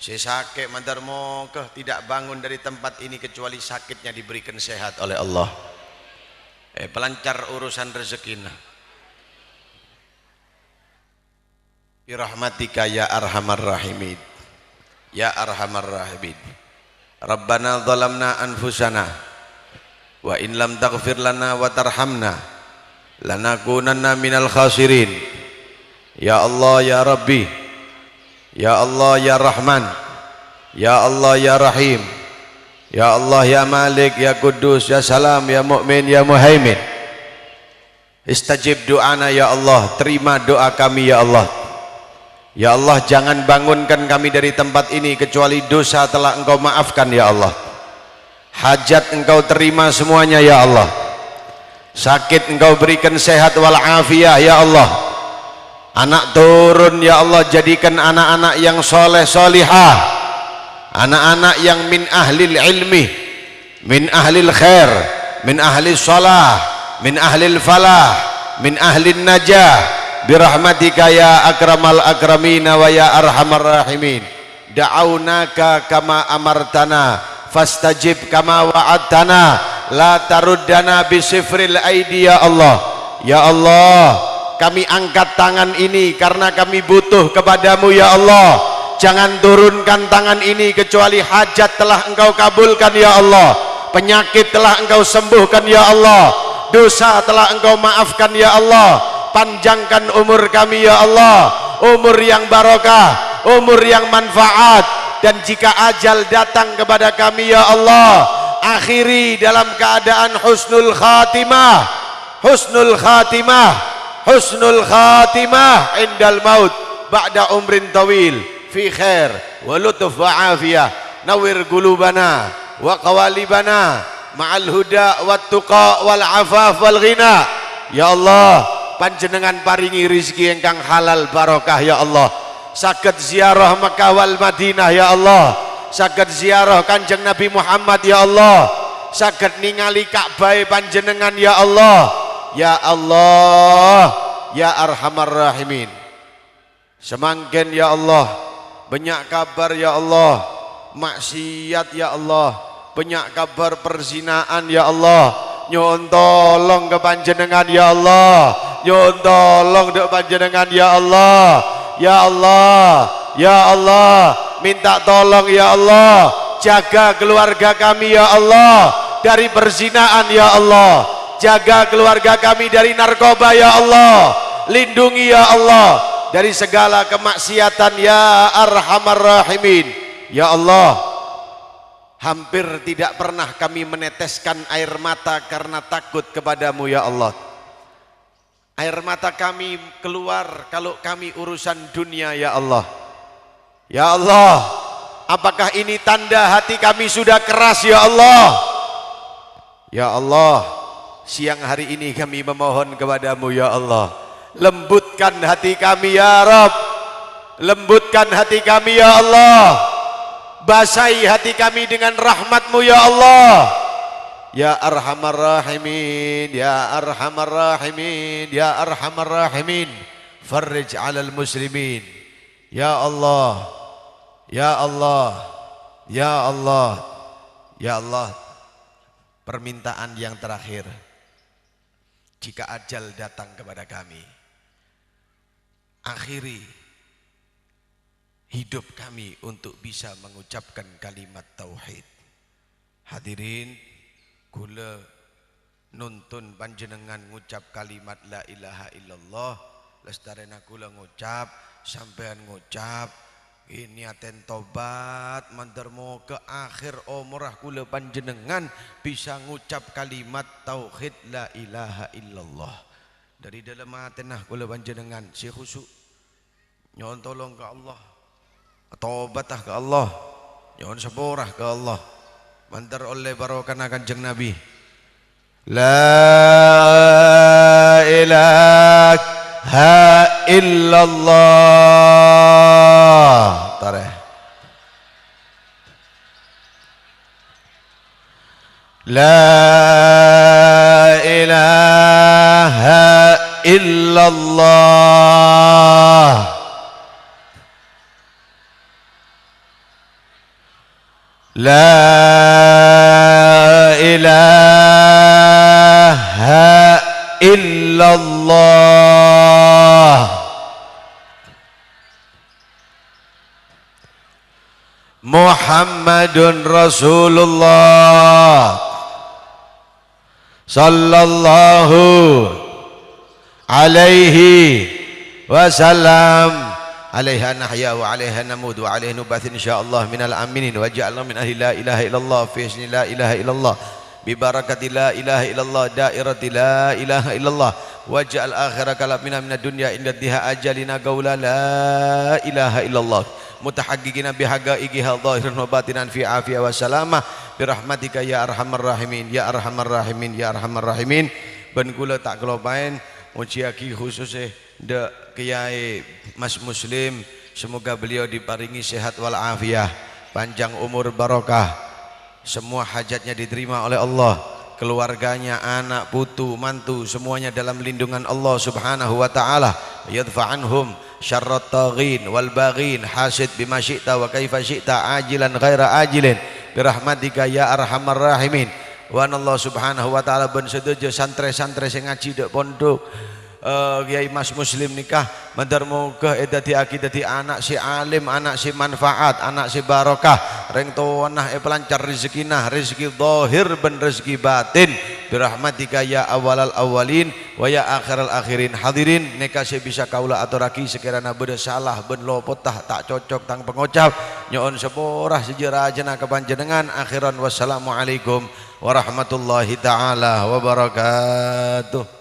Sesake mandarmo tidak bangun dari tempat ini kecuali sakitnya diberikan sehat oleh Allah. Pelancar urusan rezekina. Birahmatika ya arhamar rahimin. Ya arhamar rahimin. Rabbana zalamna anfusana wa in lam taghfir lana wa tarhamna lanakunanna minal khasirin. Ya Allah ya Rabbi, ya Allah ya Rahman, ya Allah ya Rahim, ya Allah ya Malik, ya Kudus, ya Salam, ya Mu'min, ya Muhaimin. Istajib doana ya Allah, terima doa kami ya Allah. Ya Allah, jangan bangunkan kami dari tempat ini kecuali dosa telah Engkau maafkan ya Allah. Hajat Engkau terima semuanya ya Allah. Sakit Engkau berikan sehat wal afiyah ya Allah. Anak turun ya Allah, jadikan anak-anak yang soleh solihah, anak-anak yang min ahlil ilmi, min ahlil khair, min ahlil salah, min ahlil falah, min ahlil najah. Birahmatika ya akramal akramina wa ya arhamar rahimin. Da'aunaka kama amartana fastajib kama wa'adtana la taruddana bisifril aidi ya Allah. Ya Allah, kami angkat tangan ini karena kami butuh kepadamu ya Allah. Jangan turunkan tangan ini kecuali hajat telah Engkau kabulkan ya Allah, penyakit telah Engkau sembuhkan ya Allah, dosa telah Engkau maafkan ya Allah. Panjangkan umur kami ya Allah, umur yang barokah, umur yang manfaat. Dan jika ajal datang kepada kami ya Allah, akhiri dalam keadaan husnul khatimah, husnul khatimah, husnul khatimah indal maut ba'da umrin tawil fi khair wa lutuf wa afiyah. Nawir qulubana wa qawalibana ma'al huda wat tuqa wal afaf wal ghina. Ya Allah, panjenengan paringi rizki engkang halal barokah ya Allah. Saged ziarah Makkah wal Madinah ya Allah, saged ziarah Kanjeng Nabi Muhammad ya Allah, saged ningali Ka'bah panjenengan ya Allah. Ya Allah ya arhamar rahimin. Semangken ya Allah, banyak kabar ya Allah maksiat ya Allah, banyak kabar perzinaan ya Allah. Nyuwun tolong ke panjenengan ya Allah, nyuwun tolong ke panjenengan ya Allah. Ya Allah, ya Allah, minta tolong ya Allah, jaga keluarga kami ya Allah dari perzinaan ya Allah, jaga keluarga kami dari narkoba ya Allah, lindungi ya Allah dari segala kemaksiatan ya arhamar rahimin. Ya Allah, hampir tidak pernah kami meneteskan air mata karena takut kepadamu ya Allah. Air mata kami keluar kalau kami urusan dunia ya Allah. Ya Allah, apakah ini tanda hati kami sudah keras ya Allah? Ya Allah, siang hari ini kami memohon kepadamu ya Allah, lembutkan hati kami ya Rabb, lembutkan hati kami ya Allah. basahi hati kami dengan rahmat-Mu ya Allah. Ya Arhamar Rahimin, Ya Arhamar Rahimin, Ya Arhamar Rahimin. Farrij 'alal muslimin. Ya Allah, Ya Allah, Ya Allah, Ya Allah. Permintaan yang terakhir, jika ajal datang kepada kami, akhiri hidup kami untuk bisa mengucapkan kalimat tauhid. Hadirin, kula nuntun panjenengan ngucap kalimat la ilaha illallah, lestarena kula ngucap, sampean ngucap, ini aten tobat, mandarmo ke akhir umrah kula panjenengan bisa ngucap kalimat tauhid la ilaha illallah. Dari dalam atenah kula panjenengan si khusuk nyon tolong ke Allah, taubatah ke Allah, nyon sepurah ke Allah, mandar oleh barokah kanjeng Nabi. La ilaha illallah. Tareh. La ilaha illallah. La ilaha illallah. Muhammadun Rasulullah sallallahu alaihi wasallam. Alaiha nahya wa alaiha namud wa alaiha nubath insyaallah minal aminin wa ja'alna min ahli la ilaha illallah fi isni la ilaha illallah bi barakati la ilaha illallah dairati la ilaha illallah wa ja'al akhira kalamina minad dunya inda diha ajalina qaula la ilaha illallah mutahaqqqiqina bihaqaiqiha dhahiran wa batinan fi afiyah wa salamah bi rahmatika ya arhamar rahimin ya arhamar rahimin ya arhamar rahimin. Ben kula tak kelopain mujiaki khususnya de Kiai Mas Muslim, semoga beliau diparingi sehat wal afiah, panjang umur barokah, semua hajatnya diterima oleh Allah, keluarganya, anak, putu, mantu, semuanya dalam lindungan Allah subhanahu wa ta'ala. Yadfa anhum syarrat taghin wal baghin hasid bima syi'ta wa kaifa syi'ta ajilan ghaira ajilin birahmatika ya arhamar rahimin. Wa Allah subhanahu wa ta'ala ben sedojo santre-santre sing ngaji dek pondok Kiai Mas Muslim nikah mandar moga edati akidati anak si alim, anak si manfaat, anak si barokah, reng tuanah pelancar rezekinah, rezeki zahir ben rezeki batin birahmatika ya awalal awalin wa ya akhiral akhirin. Hadirin nikah saya bisa kaula aturaki sekiranya beda salah ben lopotah tak cocok tang pengucap nyoon sepurah sejarah jenah kepanjenengan akhiran. Wassalamualaikum warahmatullahi taala wabarakatuh.